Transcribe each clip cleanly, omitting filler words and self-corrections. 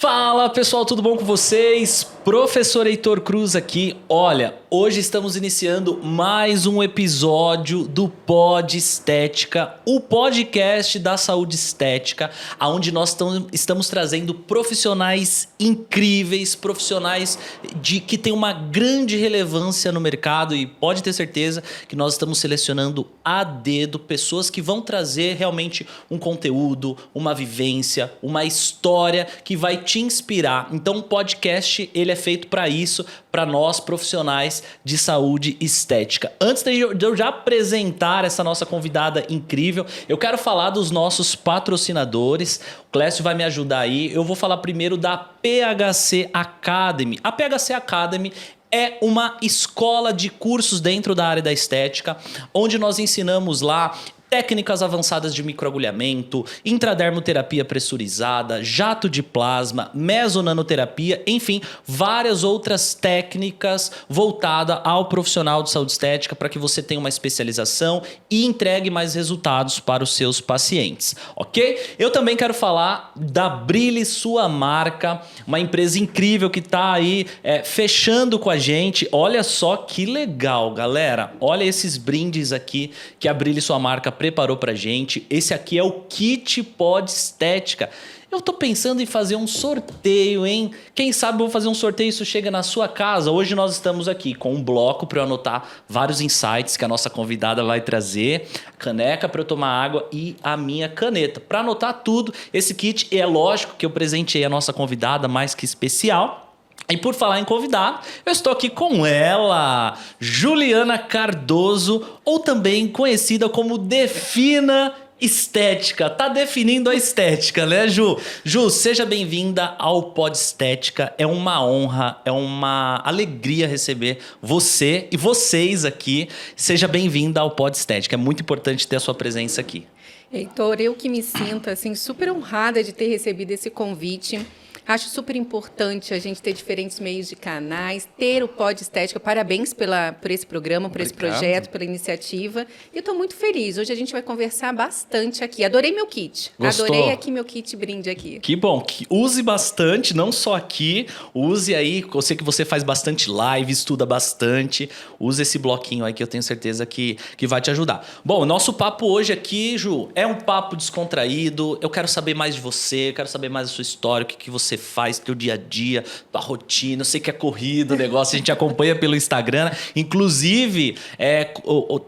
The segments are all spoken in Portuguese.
Fala pessoal, tudo bom com vocês? Professor Heitor Cruz aqui. Olha, hoje estamos iniciando mais um episódio do Pod Estética, o podcast da saúde estética, onde nós estamos trazendo profissionais incríveis, profissionais que têm uma grande relevância no mercado e pode ter certeza que nós estamos selecionando a dedo pessoas que vão trazer realmente um conteúdo, uma vivência, uma história que vai te inspirar. Então o podcast ele é feito para isso, para nós profissionais de saúde estética. Antes de eu já apresentar essa nossa convidada incrível, eu quero falar dos nossos patrocinadores. O Clécio vai me ajudar aí. Eu vou falar primeiro da PHC Academy. A PHC Academy é uma escola de cursos dentro da área da estética, onde nós ensinamos lá técnicas avançadas de microagulhamento, intradermoterapia pressurizada, jato de plasma, mesonanoterapia, enfim, várias outras técnicas voltadas ao profissional de saúde estética para que você tenha uma especialização e entregue mais resultados para os seus pacientes, ok? Eu também quero falar da Brilhe Sua Marca, uma empresa incrível que está aí fechando com a gente. Olha só que legal, galera. Olha esses brindes aqui que a Brilhe Sua Marca preparou pra gente. Esse aqui é o kit Pod Estética. Eu tô pensando em fazer um sorteio, hein? Quem sabe eu vou fazer um sorteio e isso chega na sua casa. Hoje nós estamos aqui com um bloco para eu anotar vários insights que a nossa convidada vai trazer, caneca para eu tomar água e a minha caneta. Para anotar tudo, esse kit, é lógico que eu presenteei a nossa convidada mais que especial. E por falar em convidado, eu estou aqui com ela, Juliana Cardoso, ou também conhecida como Defina Estética. Tá definindo a estética, né, Ju? Ju, seja bem-vinda ao Pod Estética. É uma honra, é uma alegria receber você e vocês aqui. Seja bem-vinda ao Pod Estética. É muito importante ter a sua presença aqui. Heitor, eu que me sinto assim super honrada de ter recebido esse convite. Acho super importante a gente ter diferentes meios de canais, ter o Pod Estética. Parabéns por esse programa, por esse projeto, pela iniciativa. E eu estou muito feliz. Hoje a gente vai conversar bastante aqui. Adorei meu kit. Gostou? Adorei aqui meu kit brinde aqui. Que bom. Use bastante, não só aqui. Use aí, eu sei que você faz bastante live, estuda bastante. Use esse bloquinho aí que eu tenho certeza que vai te ajudar. Bom, nosso papo hoje aqui, Ju, é um papo descontraído. Eu quero saber mais de você, eu quero saber mais da sua história, o que você faz, teu dia a dia, tua rotina. Eu sei que é corrido o negócio, a gente acompanha pelo Instagram. Inclusive,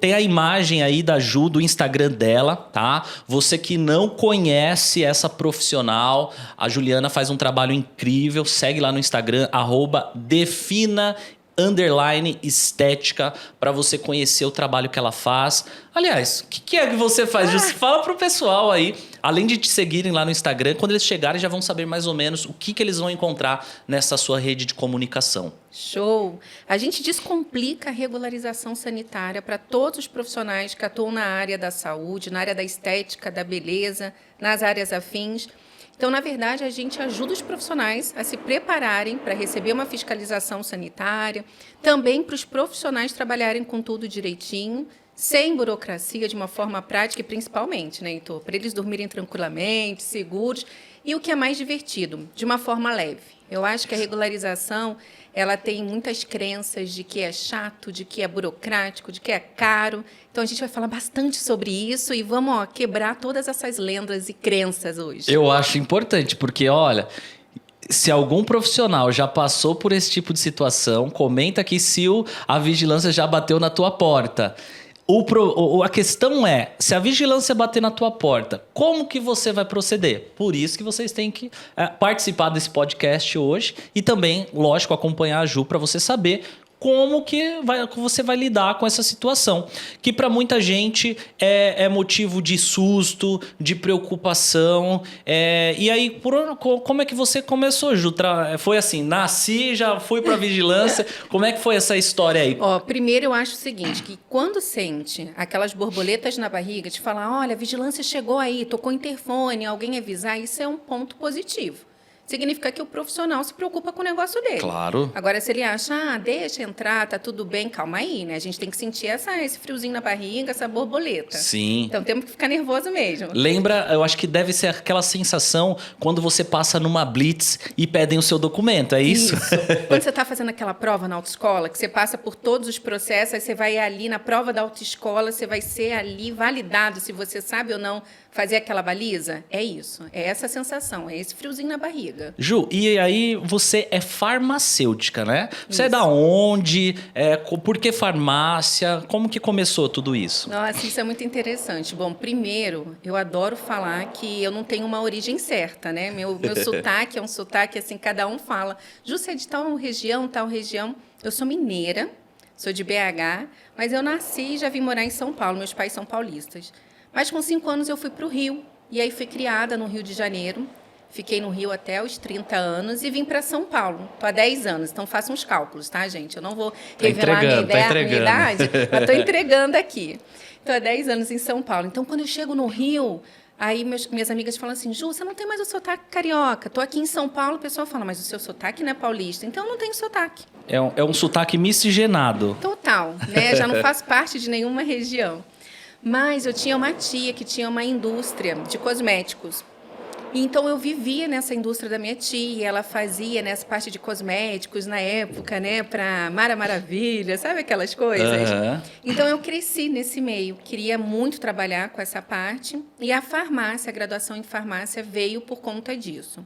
tem a imagem aí da Ju, do Instagram dela, tá? Você que não conhece essa profissional, a Juliana faz um trabalho incrível. Segue lá no Instagram, @defina_estética, para você conhecer o trabalho que ela faz. Aliás, o que é que você faz? Fala pro pessoal aí, além de te seguirem lá no Instagram, quando eles chegarem já vão saber mais ou menos o que eles vão encontrar nessa sua rede de comunicação. Show! A gente descomplica a regularização sanitária para todos os profissionais que atuam na área da saúde, na área da estética, da beleza, nas áreas afins. Então, na verdade, a gente ajuda os profissionais a se prepararem para receber uma fiscalização sanitária, também para os profissionais trabalharem com tudo direitinho, sem burocracia, de uma forma prática e principalmente, né, Heitor? Para eles dormirem tranquilamente, seguros e o que é mais divertido, de uma forma leve. Eu acho que a regularização ela tem muitas crenças de que é chato, de que é burocrático, de que é caro. Então, a gente vai falar bastante sobre isso e vamos quebrar todas essas lendas e crenças hoje. Eu acho importante, porque, olha, se algum profissional já passou por esse tipo de situação, comenta aqui se a vigilância já bateu na tua porta. A questão é, se a vigilância bater na tua porta, como que você vai proceder? Por isso que vocês têm que participar desse podcast hoje e também, lógico, acompanhar a Ju para você saber como que você vai lidar com essa situação, que para muita gente é motivo de susto, de preocupação. E aí, como é que você começou, Ju? Foi assim, nasci, já fui para vigilância. Como é que foi essa história aí? Primeiro eu acho o seguinte, que quando sente aquelas borboletas na barriga, de falar, olha, a vigilância chegou aí, tocou o interfone, alguém avisar, isso é um ponto positivo. significa que o profissional se preocupa com o negócio dele. Claro. Agora, se ele acha, deixa entrar, tá tudo bem, calma aí, né? A gente tem que sentir esse friozinho na barriga, essa borboleta. Sim. Então, temos que ficar nervoso mesmo. Lembra, eu acho que deve ser aquela sensação quando você passa numa blitz e pedem o seu documento, é isso? Quando você está fazendo aquela prova na autoescola, que você passa por todos os processos, aí você vai ali na prova da autoescola, você vai ser ali validado se você sabe ou não fazer aquela baliza. É isso, é essa sensação, é esse friozinho na barriga. Ju, e aí você é farmacêutica, né? Você é Isso. da onde? Por que farmácia? Como que começou tudo isso? Nossa, isso é muito interessante. Bom, primeiro, eu adoro falar que eu não tenho uma origem certa, né? Meu sotaque é um sotaque, assim, cada um fala. Ju, você é de tal região, tal região. Eu sou mineira, sou de BH, mas eu nasci e já vim morar em São Paulo. Meus pais são paulistas. Mas com 5 anos eu fui para o Rio, e aí fui criada no Rio de Janeiro. Fiquei no Rio até os 30 anos e vim para São Paulo. Estou há 10 anos, então façam uns cálculos, tá, gente? Eu não vou revelar minha idade, mas estou entregando aqui. Estou há 10 anos em São Paulo. Então, quando eu chego no Rio, aí minhas amigas falam assim, Ju, você não tem mais o sotaque carioca. Estou aqui em São Paulo, o pessoal fala, mas o seu sotaque não é paulista. Então, eu não tenho sotaque. É um sotaque miscigenado. Total, né? Já não faço parte de nenhuma região. Mas eu tinha uma tia que tinha uma indústria de cosméticos. Então, eu vivia nessa indústria da minha tia, ela fazia nessa parte de cosméticos na época, né, para Mara Maravilha, sabe aquelas coisas? Uhum. Então, eu cresci nesse meio, queria muito trabalhar com essa parte, e a farmácia, a graduação em farmácia veio por conta disso.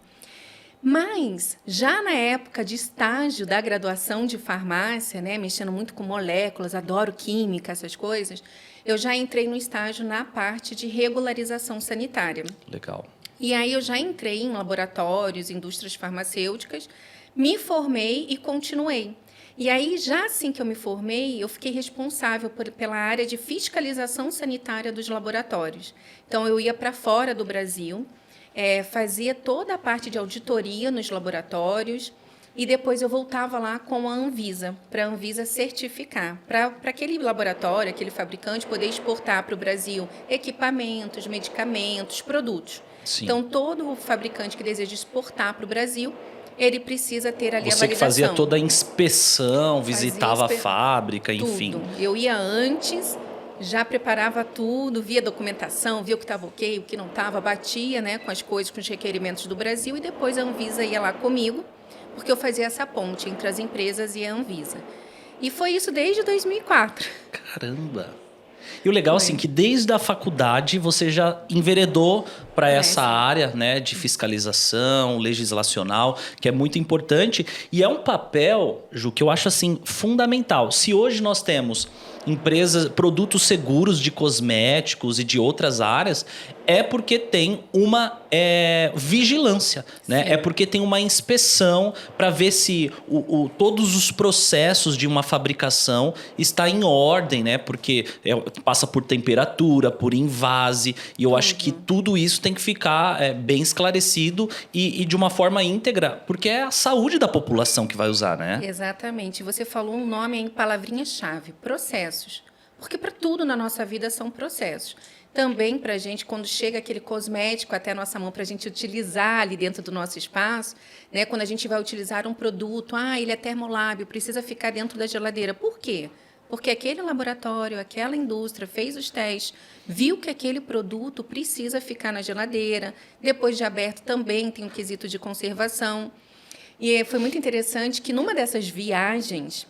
Mas, já na época de estágio da graduação de farmácia, né, mexendo muito com moléculas, adoro química, essas coisas, eu já entrei no estágio na parte de regularização sanitária. Legal. E aí eu já entrei em laboratórios, indústrias farmacêuticas, me formei e continuei. E aí, já assim que eu me formei, eu fiquei responsável pela área de fiscalização sanitária dos laboratórios. Então, eu ia para fora do Brasil, fazia toda a parte de auditoria nos laboratórios, e depois eu voltava lá com a Anvisa, para a Anvisa certificar, para aquele laboratório, aquele fabricante, poder exportar para o Brasil equipamentos, medicamentos, produtos. Sim. Então, todo fabricante que deseja exportar para o Brasil, ele precisa ter ali a Você validação. que fazia toda a inspeção, visitava a fábrica, enfim. Tudo. Eu ia antes, já preparava tudo, via documentação, via o que estava ok, o que não estava, batia, né, com as coisas, com os requerimentos do Brasil, e depois a Anvisa ia lá comigo, porque eu fazia essa ponte entre as empresas e a Anvisa. E foi isso desde 2004. Caramba! E o legal, assim, que desde a faculdade você já enveredou para essa área, né, de fiscalização legislacional, que é muito importante. E é um papel, Ju, que eu acho, assim, fundamental. Se hoje nós temos empresas, produtos seguros de cosméticos e de outras áreas, é porque tem uma vigilância, né? É porque tem uma inspeção para ver se todos os processos de uma fabricação está em ordem, né? Porque passa por temperatura, por invase, e eu acho que tudo isso tem que ficar bem esclarecido e de uma forma íntegra, porque é a saúde da população que vai usar, né? Exatamente. Você falou um nome em palavrinha-chave, processos. Porque para tudo na nossa vida são processos. Também para a gente, quando chega aquele cosmético até a nossa mão, para a gente utilizar ali dentro do nosso espaço, né? Quando a gente vai utilizar um produto, ele é termolábil, precisa ficar dentro da geladeira. Por quê? Porque aquele laboratório, aquela indústria fez os testes, viu que aquele produto precisa ficar na geladeira. Depois de aberto também tem um quesito de conservação. E foi muito interessante que numa dessas viagens,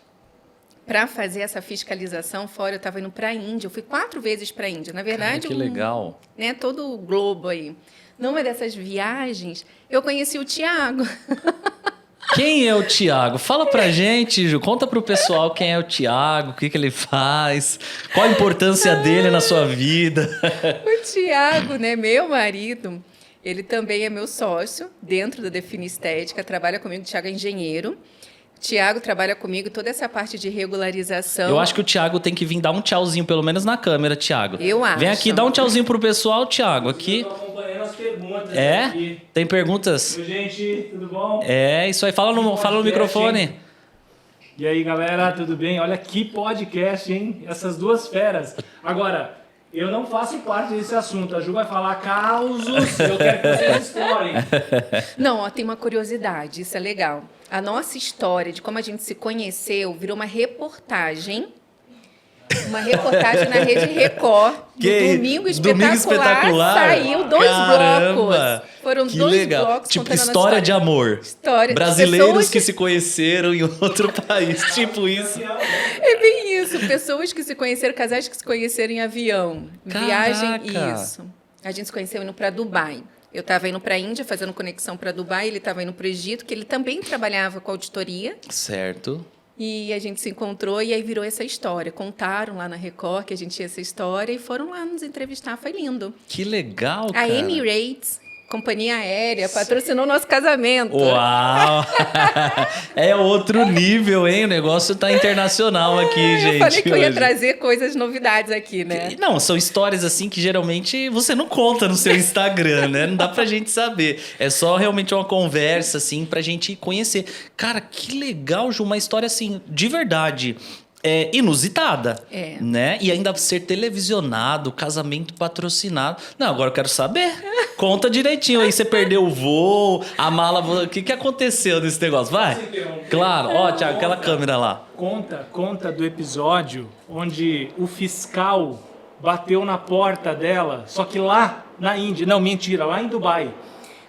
para fazer essa fiscalização fora, eu estava indo para a Índia. Eu fui 4 vezes para a Índia. Na verdade, que legal. Né, todo o globo aí. Numa dessas viagens, eu conheci o Tiago. Quem é o Tiago? Fala pra gente, Ju. Conta pro pessoal quem é o Tiago, o que ele faz, qual a importância dele na sua vida. O Tiago, né, meu marido, ele também é meu sócio dentro da Define Estética, trabalha comigo. O Tiago é engenheiro. Tiago trabalha comigo toda essa parte de regularização. Eu acho que o Tiago tem que vir dar um tchauzinho, pelo menos na câmera, Tiago. Eu acho. Vem aqui, dá um tchauzinho pro pessoal, Tiago, aqui. Eu tô acompanhando as perguntas aqui. Tem perguntas? Oi, gente, tudo bom? Isso aí, fala no microfone. Hein? E aí, galera, tudo bem? Olha que podcast, hein? Essas duas feras. Agora, Eu não faço parte desse assunto. A Ju vai falar causos, eu quero que vocês explorem. Não, ó, tem uma curiosidade, isso é legal. A nossa história de como a gente se conheceu virou uma reportagem. Uma reportagem na Rede Record. Domingo Espetacular, saiu 2 blocos. Foram que 2 legal. blocos Tipo, contando a história de amor. História Brasileiros pessoas que se conheceram em outro país. Tipo isso. É bem isso. Pessoas que se conheceram, casais que se conheceram em avião. Viagem, Caraca. isso. A gente se conheceu indo para Dubai. Eu estava indo para a Índia, fazendo conexão para Dubai. Ele estava indo para o Egito, que ele também trabalhava com auditoria. Certo. E a gente se encontrou e aí virou essa história. Contaram lá na Record que a gente tinha essa história e foram lá nos entrevistar. Foi lindo. Que legal, A cara. Emirates, companhia aérea, patrocinou nosso casamento. Uau! É outro nível, hein? O negócio tá internacional aqui, gente. Eu falei que eu ia hoje. trazer coisas, novidades aqui, né? Não, são histórias assim que geralmente você não conta no seu Instagram, né? Não dá pra gente saber. É só realmente uma conversa, assim, pra gente conhecer. Cara, que legal, Ju, uma história assim, de verdade. Inusitada, né? E ainda ser televisionado, casamento patrocinado. Não, agora eu quero saber. Conta direitinho aí, você perdeu o voo, a mala... O que aconteceu nesse negócio? Vai. Claro. Ó, Thiago, aquela câmera lá. Conta do episódio onde o fiscal bateu na porta dela, só que lá na Índia. Não, mentira, lá em Dubai.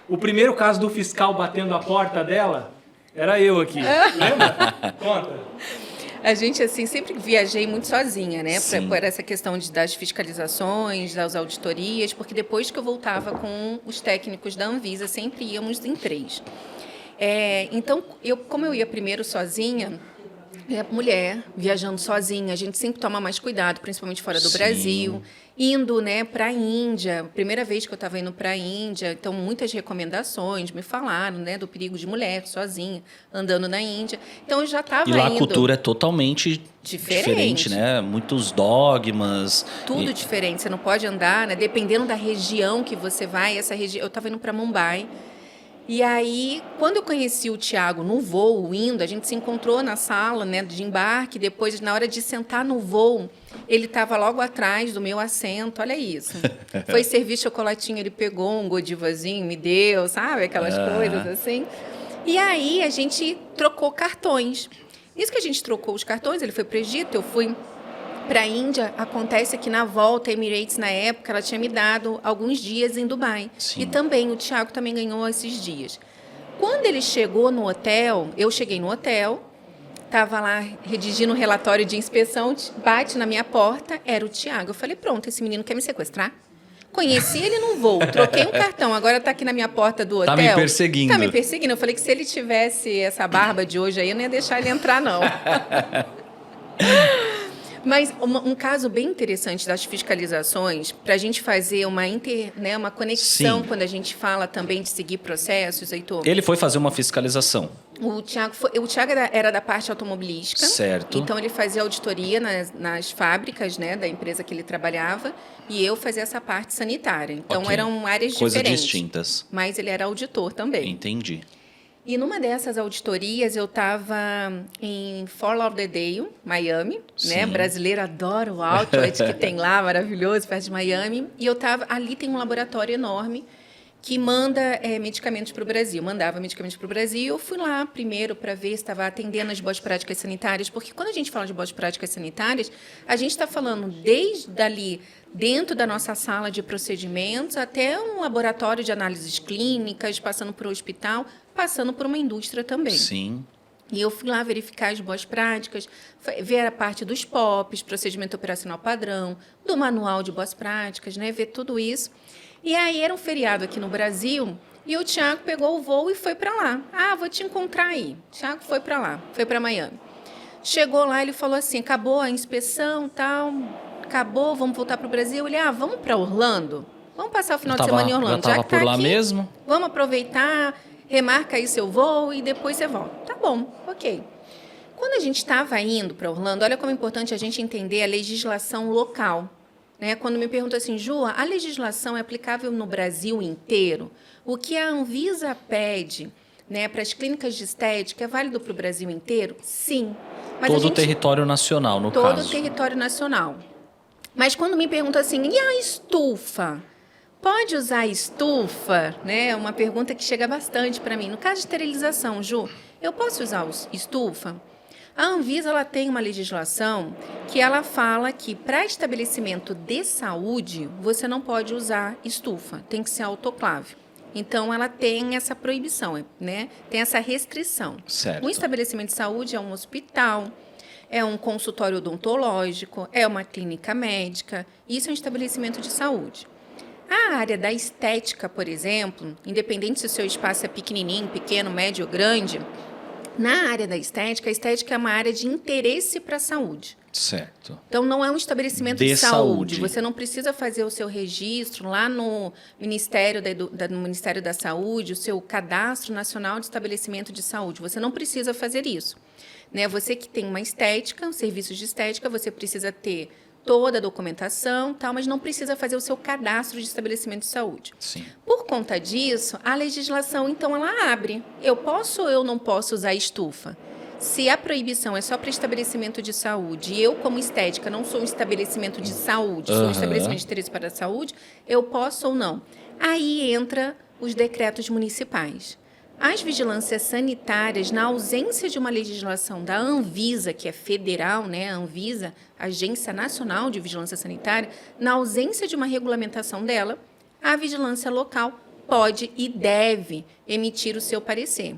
O primeiro caso do fiscal batendo a porta dela era eu aqui. Lembra? Conta. A gente, assim, sempre viajei muito sozinha, né? Sim. Por essa questão das fiscalizações, das auditorias, porque depois que eu voltava com os técnicos da Anvisa, sempre íamos em 3. Então, como eu ia primeiro sozinha, mulher, viajando sozinha, a gente sempre toma mais cuidado, principalmente fora do Sim. Brasil. Indo, né, para a Índia, primeira vez que eu estava indo para a Índia, então muitas recomendações me falaram, né, do perigo de mulher sozinha, andando na Índia. Então eu já estava E lá indo. a cultura é totalmente diferente, né? Muitos dogmas. Tudo diferente, você não pode andar, né? Dependendo da região que você vai, essa região. Eu estava indo para Mumbai. E aí, quando eu conheci o Thiago no voo, indo, a gente se encontrou na sala, né, de embarque. Depois, na hora de sentar no voo, ele estava logo atrás do meu assento. Olha isso. Foi servir chocolatinho, ele pegou um Godivazinho, me deu, sabe? Aquelas coisas assim. E aí, a gente trocou cartões. Isso que a gente trocou os cartões, ele foi para o Egito, eu fui para a Índia. Acontece que na volta, a Emirates, na época, ela tinha me dado alguns dias em Dubai. Sim. E também, o Thiago também ganhou esses dias. Quando ele chegou no hotel, eu cheguei no hotel, estava lá redigindo um relatório de inspeção, bate na minha porta, era o Thiago. Eu falei, pronto, esse menino quer me sequestrar? Conheci ele no voo, troquei um cartão, agora está aqui na minha porta do hotel. Tá me perseguindo. Tá me perseguindo. Eu falei que se ele tivesse essa barba de hoje aí, eu não ia deixar ele entrar, não. Mas um caso bem interessante das fiscalizações, para a gente fazer uma conexão. Sim. Quando a gente fala também de seguir processos, Heitor. Ele foi fazer uma fiscalização. O Thiago era da parte automobilística. Certo. Então, ele fazia auditoria nas fábricas, né, da empresa que ele trabalhava, e eu fazia essa parte sanitária. Então, Ok. eram áreas Coisas diferentes. distintas. Mas ele era auditor também. Entendi. E numa dessas auditorias, eu estava em Fort Lauderdale, Miami, né? Sim. Brasileiro adora o outlet que tem lá, maravilhoso, perto de Miami. E eu estava... Ali tem um laboratório enorme que manda medicamentos para o Brasil. Mandava medicamentos para o Brasil. Eu fui lá primeiro para ver se estava atendendo as boas práticas sanitárias, porque quando a gente fala de boas práticas sanitárias, a gente está falando desde ali, dentro da nossa sala de procedimentos, até um laboratório de análises clínicas, passando por um hospital, passando por uma indústria também. Sim. E eu fui lá verificar as boas práticas, ver a parte dos POPs, procedimento operacional padrão, do manual de boas práticas, né? Ver tudo isso. E aí era um feriado aqui no Brasil e o Thiago pegou o voo e foi para lá. Ah, vou te encontrar aí. O Thiago foi para lá, foi para Miami. Chegou lá, ele falou assim, acabou a inspeção, tal, acabou, vamos voltar para o Brasil. Ele, vamos para Orlando? Vamos passar o final de semana em Orlando. Já estava que tá por lá aqui, mesmo? Vamos aproveitar, remarca aí seu voo e depois você volta. Tá bom, ok. Quando a gente estava indo para Orlando, olha como é importante a gente entender a legislação local. Né? Quando me perguntam assim, Ju, a legislação é aplicável no Brasil inteiro? O que a Anvisa pede, né, para as clínicas de estética é válido para o Brasil inteiro? Sim. Mas Todo o território nacional, no caso. Todo o território nacional. Mas quando me perguntam assim, e a estufa? Pode usar estufa? Né? É uma pergunta que chega bastante para mim. No caso de esterilização, Ju, eu posso usar estufa? A Anvisa ela tem uma legislação que ela fala que para estabelecimento de saúde, você não pode usar estufa, tem que ser autoclave. Então, ela tem essa proibição, né? Tem essa restrição. Certo. Um estabelecimento de saúde é um hospital, é um consultório odontológico, é uma clínica médica. Isso é um estabelecimento de saúde. A área da estética, por exemplo, independente se o seu espaço é pequenininho, pequeno, médio ou grande, na área da estética, a estética é uma área de interesse para a saúde. Certo. Então, não é um estabelecimento de saúde. Você não precisa fazer o seu registro lá no Ministério no Ministério da Saúde, o seu Cadastro Nacional de Estabelecimento de Saúde. Você não precisa fazer isso. Né? Você que tem uma estética, serviços de estética, você precisa ter toda a documentação, tal, mas não precisa fazer o seu cadastro de estabelecimento de saúde. Sim. Por conta disso, a legislação, então, ela abre. Eu posso ou eu não posso usar estufa? Se a proibição é só para estabelecimento de saúde e eu, como estética, não sou um estabelecimento de saúde, sou um estabelecimento de interesse para a saúde, eu posso ou não? Aí entra os decretos municipais. As vigilâncias sanitárias, na ausência de uma legislação da Anvisa, que é federal, né? A Anvisa, Agência Nacional de Vigilância Sanitária, na ausência de uma regulamentação dela, a vigilância local pode e deve emitir o seu parecer.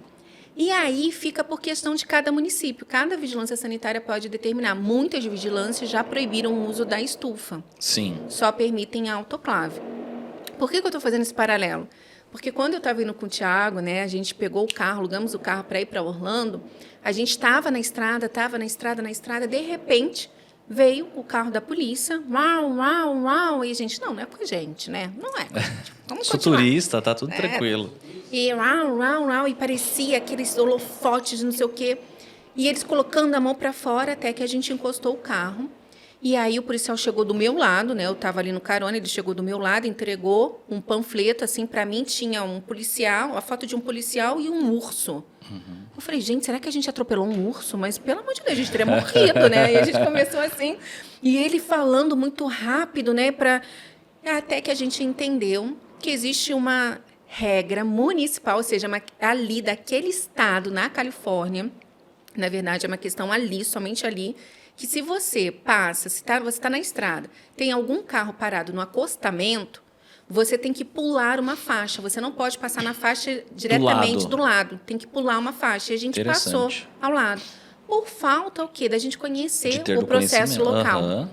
E aí fica por questão de cada município. Cada vigilância sanitária pode determinar. Muitas vigilâncias já proibiram o uso da estufa. Sim. Só permitem a autoclave. Por que eu estou fazendo esse paralelo? Porque quando eu estava indo com o Thiago, né, a gente pegou o carro, alugamos o carro para ir para Orlando, a gente estava na estrada, de repente veio o carro da polícia, uau, uau, uau, e a gente, não é com a gente, né? Não é com a gente. Vamos Sou continuar. turista, tá tudo tranquilo. E uau, uau, uau, e parecia aqueles holofotes, não sei o quê. E eles colocando a mão para fora até que a gente encostou o carro. E aí o policial chegou do meu lado, né? Eu estava ali no carona, ele chegou do meu lado, entregou um panfleto, assim, para mim tinha um policial, a foto de um policial e um urso. Uhum. Eu falei, gente, será que a gente atropelou um urso? Mas, pelo amor de Deus, a gente teria morrido, né? E a gente começou assim. E ele falando muito rápido, né? Até que a gente entendeu que existe uma regra municipal, ou seja, ali daquele estado, na Califórnia, na verdade, é uma questão ali, somente ali, que se você passa, você está na estrada, tem algum carro parado no acostamento, você tem que pular uma faixa. Você não pode passar na faixa diretamente do lado. Tem que pular uma faixa. E a gente passou ao lado. Por falta o quê? Da gente conhecer o processo local. Uhum.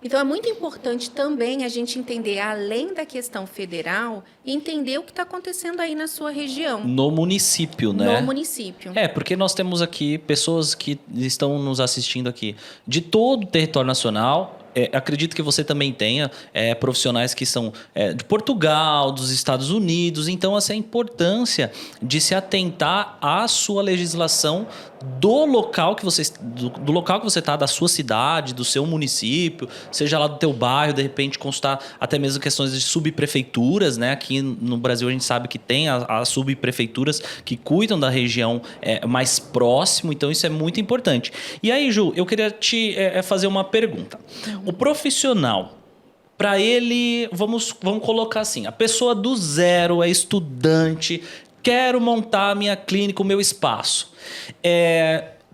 Então, é muito importante também a gente entender, além da questão federal, entender o que está acontecendo aí na sua região. No município, né? No município. Porque nós temos aqui pessoas que estão nos assistindo aqui de todo o território nacional. Acredito que você também tenha profissionais que são de Portugal, dos Estados Unidos. Então, essa é a importância de se atentar à sua legislação do local que você está, da sua cidade, do seu município, seja lá do teu bairro, de repente consultar até mesmo questões de subprefeituras, né? Aqui no Brasil a gente sabe que tem as subprefeituras que cuidam da região mais próximo, então isso é muito importante. E aí, Ju, eu queria te fazer uma pergunta. O profissional, para ele, vamos colocar assim, a pessoa do zero, é estudante, quero montar a minha clínica, o meu espaço.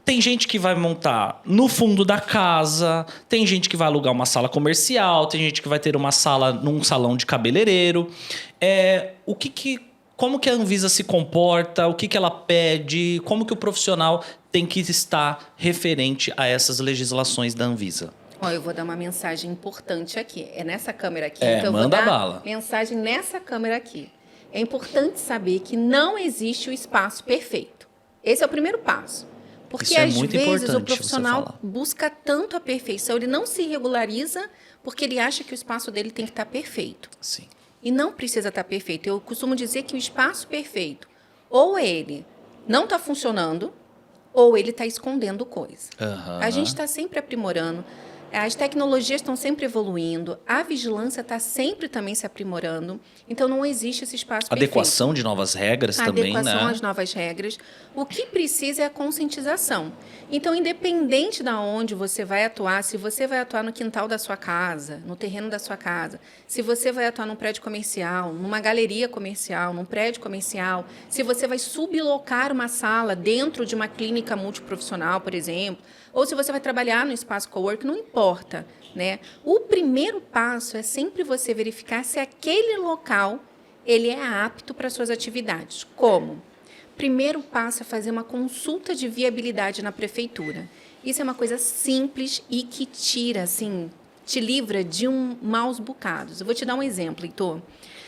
Tem gente que vai montar no fundo da casa, tem gente que vai alugar uma sala comercial, tem gente que vai ter uma sala num salão de cabeleireiro. Como que a Anvisa se comporta, o que ela pede, como que o profissional tem que estar referente a essas legislações da Anvisa? Eu vou dar uma mensagem importante aqui. É nessa câmera aqui. Então eu vou dar bala. Mensagem nessa câmera aqui. É importante saber que não existe o espaço perfeito. Esse é o primeiro passo. Porque às vezes o profissional busca tanto a perfeição, ele não se regulariza porque ele acha que o espaço dele tem que estar perfeito. Sim. E não precisa estar perfeito. Eu costumo dizer que o espaço perfeito, ou ele não está funcionando, ou ele está escondendo coisa. Uhum. A gente está sempre aprimorando. As tecnologias estão sempre evoluindo, a vigilância está sempre também se aprimorando, então não existe esse espaço Adequação de novas regras também, né? Adequação às novas regras. O que precisa é a conscientização. Então, independente de onde você vai atuar, se você vai atuar no quintal da sua casa, no terreno da sua casa, se você vai atuar num prédio comercial, numa galeria comercial, num prédio comercial, se você vai sublocar uma sala dentro de uma clínica multiprofissional, por exemplo, ou se você vai trabalhar no espaço cowork, não importa, né? O primeiro passo é sempre você verificar se aquele local ele é apto para suas atividades. Como? Primeiro passo é fazer uma consulta de viabilidade na prefeitura. Isso é uma coisa simples e que tira, assim, te livra de maus bocados. Eu vou te dar um exemplo, Heitor.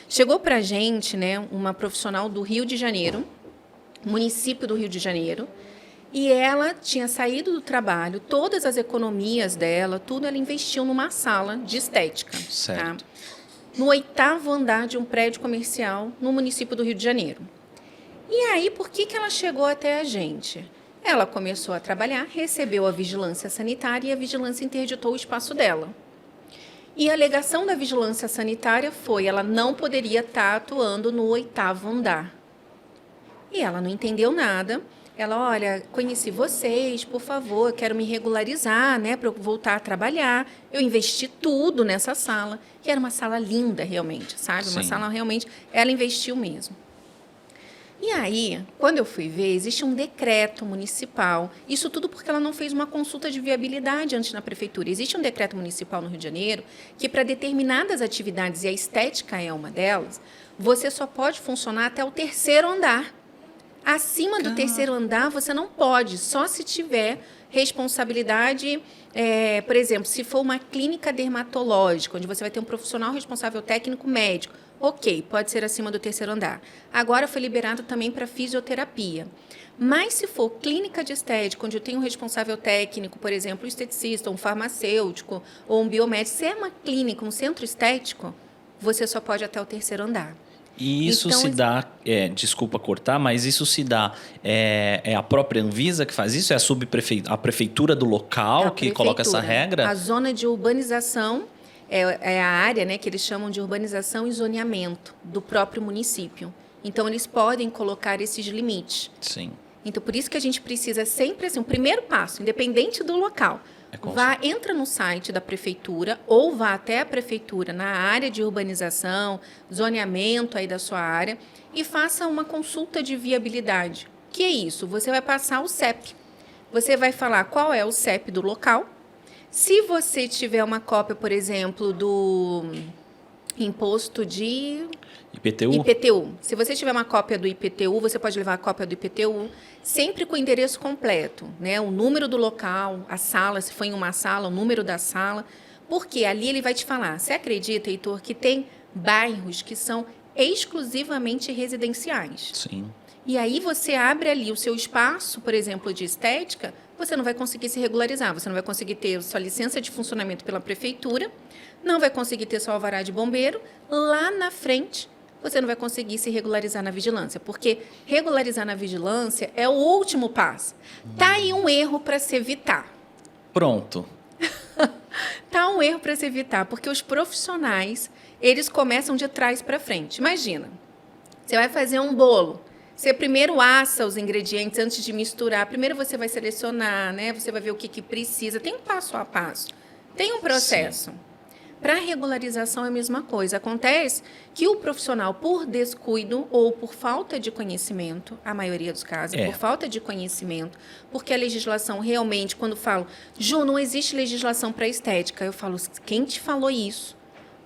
Chegou para a gente, né, uma profissional do Rio de Janeiro, município do Rio de Janeiro, e ela tinha saído do trabalho, todas as economias dela, tudo ela investiu numa sala de estética. Certo. Tá? No 8º andar de um prédio comercial no município do Rio de Janeiro. E aí, por que ela chegou até a gente? Ela começou a trabalhar, recebeu a vigilância sanitária e a vigilância interditou o espaço dela. E a alegação da vigilância sanitária foi ela não poderia estar atuando no 8º andar. E ela não entendeu nada. Ela, olha, conheci vocês, por favor, quero me regularizar, né, para eu voltar a trabalhar. Eu investi tudo nessa sala, que era uma sala linda, realmente, sabe? Sim. Uma sala, realmente, ela investiu mesmo. E aí, quando eu fui ver, existe um decreto municipal, isso tudo porque ela não fez uma consulta de viabilidade antes na prefeitura. Existe um decreto municipal no Rio de Janeiro que, para determinadas atividades, e a estética é uma delas, você só pode funcionar até o 3º andar. Acima do 3º andar, você não pode, só se tiver responsabilidade, por exemplo, se for uma clínica dermatológica, onde você vai ter um profissional responsável técnico médico, ok, pode ser acima do 3º andar. Agora foi liberado também para fisioterapia. Mas se for clínica de estética, onde eu tenho um responsável técnico, por exemplo, um esteticista, um farmacêutico ou um biomédico, se é uma clínica, um centro estético, você só pode até o 3º andar. E isso então, se dá, desculpa cortar, mas isso se dá, é a própria Anvisa que faz isso? É a prefeitura do local que coloca essa regra? A zona de urbanização é a área, né, que eles chamam de urbanização e zoneamento do próprio município. Então, eles podem colocar esses limites. Sim. Então, por isso que a gente precisa sempre, assim, o primeiro passo, independente do local, entra no site da prefeitura ou vá até a prefeitura na área de urbanização, zoneamento aí da sua área e faça uma consulta de viabilidade. Que é isso? Você vai passar o CEP. Você vai falar qual é o CEP do local. Se você tiver uma cópia, por exemplo, do imposto de IPTU. Se você tiver uma cópia do IPTU, você pode levar a cópia do IPTU, sempre com o endereço completo, né? O número do local, a sala, se foi em uma sala, o número da sala, porque ali ele vai te falar. Você acredita, Heitor, que tem bairros que são exclusivamente residenciais? Sim. E aí você abre ali o seu espaço, por exemplo, de estética, você não vai conseguir se regularizar, você não vai conseguir ter sua licença de funcionamento pela prefeitura, não vai conseguir ter seu alvará de bombeiro, lá na frente você não vai conseguir se regularizar na vigilância, porque regularizar na vigilância é o último passo. Tá aí um erro para se evitar. Pronto. Tá um erro para se evitar, porque os profissionais, eles começam de trás para frente. Imagina, você vai fazer um bolo, você primeiro assa os ingredientes antes de misturar, primeiro você vai selecionar, né? Você vai ver o que precisa, tem um passo a passo, tem um processo. Sim. Para a regularização é a mesma coisa. Acontece que o profissional, por descuido ou por falta de conhecimento, a maioria dos casos, por falta de conhecimento, porque a legislação realmente, quando falo, Ju, não existe legislação para estética, eu falo, quem te falou isso?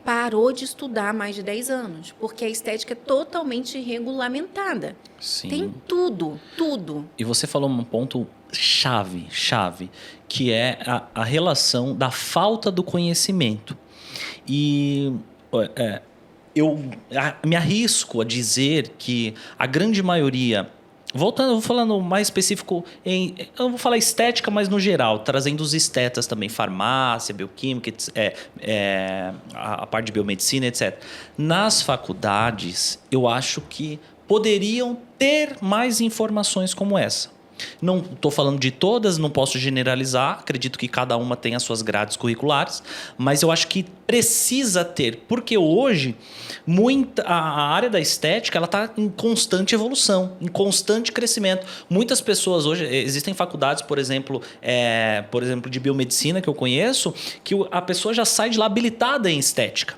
Parou de estudar há mais de 10 anos, porque a estética é totalmente regulamentada. Sim. Tem tudo. E você falou um ponto chave, que é a relação da falta do conhecimento. E eu me arrisco a dizer que a grande maioria, voltando, eu vou falando mais específico, eu não vou falar estética, mas no geral, trazendo os estetas também, farmácia, bioquímica, a parte de biomedicina, etc. Nas faculdades, eu acho que poderiam ter mais informações como essa. Não estou falando de todas, não posso generalizar. Acredito que cada uma tem as suas grades curriculares, mas eu acho que precisa ter, porque hoje a área da estética ela está em constante evolução, em constante crescimento. Muitas pessoas hoje, existem faculdades, por exemplo, de biomedicina que eu conheço, que a pessoa já sai de lá habilitada em estética.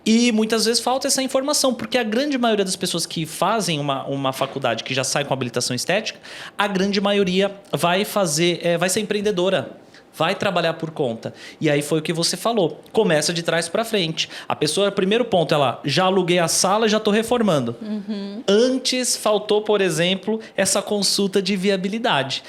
E muitas vezes falta essa informação, porque a grande maioria das pessoas que fazem uma faculdade que já sai com habilitação estética, a grande maioria vai ser empreendedora, vai trabalhar por conta. E aí foi o que você falou, começa de trás para frente. A pessoa, primeiro ponto, ela já aluguei a sala e já estou reformando. Antes faltou, por exemplo, essa consulta de viabilidade.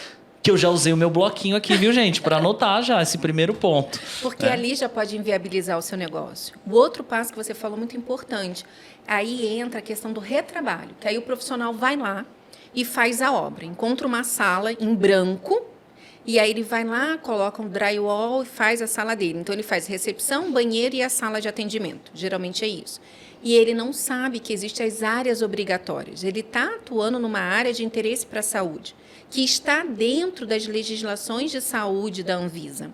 Que eu já usei o meu bloquinho aqui, viu, gente? Para anotar já esse primeiro ponto. Porque ali já pode inviabilizar o seu negócio. O outro passo que você falou muito importante, aí entra a questão do retrabalho, que aí o profissional vai lá e faz a obra. Encontra uma sala em branco e aí ele vai lá, coloca um drywall e faz a sala dele. Então, ele faz recepção, banheiro e a sala de atendimento. Geralmente é isso. E ele não sabe que existem as áreas obrigatórias. Ele está atuando numa área de interesse para a saúde, que está dentro das legislações de saúde da Anvisa.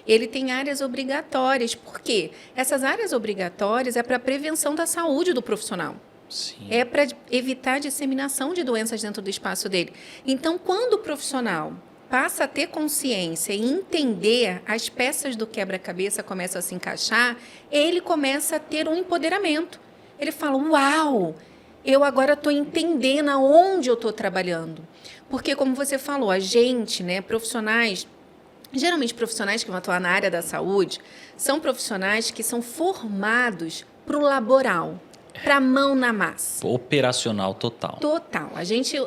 Ele tem áreas obrigatórias. Por quê? Essas áreas obrigatórias é para a prevenção da saúde do profissional. Sim. É para evitar a disseminação de doenças dentro do espaço dele. Então, quando o profissional passa a ter consciência e entender, as peças do quebra-cabeça começam a se encaixar, ele começa a ter um empoderamento. Ele fala, uau, eu agora estou entendendo aonde eu estou trabalhando. Porque, como você falou, a gente, profissionais, geralmente profissionais que vão atuar na área da saúde, são profissionais que são formados para o laboral, para a mão na massa. Operacional total. Total.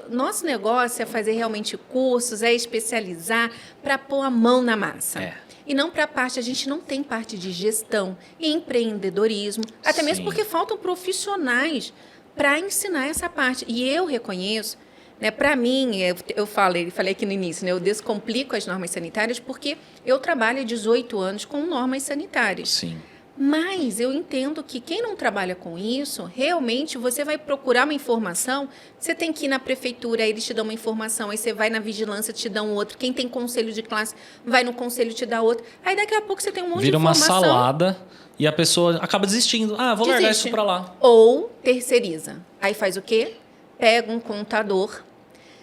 Nosso negócio é fazer realmente cursos, é especializar para pôr a mão na massa. E não para a parte, a gente não tem parte de gestão e empreendedorismo, até mesmo porque faltam profissionais para ensinar essa parte. E eu reconheço, para mim, eu falei aqui no início, eu descomplico as normas sanitárias porque eu trabalho há 18 anos com normas sanitárias. Sim. Mas eu entendo que quem não trabalha com isso, realmente você vai procurar uma informação, você tem que ir na prefeitura, aí eles te dão uma informação, aí você vai na vigilância, te dão outra, quem tem conselho de classe vai no conselho te dá outra, aí daqui a pouco você tem um monte de informação. Vira uma salada e a pessoa acaba desistindo. Vou largar isso para lá. Ou terceiriza. Aí faz o quê? Pega um contador,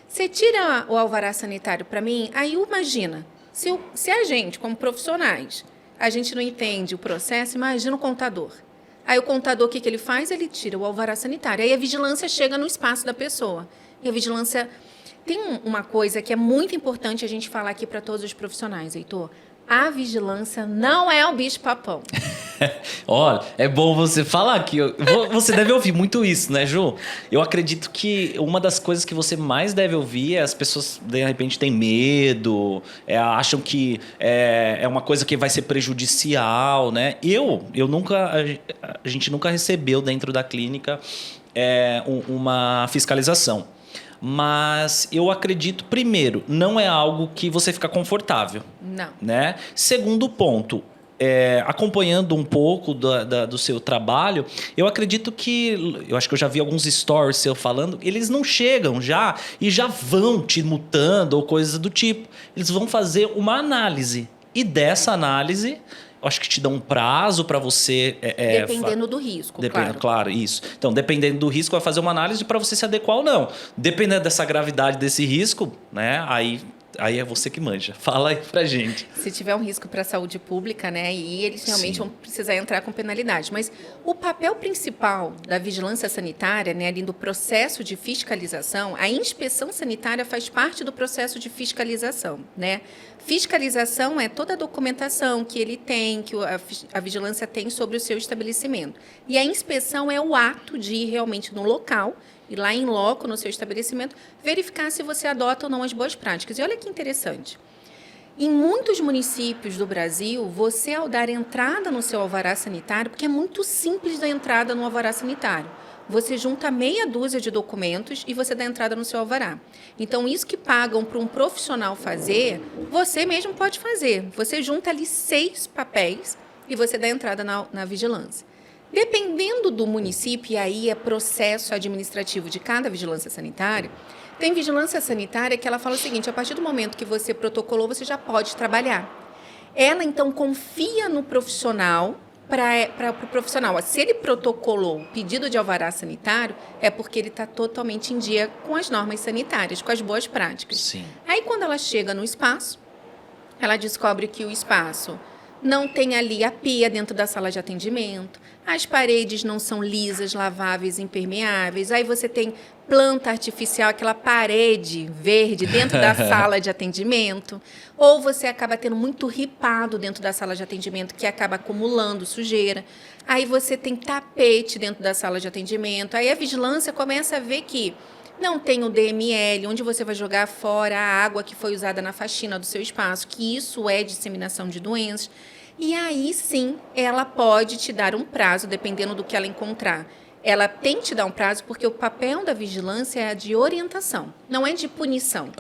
você tira o alvará sanitário para mim, aí imagina, se a gente, como profissionais, a gente não entende o processo, imagina o contador. Aí o contador, o que ele faz? Ele tira o alvará sanitário. Aí a vigilância chega no espaço da pessoa. E a vigilância... Tem uma coisa que é muito importante a gente falar aqui para todos os profissionais, Heitor. A vigilância não é o bicho-papão. Olha, é bom você falar aqui. Você deve ouvir muito isso, né, Ju? Eu acredito que uma das coisas que você mais deve ouvir é as pessoas, de repente, têm medo, acham que é uma coisa que vai ser prejudicial, né? A gente nunca recebeu dentro da clínica uma fiscalização. Mas eu acredito, primeiro, não é algo que você fica confortável. Não. Né? Segundo ponto, acompanhando um pouco do seu trabalho, eu acredito que... Eu acho que eu já vi alguns stories seu falando, eles não chegam já e já vão te multando ou coisas do tipo. Eles vão fazer uma análise. E dessa análise... Eu acho que te dão um prazo para você... Dependendo do risco, claro. Claro, isso. Então, dependendo do risco, vai fazer uma análise para você se adequar ou não. Dependendo dessa gravidade desse risco, né? Aí é você que manja. Fala aí pra gente. Se tiver um risco para a saúde pública, e eles realmente vão precisar entrar com penalidade. Mas o papel principal da vigilância sanitária, ali do processo de fiscalização, a inspeção sanitária faz parte do processo de fiscalização, Fiscalização é toda a documentação que ele tem, que a vigilância tem sobre o seu estabelecimento. E a inspeção é o ato de ir realmente no local, ir lá em loco no seu estabelecimento, verificar se você adota ou não as boas práticas. E olha que interessante. Em muitos municípios do Brasil, você, ao dar entrada no seu alvará sanitário, porque é muito simples dar entrada no alvará sanitário, você junta meia dúzia de documentos e você dá entrada no seu alvará. Então, isso que pagam para um profissional fazer, você mesmo pode fazer. Você junta ali 6 papéis e você dá entrada na vigilância. Dependendo do município, e aí é processo administrativo de cada vigilância sanitária, Tem vigilância sanitária que ela fala o seguinte, a partir do momento que você protocolou, você já pode trabalhar. Ela, então, confia no profissional para o profissional. Se ele protocolou o pedido de alvará sanitário, é porque ele está totalmente em dia com as normas sanitárias, com as boas práticas. Sim. Aí, quando ela chega no espaço, ela descobre que o espaço não tem ali a pia dentro da sala de atendimento, as paredes não são lisas, laváveis, impermeáveis, aí você tem planta artificial, aquela parede verde dentro da sala de atendimento, ou você acaba tendo muito ripado dentro da sala de atendimento, que acaba acumulando sujeira, aí você tem tapete dentro da sala de atendimento, aí a vigilância começa a ver que não tem o DML, onde você vai jogar fora a água que foi usada na faxina do seu espaço, que isso é disseminação de doenças. E aí, sim, ela pode te dar um prazo, dependendo do que ela encontrar. Ela tem que te dar um prazo porque o papel da vigilância é de orientação, não é de punição.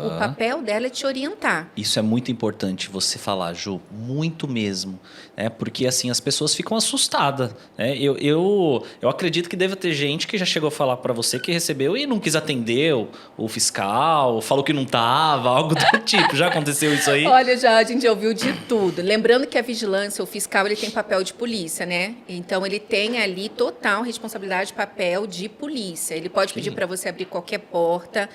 O papel dela é te orientar. Isso é muito importante você falar, Ju, muito mesmo, né? Porque assim as pessoas ficam assustadas, né? Eu acredito que deve ter gente que já chegou a falar para você que recebeu e não quis atender o fiscal, falou que não tava, algo do tipo. Já aconteceu isso aí? Olha, já a gente ouviu de tudo. Lembrando que a vigilância, o fiscal, ele tem papel de polícia, né? Então ele tem ali total responsabilidade, papel de polícia. Ele pode pedir para você abrir qualquer porta.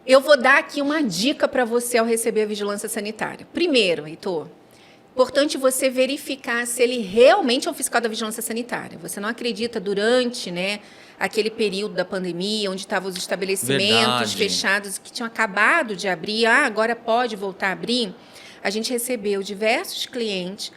Eu vou dar aqui uma dica para você ao receber a vigilância sanitária. Primeiro, Heitor, importante você verificar se ele realmente é um fiscal da vigilância sanitária. Você não acredita durante, né, aquele período da pandemia, onde estavam os estabelecimentos fechados, que tinham acabado de abrir, agora pode voltar a abrir. A gente recebeu diversos clientes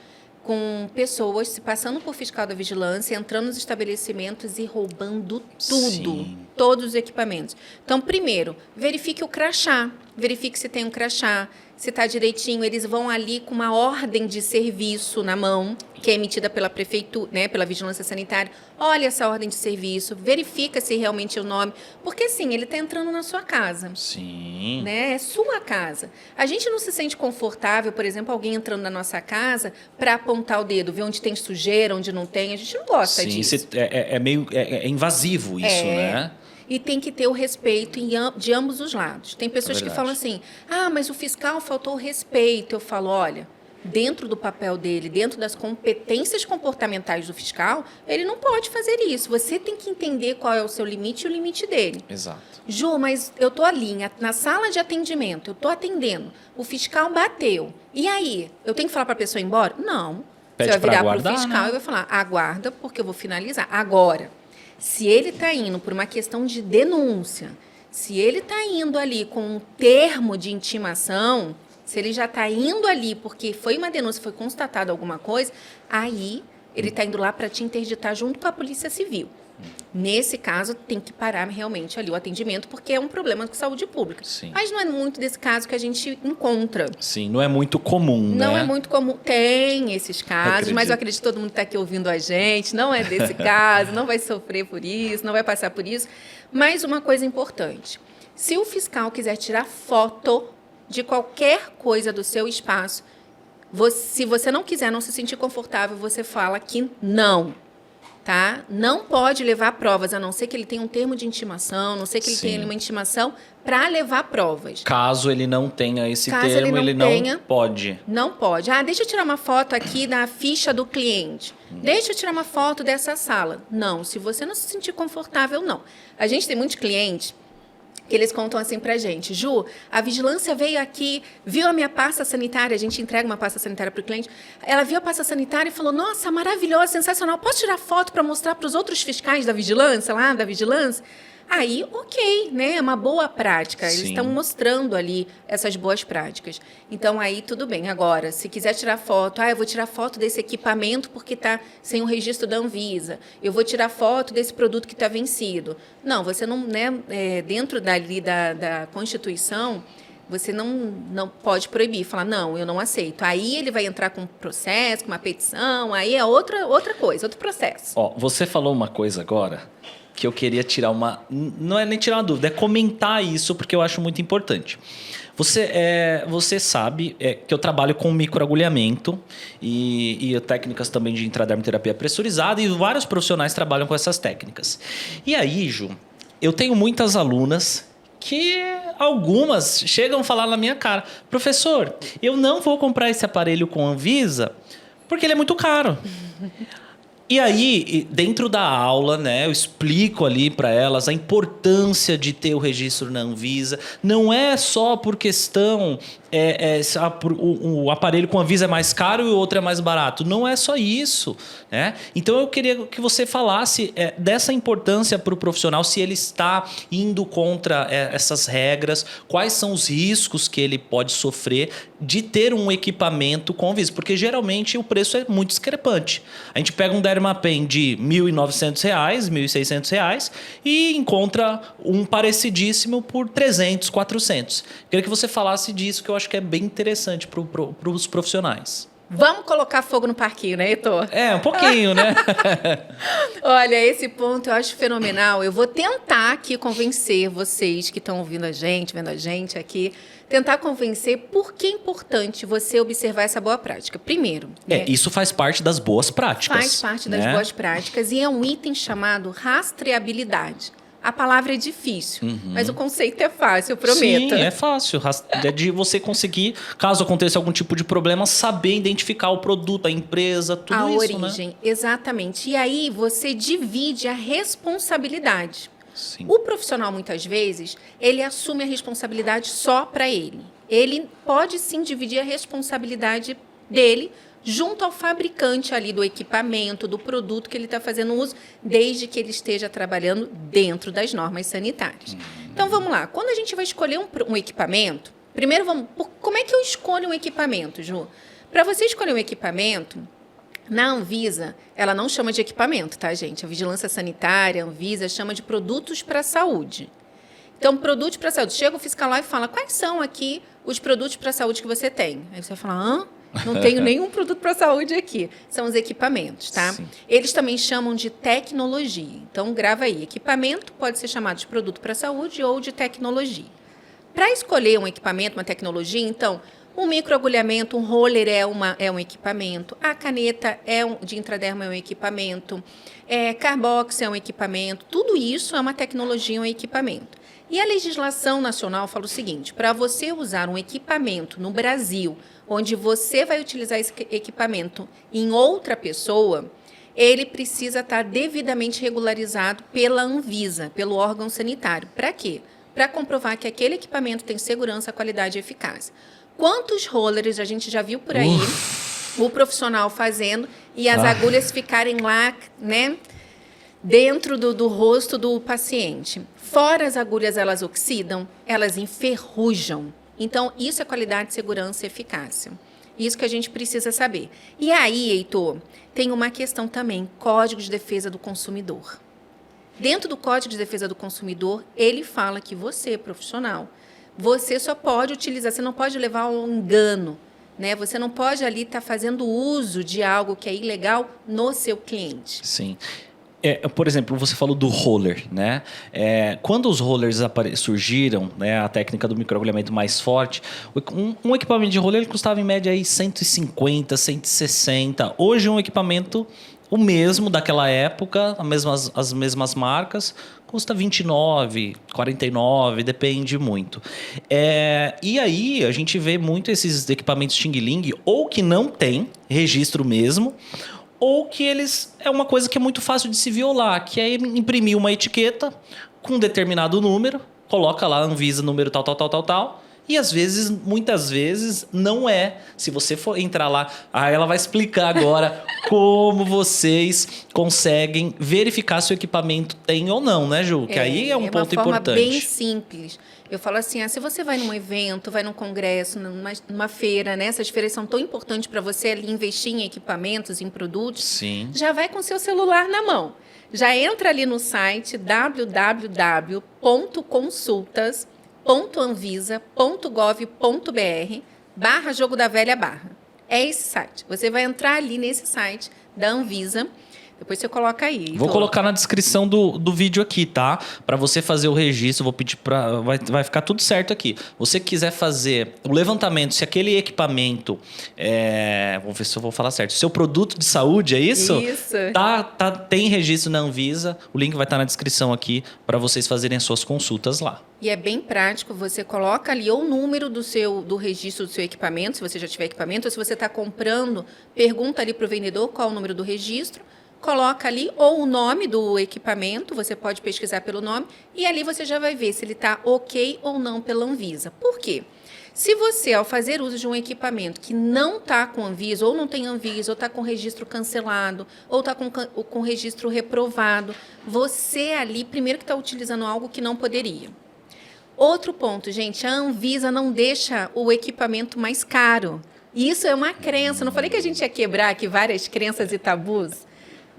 com pessoas se passando por fiscal da vigilância, entrando nos estabelecimentos e roubando tudo, todos os equipamentos. Então, primeiro, verifique o crachá, verifique se tem um crachá, se está direitinho. Eles vão ali com uma ordem de serviço na mão, que é emitida pela prefeitura, né, pela vigilância sanitária. Olha essa ordem de serviço, verifica se realmente é o nome, porque sim, ele está entrando na sua casa. Sim. Né? É sua casa. A gente não se sente confortável, por exemplo, alguém entrando na nossa casa para apontar o dedo, ver onde tem sujeira, onde não tem. A gente não gosta disso. É meio invasivo isso, né? E tem que ter o respeito de ambos os lados. Tem pessoas que falam assim, mas o fiscal faltou o respeito. Eu falo, olha, dentro do papel dele, dentro das competências comportamentais do fiscal, ele não pode fazer isso. Você tem que entender qual é o seu limite e o limite dele. Exato. Ju, mas eu estou ali na sala de atendimento, eu estou atendendo, o fiscal bateu. E aí, eu tenho que falar para a pessoa ir embora? Não. Pede você vai virar para o aguardar, fiscal, né? e vai falar, aguarda, porque eu vou finalizar. Agora, se ele está indo por uma questão de denúncia, se ele está indo ali com um termo de intimação, se ele já está indo ali porque foi uma denúncia, foi constatada alguma coisa, aí ele está indo lá para te interditar junto com a Polícia Civil. Nesse caso, tem que parar realmente ali o atendimento, porque é um problema com saúde pública. Sim. Mas não é muito desse caso que a gente encontra. Sim, não é muito comum, né? Não é muito comum. Tem esses casos, mas eu acredito que todo mundo está aqui ouvindo a gente. Não é desse caso, não vai sofrer por isso, não vai passar por isso. Mas uma coisa importante. Se o fiscal quiser tirar foto de qualquer coisa do seu espaço, se você não quiser, não se sentir confortável, você fala que não. Tá? Não pode levar provas, a não ser que ele tenha um termo de intimação, a não ser que ele tenha uma intimação para levar provas. Caso ele não tenha esse termo, ele não pode. Não pode. Deixa eu tirar uma foto aqui da ficha do cliente. Deixa eu tirar uma foto dessa sala. Não, se você não se sentir confortável, não. A gente tem muitos clientes que eles contam assim pra gente, Ju, a vigilância veio aqui, viu a minha pasta sanitária, a gente entrega uma pasta sanitária para o cliente, ela viu a pasta sanitária e falou, nossa, maravilhosa, sensacional, posso tirar foto para mostrar para os outros fiscais da vigilância, lá da vigilância? Aí, ok, né? É uma boa prática. Eles estão mostrando ali essas boas práticas. Então, aí tudo bem. Agora, se quiser tirar foto, eu vou tirar foto desse equipamento porque está sem o registro da Anvisa. Eu vou tirar foto desse produto que está vencido. Não, você não, né? Dentro dali da Constituição, você não pode proibir, falar, não, eu não aceito. Aí ele vai entrar com um processo, com uma petição, aí é outra coisa, outro processo. Você falou uma coisa agora que eu queria tirar uma... Não é nem tirar uma dúvida, é comentar isso, porque eu acho muito importante. Você sabe que eu trabalho com microagulhamento e técnicas também de intradermoterapia pressurizada, e vários profissionais trabalham com essas técnicas. E aí, Ju, eu tenho muitas alunas que algumas chegam a falar na minha cara: professor, eu não vou comprar esse aparelho com a Anvisa porque ele é muito caro. E aí, dentro da aula, né, eu explico ali para elas a importância de ter o registro na Anvisa. Não é só por questão o aparelho com a Anvisa é mais caro e o outro é mais barato. Não é só isso, né? Então eu queria que você falasse dessa importância para o profissional, se ele está indo contra essas regras, quais são os riscos que ele pode sofrer de ter um equipamento com Anvisa, porque geralmente o preço é muito discrepante. A gente pega um Dermapen de R$ 1.900, R$ 1.600 e encontra um parecidíssimo por 300, 400. Queria que você falasse disso, que eu acho que é bem interessante para os profissionais. Vamos colocar fogo no parquinho, né, Heitor? Um pouquinho, né? Olha, esse ponto eu acho fenomenal. Eu vou tentar aqui convencer vocês que estão ouvindo a gente, vendo a gente aqui, tentar convencer por que é importante você observar essa boa prática. Primeiro, isso faz parte das boas práticas. Faz parte das boas práticas e é um item chamado rastreabilidade. A palavra é difícil, mas o conceito é fácil, eu prometo. Sim, é fácil. É de você conseguir, caso aconteça algum tipo de problema, saber identificar o produto, a empresa, tudo isso, né? A origem, exatamente. E aí você divide a responsabilidade. Sim. O profissional, muitas vezes, ele assume a responsabilidade só para ele. Ele pode, sim, dividir a responsabilidade dele junto ao fabricante ali do equipamento, do produto que ele está fazendo uso, desde que ele esteja trabalhando dentro das normas sanitárias. Então, vamos lá. Quando a gente vai escolher um equipamento, primeiro como é que eu escolho um equipamento, Ju? Para você escolher um equipamento, na Anvisa, ela não chama de equipamento, tá, gente? A Vigilância Sanitária, a Anvisa, chama de produtos para a saúde. Então, produtos para a saúde. Chega o fiscal lá e fala, quais são aqui os produtos para a saúde que você tem? Aí você vai falar, hã? Não tenho nenhum produto para a saúde aqui. São os equipamentos, tá? Sim. Eles também chamam de tecnologia. Então, grava aí. Equipamento pode ser chamado de produto para a saúde ou de tecnologia. Para escolher um equipamento, uma tecnologia, então, um microagulhamento, um roller é um equipamento. A caneta de intraderma é um equipamento. Carbox é um equipamento. Tudo isso é uma tecnologia, um equipamento. E a legislação nacional fala o seguinte, para você usar um equipamento no Brasil, onde você vai utilizar esse equipamento em outra pessoa, ele precisa estar devidamente regularizado pela Anvisa, pelo órgão sanitário. Para quê? Para comprovar que aquele equipamento tem segurança, qualidade e eficácia. Quantos rollers a gente já viu por aí, o profissional fazendo, e as agulhas ficarem lá, né, dentro do rosto do paciente. Fora as agulhas, elas oxidam, elas enferrujam. Então, isso é qualidade, segurança e eficácia. Isso que a gente precisa saber. E aí, Heitor, tem uma questão também, Código de Defesa do Consumidor. Dentro do Código de Defesa do Consumidor, ele fala que você, profissional, você só pode utilizar, você não pode levar um engano, né? Você não pode ali estar fazendo uso de algo que é ilegal no seu cliente. Sim. Por exemplo, você falou do roller, né? Quando os rollers surgiram, né, a técnica do microagulhamento mais forte, um equipamento de roller ele custava em média aí 150, 160. Hoje um equipamento, o mesmo daquela época, as mesmas marcas, custa 29, 49, depende muito. E aí a gente vê muito esses equipamentos Xing Ling, ou que não tem registro mesmo, ou que eles é uma coisa que é muito fácil de se violar, que é imprimir uma etiqueta com um determinado número, coloca lá Anvisa número tal, e às vezes, muitas vezes, não é. Se você for entrar lá, ela vai explicar agora como vocês conseguem verificar se o equipamento tem ou não, né, Ju? Que aí é um ponto importante. É uma forma bem simples. Eu falo assim, se você vai num evento, vai num congresso, numa feira, né? Essas feiras são tão importantes para você ali investir em equipamentos, em produtos. Sim. Já vai com seu celular na mão. Já entra ali no site www.consultas.anvisa.gov.br/jogo da velha/. É esse site. Você vai entrar ali nesse site da Anvisa, Depois você coloca aí. Vou colocar na descrição do vídeo aqui, tá? Para você fazer o registro, vou pedir para vai ficar tudo certo aqui. Você quiser fazer o levantamento, se aquele equipamento, vou ver se eu vou falar certo. Seu produto de saúde, é isso? Isso. Tem registro na Anvisa. O link vai estar na descrição aqui para vocês fazerem as suas consultas lá. E é bem prático, você coloca ali o número do registro do seu equipamento, se você já tiver equipamento, ou se você está comprando, pergunta ali para o vendedor qual o número do registro, coloca ali ou o nome do equipamento, você pode pesquisar pelo nome, e ali você já vai ver se ele está ok ou não pela Anvisa. Por quê? Se você, ao fazer uso de um equipamento que não está com Anvisa, ou não tem Anvisa, ou está com registro cancelado, ou está com registro reprovado, você ali, primeiro que está utilizando algo que não poderia. Outro ponto, gente, a Anvisa não deixa o equipamento mais caro. Isso é uma crença. Não falei que a gente ia quebrar aqui várias crenças e tabus?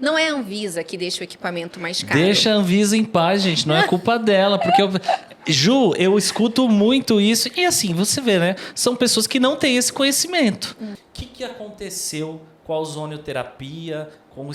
Não é a Anvisa que deixa o equipamento mais caro. Deixa a Anvisa em paz, gente. Não é culpa dela. Porque Ju, eu escuto muito isso. E assim, você vê, né? São pessoas que não têm esse conhecimento. O que aconteceu com a ozonioterapia, com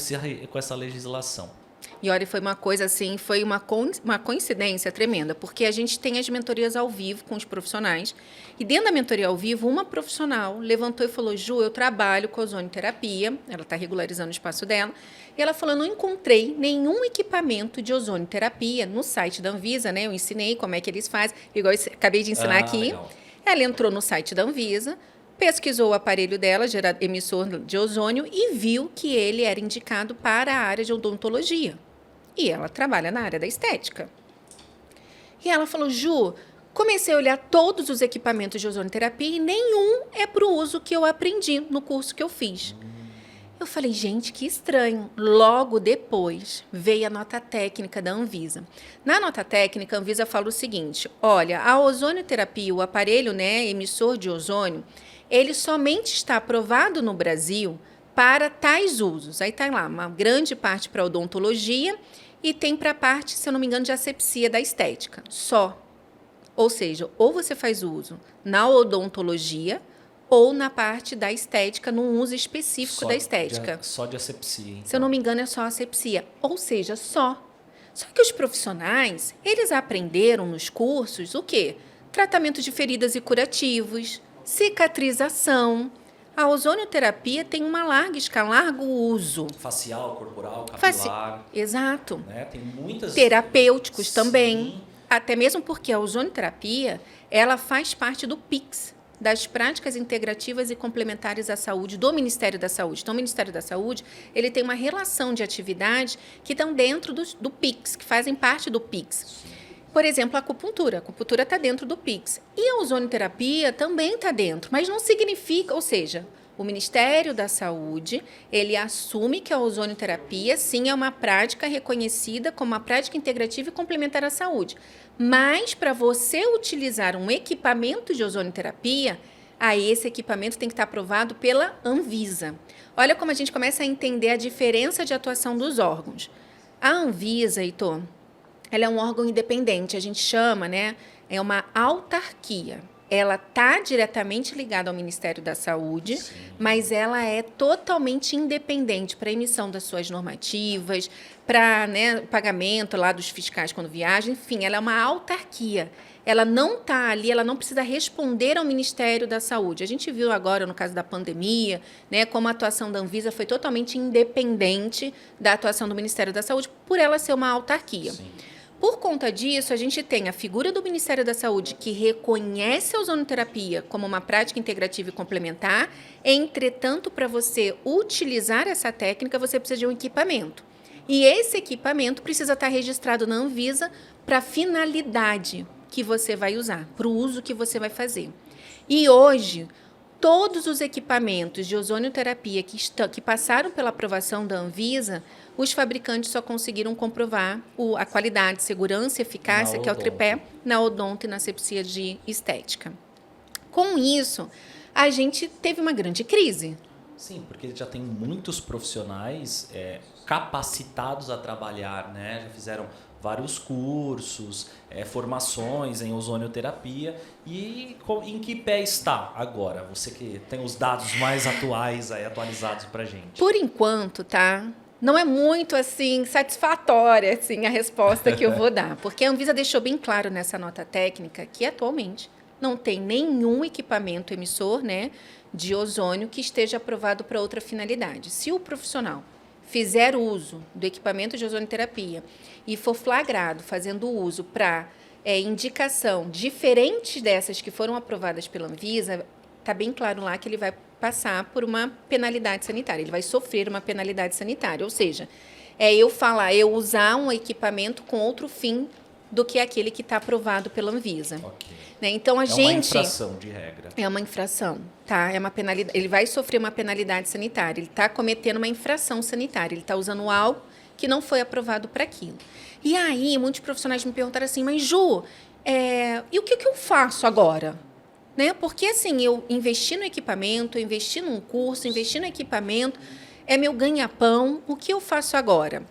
essa legislação? E olha, foi uma coisa assim, foi uma coincidência tremenda, porque a gente tem as mentorias ao vivo com os profissionais, e dentro da mentoria ao vivo, uma profissional levantou e falou: Ju, eu trabalho com ozonioterapia, ela está regularizando o espaço dela, e ela falou: não encontrei nenhum equipamento de ozonioterapia no site da Anvisa, né? Eu ensinei como é que eles fazem, igual eu acabei de ensinar aqui. Legal. Ela entrou no site da Anvisa, pesquisou o aparelho dela, emissor de ozônio, e viu que ele era indicado para a área de odontologia. E ela trabalha na área da estética. E ela falou: Ju, comecei a olhar todos os equipamentos de ozonioterapia e nenhum é para o uso que eu aprendi no curso que eu fiz. Eu falei: gente, que estranho. Logo depois veio a nota técnica da Anvisa. Na nota técnica, a Anvisa fala o seguinte: olha, a ozonioterapia, o aparelho, né, emissor de ozônio, ele somente está aprovado no Brasil para tais usos. Aí está lá uma grande parte para odontologia e tem para a parte, se eu não me engano, de asepsia da estética. Só. Ou seja, ou você faz uso na odontologia ou na parte da estética, num uso específico da estética. Só de asepsia. Então. Se eu não me engano, é só asepsia. Ou seja, só. Só que os profissionais, eles aprenderam nos cursos o quê? Tratamento de feridas e curativos, cicatrização. A ozonioterapia tem uma larga escala, largo uso. Facial, corporal, capilar. Exato. Né? Tem muitas... Terapêuticos Sim. também. Até mesmo porque a ozonioterapia, ela faz parte do PICS, das práticas integrativas e complementares à saúde do Ministério da Saúde. Então, o Ministério da Saúde, ele tem uma relação de atividades que estão dentro do PICS, que fazem parte do PICS. Por exemplo, a acupuntura está dentro do PICS. E a ozonioterapia também está dentro, mas não significa, ou seja, o Ministério da Saúde, ele assume que a ozonioterapia, sim, é uma prática reconhecida como uma prática integrativa e complementar à saúde. Mas, para você utilizar um equipamento de ozonioterapia, aí esse equipamento tem que estar aprovado pela Anvisa. Olha como a gente começa a entender a diferença de atuação dos órgãos. A Anvisa, Heitor, ela é um órgão independente, a gente chama, né? É uma autarquia. Ela está diretamente ligada ao Ministério da Saúde, sim, mas ela é totalmente independente para a emissão das suas normativas, para, né, pagamento lá dos fiscais quando viajam, enfim, ela é uma autarquia. Ela não está ali, ela não precisa responder ao Ministério da Saúde. A gente viu agora, no caso da pandemia, né, como a atuação da Anvisa foi totalmente independente da atuação do Ministério da Saúde, por ela ser uma autarquia. Sim. Por conta disso, a gente tem a figura do Ministério da Saúde que reconhece a ozonioterapia como uma prática integrativa e complementar. Entretanto, para você utilizar essa técnica, você precisa de um equipamento. E esse equipamento precisa estar registrado na Anvisa para a finalidade que você vai usar, para o uso que você vai fazer. E hoje, todos os equipamentos de ozonioterapia que passaram pela aprovação da Anvisa, os fabricantes só conseguiram comprovar a qualidade, segurança e eficácia, que é o tripé, na odonto e na asepsia de estética. Com isso, a gente teve uma grande crise. Sim, porque já tem muitos profissionais capacitados a trabalhar, né? Já fizeram vários cursos, formações em ozonioterapia. E em que pé está agora? Você que tem os dados mais atuais, atualizados para a gente. Por enquanto, tá? não é muito assim satisfatória assim, a resposta que eu vou dar, porque a Anvisa deixou bem claro nessa nota técnica que atualmente não tem nenhum equipamento emissor, né, de ozônio que esteja aprovado para outra finalidade. Se o profissional fizer uso do equipamento de ozonioterapia e for flagrado fazendo uso para indicação diferente dessas que foram aprovadas pela Anvisa, está bem claro lá que ele vai passar por uma penalidade sanitária, ele vai sofrer uma penalidade sanitária, ou seja, eu usar um equipamento com outro fim do que aquele que está aprovado pela Anvisa. Ok. Né? Então, É uma infração de regra. É uma infração, tá? É uma penalidade, ele vai sofrer uma penalidade sanitária, ele está cometendo uma infração sanitária, ele está usando algo que não foi aprovado para aquilo. E aí, muitos profissionais me perguntaram assim, mas Ju, e o que eu faço agora? Né? Porque assim, eu investi no equipamento, eu investi num curso, investi no equipamento, é meu ganha-pão, o que eu faço agora?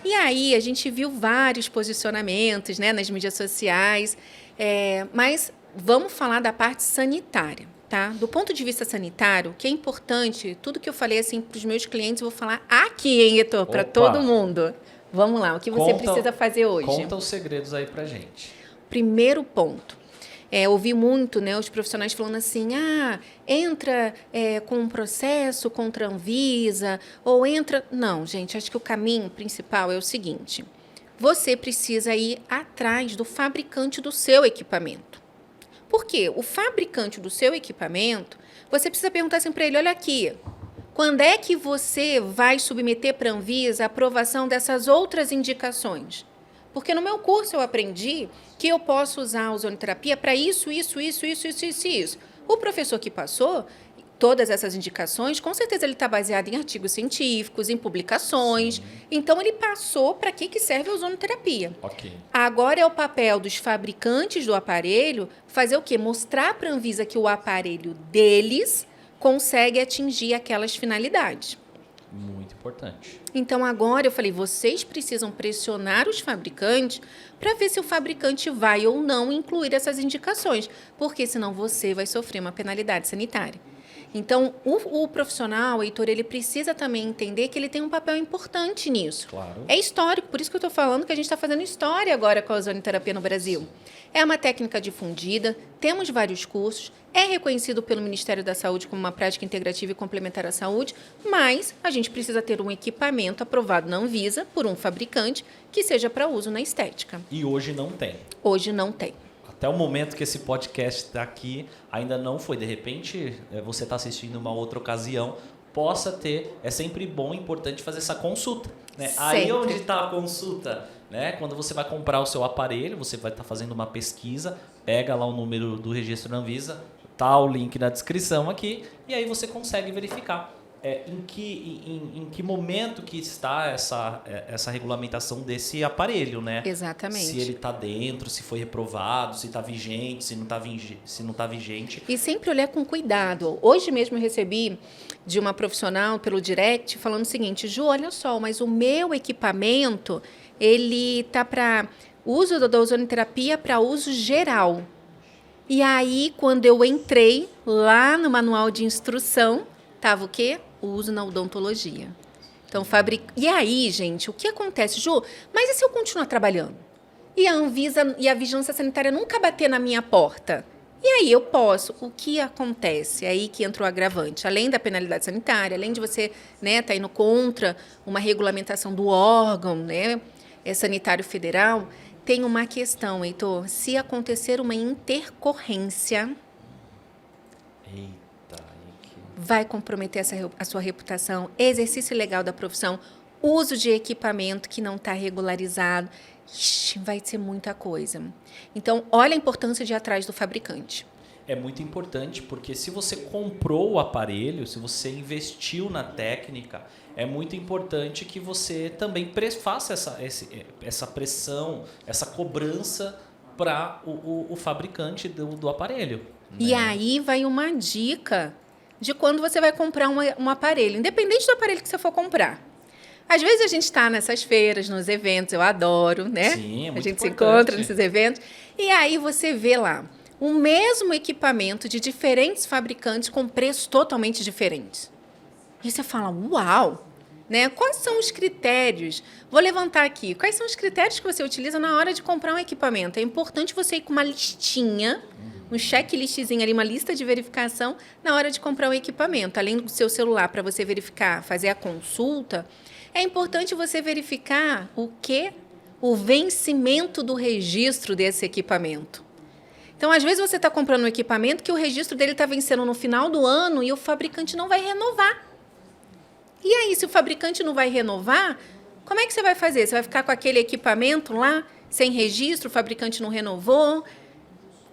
E aí a gente viu vários posicionamentos, né, nas mídias sociais, mas vamos falar da parte sanitária. Tá? Do ponto de vista sanitário, o que é importante, tudo que eu falei assim, para os meus clientes, eu vou falar aqui, hein, Heitor, para todo mundo. Vamos lá, o que você precisa fazer hoje? Conta os segredos aí para gente. Primeiro ponto. Ouvi muito, né, os profissionais falando assim, entra com um processo contra a Anvisa, ou entra... Não, gente, acho que o caminho principal é o seguinte, você precisa ir atrás do fabricante do seu equipamento. Por quê? O fabricante do seu equipamento, você precisa perguntar assim para ele, olha aqui, quando é que você vai submeter para a Anvisa a aprovação dessas outras indicações? Porque no meu curso eu aprendi que eu posso usar a ozonioterapia para isso. O professor que passou todas essas indicações, com certeza ele está baseado em artigos científicos, em publicações. Sim. Então, ele passou para que serve a ozonioterapia. Okay. Agora é o papel dos fabricantes do aparelho fazer o quê? Mostrar para a Anvisa que o aparelho deles consegue atingir aquelas finalidades. Muito importante. Então, agora eu falei, vocês precisam pressionar os fabricantes para ver se o fabricante vai ou não incluir essas indicações, porque senão você vai sofrer uma penalidade sanitária. Então, o profissional, Heitor, ele precisa também entender que ele tem um papel importante nisso. Claro. É histórico, por isso que eu estou falando que a gente está fazendo história agora com a ozonioterapia no Brasil. É uma técnica difundida, temos vários cursos, é reconhecido pelo Ministério da Saúde como uma prática integrativa e complementar à saúde, mas a gente precisa ter um equipamento aprovado na Anvisa por um fabricante que seja para uso na estética. E hoje não tem. Hoje não tem. Até o momento que esse podcast está aqui, ainda não foi. De repente, você está assistindo uma outra ocasião, possa ter. É sempre bom e importante fazer essa consulta. Né? Aí onde está a consulta? Né? Quando você vai comprar o seu aparelho, você vai estar fazendo uma pesquisa, pega lá o número do registro da Anvisa, tá o link na descrição aqui, e aí você consegue verificar em que momento que está essa regulamentação desse aparelho, né? Exatamente. Se ele está dentro, se foi reprovado, se está vigente, se não está vigente. E sempre olhar com cuidado. Hoje mesmo eu recebi de uma profissional pelo direct falando o seguinte, Ju, olha só, mas o meu equipamento, ele está para uso da ozonioterapia para uso geral. E aí, quando eu entrei lá no manual de instrução, estava o quê? O uso na odontologia. Então, E aí, gente, o que acontece? Ju, mas e se eu continuar trabalhando? E a Anvisa e a Vigilância Sanitária nunca bater na minha porta? E aí eu posso. O que acontece? É aí que entra o agravante. Além da penalidade sanitária, além de você tá indo contra uma regulamentação do órgão sanitário federal, tem uma questão, Heitor. Se acontecer uma intercorrência... vai comprometer a sua reputação, exercício ilegal da profissão, uso de equipamento que não está regularizado. Ixi, vai ser muita coisa. Então, olha a importância de ir atrás do fabricante. É muito importante porque se você comprou o aparelho, se você investiu na técnica, é muito importante que você também faça essa pressão, essa cobrança para o fabricante do aparelho. Né? E aí vai uma dica de quando você vai comprar um aparelho, independente do aparelho que você for comprar. Às vezes a gente está nessas feiras, nos eventos, eu adoro, né? Sim, é muito a gente importante. se encontra nesses eventos, e aí você vê lá o mesmo equipamento de diferentes fabricantes com preços totalmente diferentes. E você fala, uau! né? Quais são os critérios? Vou levantar aqui. Quais são os critérios que você utiliza na hora de comprar um equipamento? É importante você ir com uma listinha, um checklistzinho ali, uma lista de verificação na hora de comprar um equipamento. Além do seu celular para você verificar, fazer a consulta, é importante você verificar o quê? O vencimento do registro desse equipamento. Então, às vezes, você está comprando um equipamento que o registro dele está vencendo no final do ano e o fabricante não vai renovar. E aí, se o fabricante não vai renovar, como é que você vai fazer? Você vai ficar com aquele equipamento lá, sem registro, o fabricante não renovou?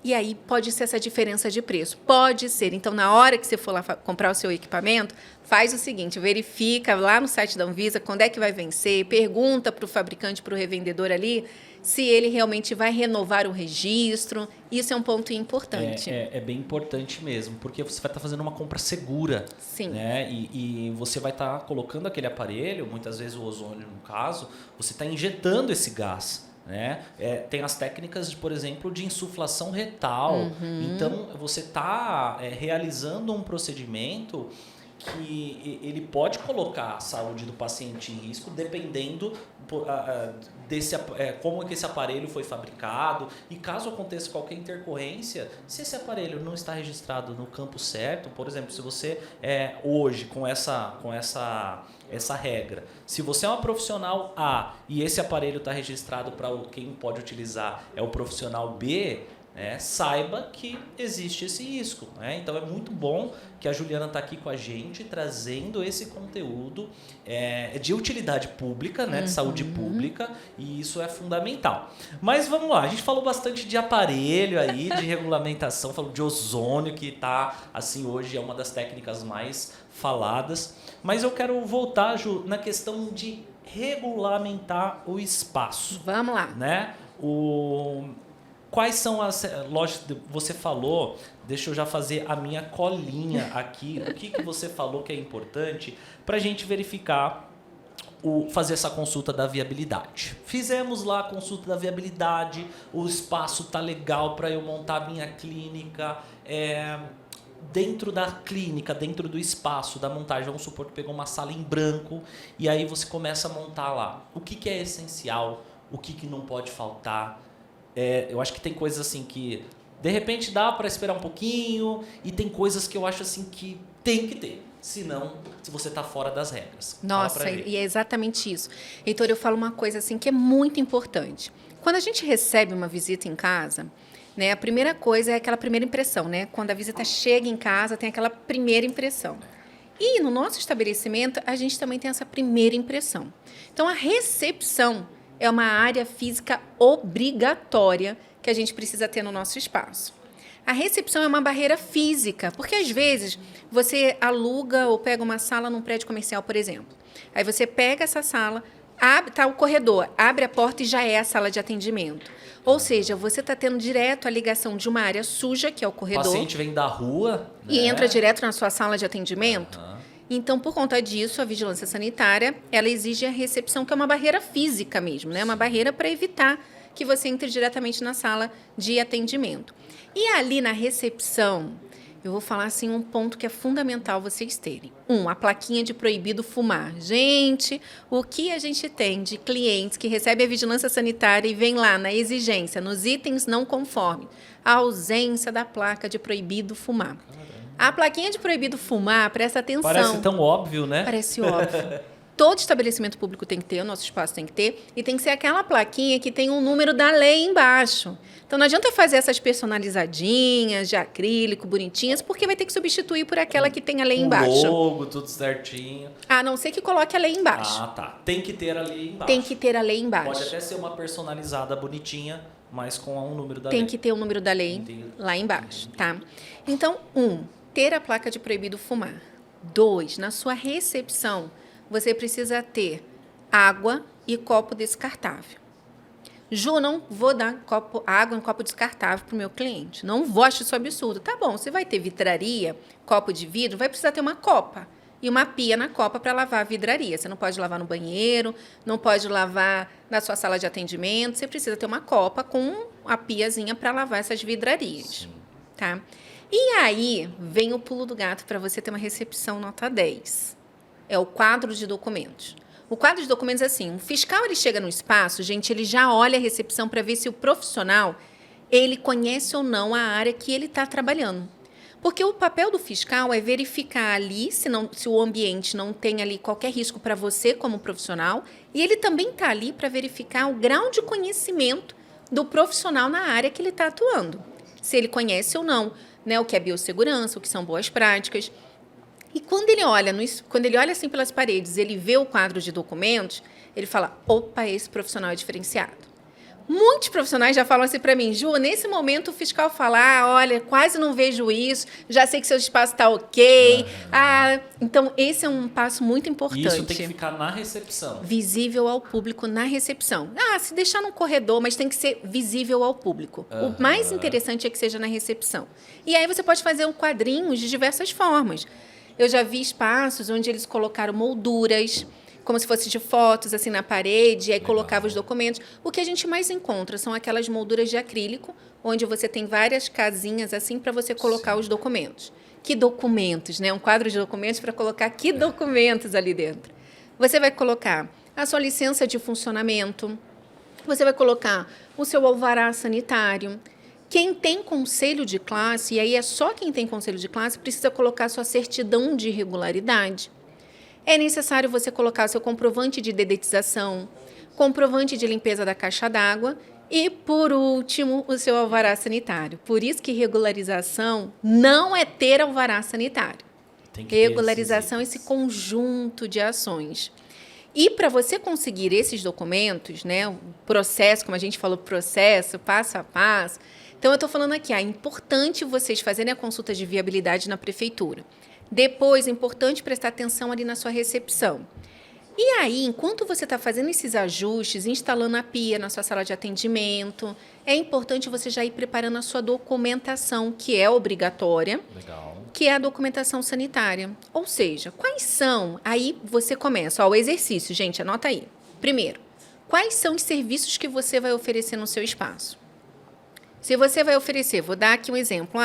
E aí pode ser essa diferença de preço. Pode ser. Então, na hora que você for lá comprar o seu equipamento, faz o seguinte, verifica lá no site da Anvisa quando é que vai vencer, pergunta para o fabricante, para o revendedor ali, se ele realmente vai renovar o registro. Isso é um ponto importante. É bem importante mesmo, porque você vai estar fazendo uma compra segura. Sim. Né? E você vai estar colocando aquele aparelho, muitas vezes o ozônio no caso, você está injetando esse gás. Né? Tem as técnicas, por exemplo, de insuflação retal. Então, você está realizando um procedimento que ele pode colocar a saúde do paciente em risco, dependendo como que esse aparelho foi fabricado. E caso aconteça qualquer intercorrência, se esse aparelho não está registrado no campo certo, por exemplo, se você hoje com essa regra, se você é uma profissional A e esse aparelho está registrado para quem pode utilizar é o profissional B, saiba que existe esse risco. Né? Então é muito bom que a Juliana está aqui com a gente, trazendo esse conteúdo de utilidade pública, né? De saúde pública, e isso é fundamental. Mas vamos lá, a gente falou bastante de aparelho aí, de regulamentação, falou de ozônio, que está, assim, hoje é uma das técnicas mais faladas. Mas eu quero voltar, Ju, na questão de regulamentar o espaço. Vamos lá. Né? Quais são as... Lógico, você falou, deixa eu já fazer a minha colinha aqui. O que você falou que é importante para a gente verificar, fazer essa consulta da viabilidade. Fizemos lá a consulta da viabilidade, o espaço tá legal para eu montar a minha clínica. Dentro da clínica, dentro do espaço da montagem, vamos supor que pegou uma sala em branco e aí você começa a montar lá. O que é essencial? O que não pode faltar? Eu acho que tem coisas assim que de repente dá para esperar um pouquinho e tem coisas que eu acho assim que tem que ter, senão se você está fora das regras. Nossa, e é exatamente isso. Heitor, eu falo uma coisa assim que é muito importante. Quando a gente recebe uma visita em casa, né, a primeira coisa é aquela primeira impressão, né? Quando a visita chega em casa, tem aquela primeira impressão. E no nosso estabelecimento, a gente também tem essa primeira impressão. Então, a recepção é uma área física obrigatória que a gente precisa ter no nosso espaço. A recepção é uma barreira física, porque às vezes você aluga ou pega uma sala num prédio comercial, por exemplo. Aí você pega essa sala, está o corredor, abre a porta e já é a sala de atendimento. Ou seja, você está tendo direto a ligação de uma área suja, que é o corredor. O paciente vem da rua, né? E entra direto na sua sala de atendimento. Então, por conta disso, a vigilância sanitária, ela exige a recepção, que é uma barreira física mesmo, né? Uma barreira para evitar que você entre diretamente na sala de atendimento. E ali na recepção, eu vou falar assim um ponto que é fundamental vocês terem. A plaquinha de proibido fumar. Gente, o que a gente tem de clientes que recebem a vigilância sanitária e vem lá na exigência, nos itens não conformes, a ausência da placa de proibido fumar. A plaquinha de proibido fumar, presta atenção. Parece tão óbvio, né? Parece óbvio. Todo estabelecimento público tem que ter, o nosso espaço tem que ter, e tem que ser aquela plaquinha que tem um número da lei embaixo. Então, não adianta fazer essas personalizadinhas de acrílico, bonitinhas, porque vai ter que substituir por aquela que tem a lei embaixo. O logo, tudo certinho. A não ser que coloque a lei embaixo. Ah, tá. Tem que ter a lei embaixo. Tem que ter a lei embaixo. Pode até ser uma personalizada bonitinha, mas com um número da lei. Tem que ter o número da lei lá embaixo, tá? Então, ter a placa de proibido fumar. 2, na sua recepção, você precisa ter água e copo descartável. Ju, não vou dar água em copo descartável para o meu cliente. Não vou, acho isso absurdo. Tá bom, você vai ter vidraria, copo de vidro, vai precisar ter uma copa e uma pia na copa para lavar a vidraria. Você não pode lavar no banheiro, não pode lavar na sua sala de atendimento. Você precisa ter uma copa com a piazinha para lavar essas vidrarias. Tá? E aí vem o pulo do gato para você ter uma recepção nota 10. é o quadro de documentos. O quadro de documentos é assim, o fiscal ele chega no espaço, gente, ele já olha a recepção para ver se o profissional ele conhece ou não a área que ele está trabalhando. Porque o papel do fiscal é verificar ali se o ambiente não tem ali qualquer risco para você como profissional, e ele também está ali para verificar o grau de conhecimento do profissional na área que ele está atuando. Se ele conhece ou não, né, o que é biossegurança, o que são boas práticas. E quando ele olha assim pelas paredes, ele vê o quadro de documentos, ele fala, opa, esse profissional é diferenciado. Muitos profissionais já falam assim para mim, Ju, nesse momento o fiscal fala, olha, quase não vejo isso, já sei que seu espaço está ok. Então, esse é um passo muito importante. Isso tem que ficar na recepção. Visível ao público na recepção. Se deixar no corredor, mas tem que ser visível ao público. O mais interessante é que seja na recepção. E aí você pode fazer quadrinhos de diversas formas. Eu já vi espaços onde eles colocaram molduras, como se fosse de fotos, assim, na parede, e aí colocava os documentos. O que a gente mais encontra são aquelas molduras de acrílico, onde você tem várias casinhas, assim, para você colocar os documentos. Que documentos, né? Um quadro de documentos para colocar que documentos ali dentro. Você vai colocar a sua licença de funcionamento, você vai colocar o seu alvará sanitário. Quem tem conselho de classe, e aí é só quem tem conselho de classe, precisa colocar sua certidão de irregularidade. É necessário você colocar seu comprovante de dedetização, comprovante de limpeza da caixa d'água e, por último, o seu alvará sanitário. Por isso que regularização não é ter alvará sanitário. Regularização é esse conjunto de ações. E para você conseguir esses documentos, né, o processo, como a gente falou, processo, passo a passo. Então, eu estou falando aqui, é importante vocês fazerem a consulta de viabilidade na prefeitura. Depois, é importante prestar atenção ali na sua recepção. E aí, enquanto você está fazendo esses ajustes, instalando a pia na sua sala de atendimento, é importante você já ir preparando a sua documentação, que é obrigatória, que é a documentação sanitária. Ou seja, quais são? Aí você começa, o exercício, gente, anota aí. Primeiro, quais são os serviços que você vai oferecer no seu espaço? Se você vai oferecer, vou dar aqui um exemplo,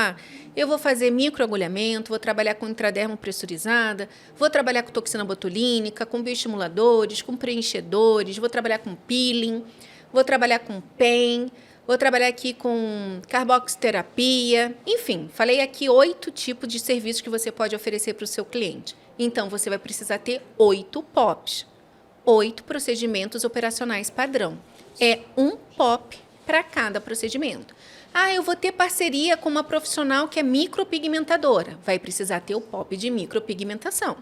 eu vou fazer microagulhamento, vou trabalhar com intradermo pressurizada, vou trabalhar com toxina botulínica, com bioestimuladores, com preenchedores, vou trabalhar com peeling, vou trabalhar com PEN, vou trabalhar aqui com carboxiterapia, enfim, falei aqui 8 tipos de serviços que você pode oferecer para o seu cliente. Então, você vai precisar ter 8 POPs, 8 procedimentos operacionais padrão. É um POP para cada procedimento. Eu vou ter parceria com uma profissional que é micropigmentadora. Vai precisar ter o POP de micropigmentação.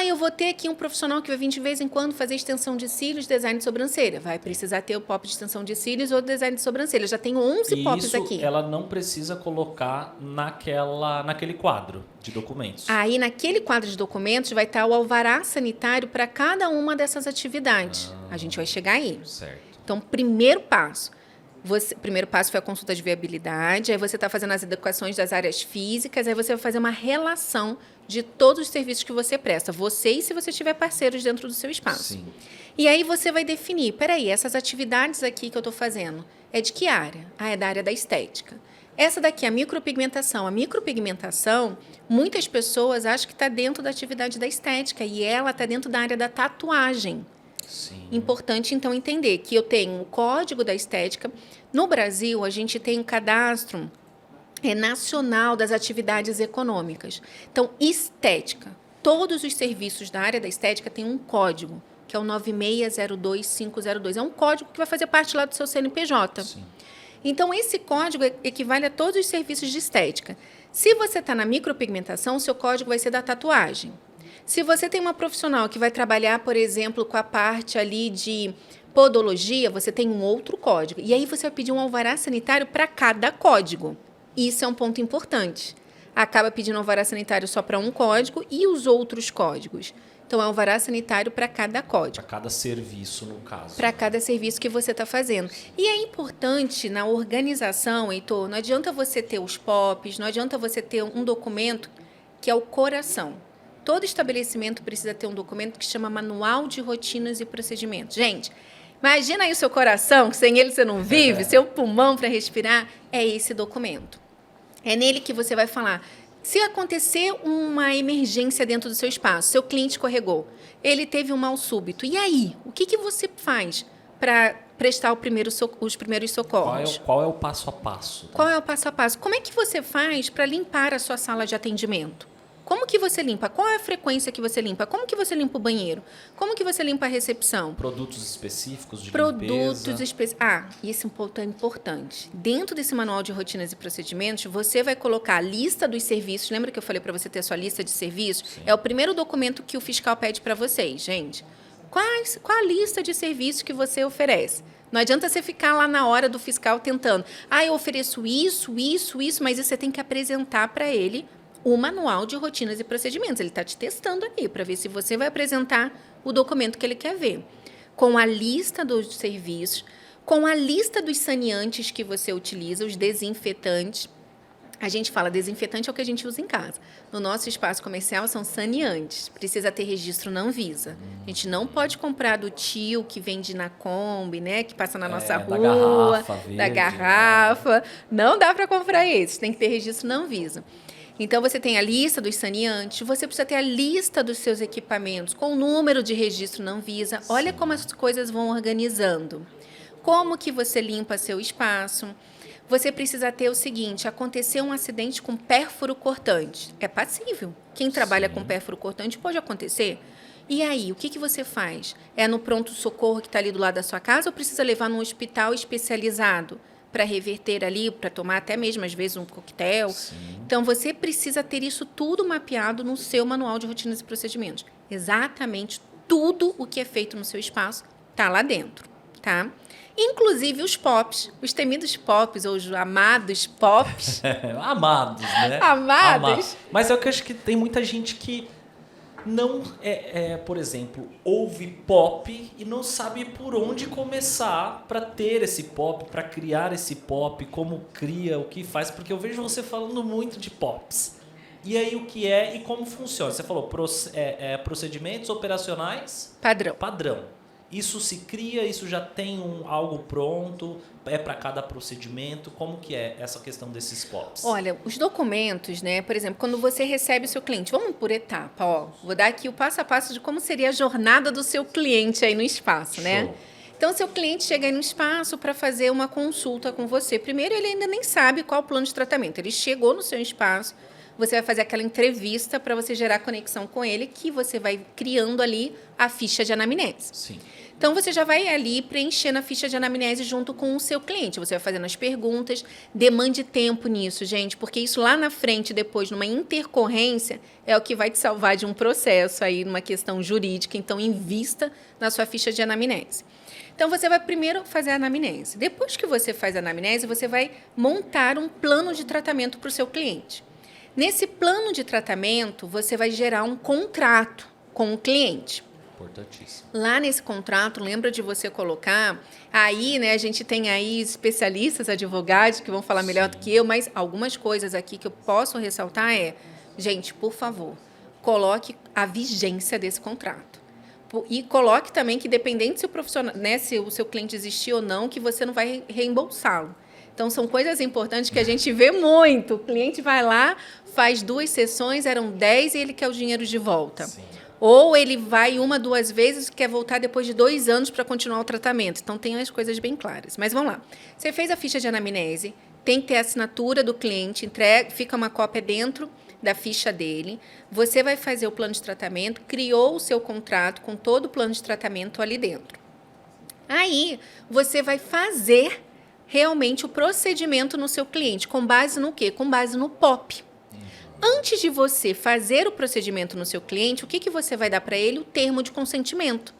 Eu vou ter aqui um profissional que vai vir de vez em quando fazer extensão de cílios, design de sobrancelha. Vai precisar ter o POP de extensão de cílios ou design de sobrancelha. Já tenho 11 POPs aqui. Ela não precisa colocar naquele quadro de documentos. Aí, naquele quadro de documentos, vai estar o alvará sanitário para cada uma dessas atividades. A gente vai chegar aí. Certo. Então, primeiro passo foi a consulta de viabilidade, aí você está fazendo as adequações das áreas físicas, aí você vai fazer uma relação de todos os serviços que você presta, você e se você tiver parceiros dentro do seu espaço. Sim. E aí você vai definir, essas atividades aqui que eu estou fazendo, é de que área? É da área da estética. Essa daqui é a micropigmentação. A micropigmentação, muitas pessoas acham que está dentro da atividade da estética, e ela está dentro da área da tatuagem. Sim. Importante, então, entender que eu tenho o Código da Estética. No Brasil, a gente tem um cadastro nacional das atividades econômicas. Então, estética. Todos os serviços da área da estética têm um código, que é o 9602502. É um código que vai fazer parte lá do seu CNPJ. Sim. Então, esse código equivale a todos os serviços de estética. Se você está na micropigmentação, o seu código vai ser da tatuagem. Se você tem uma profissional que vai trabalhar, por exemplo, com a parte ali de podologia, você tem um outro código. E aí você vai pedir um alvará sanitário para cada código. Isso é um ponto importante. Acaba pedindo alvará sanitário só para um código e os outros códigos. Então, é um alvará sanitário para cada código. Para cada serviço, no caso. Para cada serviço que você está fazendo. E é importante, na organização, Heitor, não adianta você ter os POPs, não adianta você ter um documento que é o coração. Todo estabelecimento precisa ter um documento que chama Manual de Rotinas e Procedimentos. Gente, imagina aí o seu coração, que sem ele você não vive, seu pulmão para respirar, é esse documento. É nele que você vai falar Se acontecer uma emergência dentro do seu espaço, seu cliente escorregou, ele teve um mal súbito, e aí? O que você faz para prestar os primeiros socorros? Qual é o passo a passo? Qual é o passo a passo? Como é que você faz para limpar a sua sala de atendimento? Como que você limpa? Qual é a frequência que você limpa? Como que você limpa o banheiro? Como que você limpa a recepção? Produtos específicos de Produtos limpeza? específicos. Esse é um ponto importante. Dentro desse manual de rotinas e procedimentos, você vai colocar a lista dos serviços. Lembra que eu falei para você ter a sua lista de serviços? Sim. É o primeiro documento que o fiscal pede para vocês, gente. Qual a lista de serviços que você oferece? Não adianta você ficar lá na hora do fiscal tentando. Eu ofereço isso, mas você tem que apresentar para ele o manual de rotinas e procedimentos. Ele está te testando ali para ver se você vai apresentar o documento que ele quer ver. Com a lista dos serviços, com a lista dos saneantes que você utiliza, os desinfetantes. A gente fala desinfetante é o que a gente usa em casa. No nosso espaço comercial são saneantes. Precisa ter registro na Anvisa. A gente não pode comprar do tio que vende na Kombi, né? Que passa na nossa rua. Da garrafa verde, da garrafa. Não dá para comprar esses. Tem que ter registro na Anvisa. Então, você tem a lista dos saneantes, você precisa ter a lista dos seus equipamentos com o número de registro na Anvisa. Olha como as coisas vão organizando. Como que você limpa seu espaço? Você precisa ter o seguinte: aconteceu um acidente com pérfuro cortante. É passível. Quem trabalha com pérfuro cortante pode acontecer. E aí, o que você faz? É no pronto-socorro que está ali do lado da sua casa ou precisa levar num hospital especializado para reverter ali, para tomar até mesmo, às vezes, um coquetel? Sim. Então, você precisa ter isso tudo mapeado no seu manual de rotinas e procedimentos. Exatamente tudo o que é feito no seu espaço está lá dentro, tá? Inclusive os POPs, os temidos POPs, ou os amados POPs. Amados, né? Amados. Mas eu acho que tem muita gente que não, por exemplo, ouve pop e não sabe por onde começar para ter esse pop, para criar esse pop, como cria, o que faz, porque eu vejo você falando muito de pops. E aí o que é e como funciona? Você falou procedimentos operacionais? Padrão. Isso se cria, isso já tem algo pronto, é para cada procedimento? Como que é essa questão desses POPs? Olha, os documentos, né? Por exemplo, quando você recebe o seu cliente, vamos por etapa, ó. Vou dar aqui o passo a passo de como seria a jornada do seu cliente aí no espaço, né? Então, seu cliente chega aí no espaço para fazer uma consulta com você. Primeiro, ele ainda nem sabe qual o plano de tratamento. Ele chegou no seu espaço, você vai fazer aquela entrevista para você gerar conexão com ele, que você vai criando ali a ficha de anamnese. Sim. Então, você já vai ali preenchendo a ficha de anamnese junto com o seu cliente. Você vai fazendo as perguntas. Demande tempo nisso, gente, porque isso lá na frente, depois, numa intercorrência, é o que vai te salvar de um processo aí, numa questão jurídica. Então, invista na sua ficha de anamnese. Então, você vai primeiro fazer a anamnese. Depois que você faz a anamnese, você vai montar um plano de tratamento para o seu cliente. Nesse plano de tratamento, você vai gerar um contrato com o cliente. Importantíssimo. Lá nesse contrato, lembra de você colocar, aí, né, a gente tem aí especialistas, advogados, que vão falar melhor do que eu, mas algumas coisas aqui que eu posso ressaltar gente, por favor, coloque a vigência desse contrato. E coloque também que, dependente se o profissional, né, se o seu cliente existir ou não, que você não vai reembolsá-lo. Então, são coisas importantes que a gente vê muito. O cliente vai lá, faz 2 sessões, eram 10 e ele quer o dinheiro de volta. Sim. Ou ele vai 1, 2 vezes e quer voltar depois de 2 anos para continuar o tratamento. Então, tem as coisas bem claras. Mas vamos lá. Você fez a ficha de anamnese, tem que ter a assinatura do cliente, fica uma cópia dentro da ficha dele. Você vai fazer o plano de tratamento, criou o seu contrato com todo o plano de tratamento ali dentro. Aí, você vai fazer realmente o procedimento no seu cliente. Com base no quê? Com base no POP. Antes de você fazer o procedimento no seu cliente, o que você vai dar para ele? O termo de consentimento.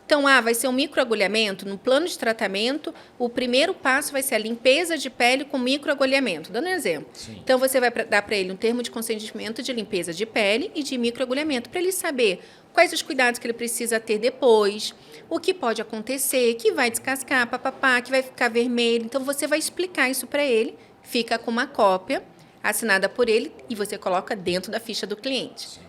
Então, vai ser um microagulhamento. No plano de tratamento, o primeiro passo vai ser a limpeza de pele com microagulhamento. Dando um exemplo. Sim. Então, você vai dar para ele um termo de consentimento de limpeza de pele e de microagulhamento, para ele saber quais os cuidados que ele precisa ter depois, o que pode acontecer, que vai descascar, que vai ficar vermelho. Então, você vai explicar isso para ele, fica com uma cópia assinada por ele e você coloca dentro da ficha do cliente.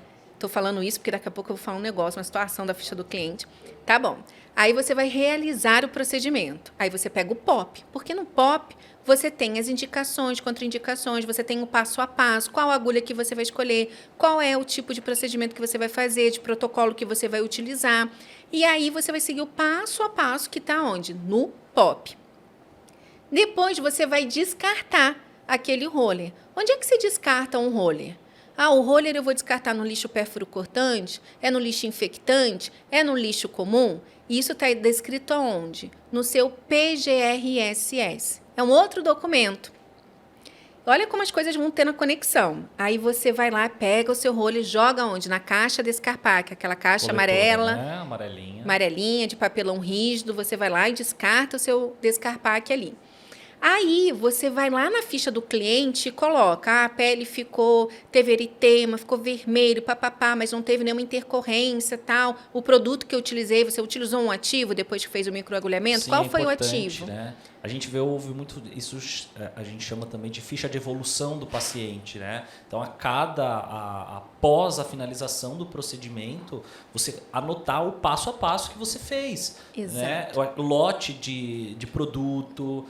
Tô falando isso porque daqui a pouco eu vou falar um negócio, uma situação da ficha do cliente. Tá bom. Aí você vai realizar o procedimento. Aí você pega o POP, porque no POP você tem as indicações, contraindicações, você tem o passo a passo, qual agulha que você vai escolher, qual é o tipo de procedimento que você vai fazer, de protocolo que você vai utilizar. E aí você vai seguir o passo a passo que está onde? No POP. Depois você vai descartar aquele roller. Onde é que se descarta um roller? O roller eu vou descartar no lixo pérfuro cortante? É no lixo infectante? É no lixo comum? Isso está descrito aonde? No seu PGRSS. É um outro documento. Olha como as coisas vão ter na conexão. Aí você vai lá, pega o seu roller e joga onde? Na caixa Descarpar, que é aquela caixa amarela. Né? Amarelinha. Amarelinha, de papelão rígido. Você vai lá e descarta o seu Descarpar ali. Aí, você vai lá na ficha do cliente e coloca, a pele teve eritema, ficou vermelho, papapá, mas não teve nenhuma intercorrência, tal. O produto que eu utilizei, você utilizou um ativo depois que fez o microagulhamento? Sim, qual foi o importante, ativo? Né? A gente ouve muito isso, a gente chama também de ficha de evolução do paciente, né? Então, após a finalização do procedimento, você anotar o passo a passo que você fez. Exato. Né? O lote de produto,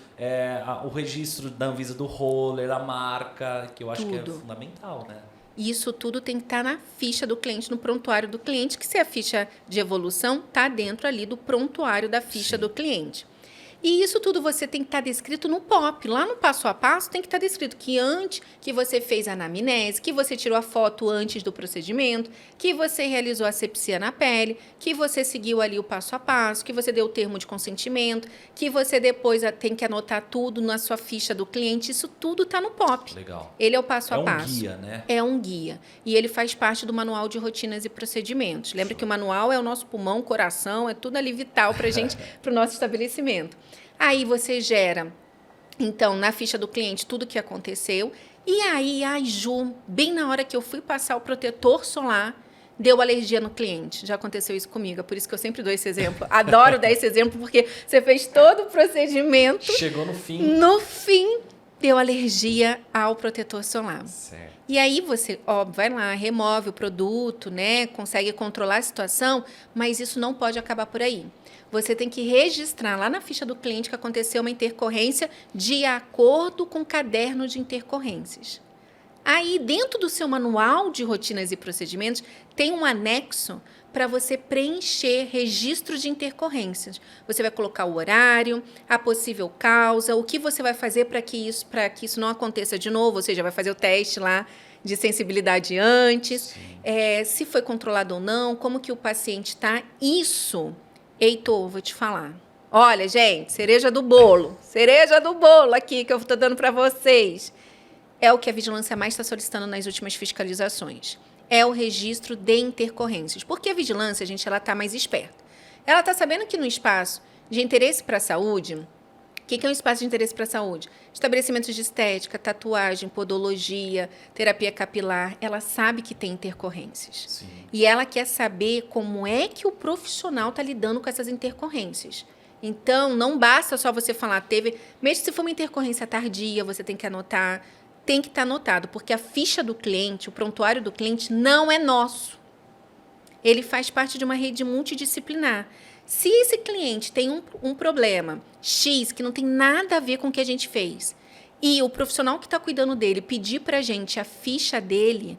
o registro da Anvisa do roller, a marca, que eu acho que é fundamental, né? Isso tudo tem que estar na ficha do cliente, no prontuário do cliente, que se a ficha de evolução está dentro ali do prontuário da ficha do cliente. E isso tudo você tem que estar descrito no POP. Lá no passo a passo tem que estar descrito que antes que você fez a anamnese, que você tirou a foto antes do procedimento, que você realizou a asepsia na pele, que você seguiu ali o passo a passo, que você deu o termo de consentimento, que você depois tem que anotar tudo na sua ficha do cliente. Isso tudo está no POP. Legal. Ele é o passo a passo. É um guia, né? É um guia. E ele faz parte do manual de rotinas e procedimentos. Lembra que o manual é o nosso pulmão, coração, é tudo ali vital para gente, para o nosso estabelecimento. Aí você gera, então, na ficha do cliente, tudo o que aconteceu. E aí, Ju, bem na hora que eu fui passar o protetor solar, deu alergia no cliente. Já aconteceu isso comigo, é por isso que eu sempre dou esse exemplo. Adoro dar esse exemplo, porque você fez todo o procedimento. Chegou no fim. No fim, deu alergia ao protetor solar. Certo. E aí você, vai lá, remove o produto, né? Consegue controlar a situação, mas isso não pode acabar por aí. Você tem que registrar lá na ficha do cliente que aconteceu uma intercorrência de acordo com o caderno de intercorrências. Aí, dentro do seu manual de rotinas e procedimentos, tem um anexo para você preencher registro de intercorrências. Você vai colocar o horário, a possível causa, o que você vai fazer para que isso não aconteça de novo, ou seja, vai fazer o teste lá de sensibilidade antes, se foi controlado ou não, como que o paciente está. Isso, Heitor, vou te falar. Olha, gente, cereja do bolo aqui que eu estou dando para vocês. É o que a vigilância mais está solicitando nas últimas fiscalizações. É o registro de intercorrências. Porque a vigilância, gente, ela está mais esperta. Ela está sabendo que no espaço de interesse para a saúde, o que é um espaço de interesse para a saúde? Estabelecimentos de estética, tatuagem, podologia, terapia capilar, ela sabe que tem intercorrências. Sim. E ela quer saber como é que o profissional está lidando com essas intercorrências. Então, não basta só você falar, mesmo se for uma intercorrência tardia, você tem que anotar. Tem que estar anotado, porque a ficha do cliente, o prontuário do cliente, não é nosso. Ele faz parte de uma rede multidisciplinar. Se esse cliente tem um problema X, que não tem nada a ver com o que a gente fez, e o profissional que está cuidando dele pedir para a gente a ficha dele,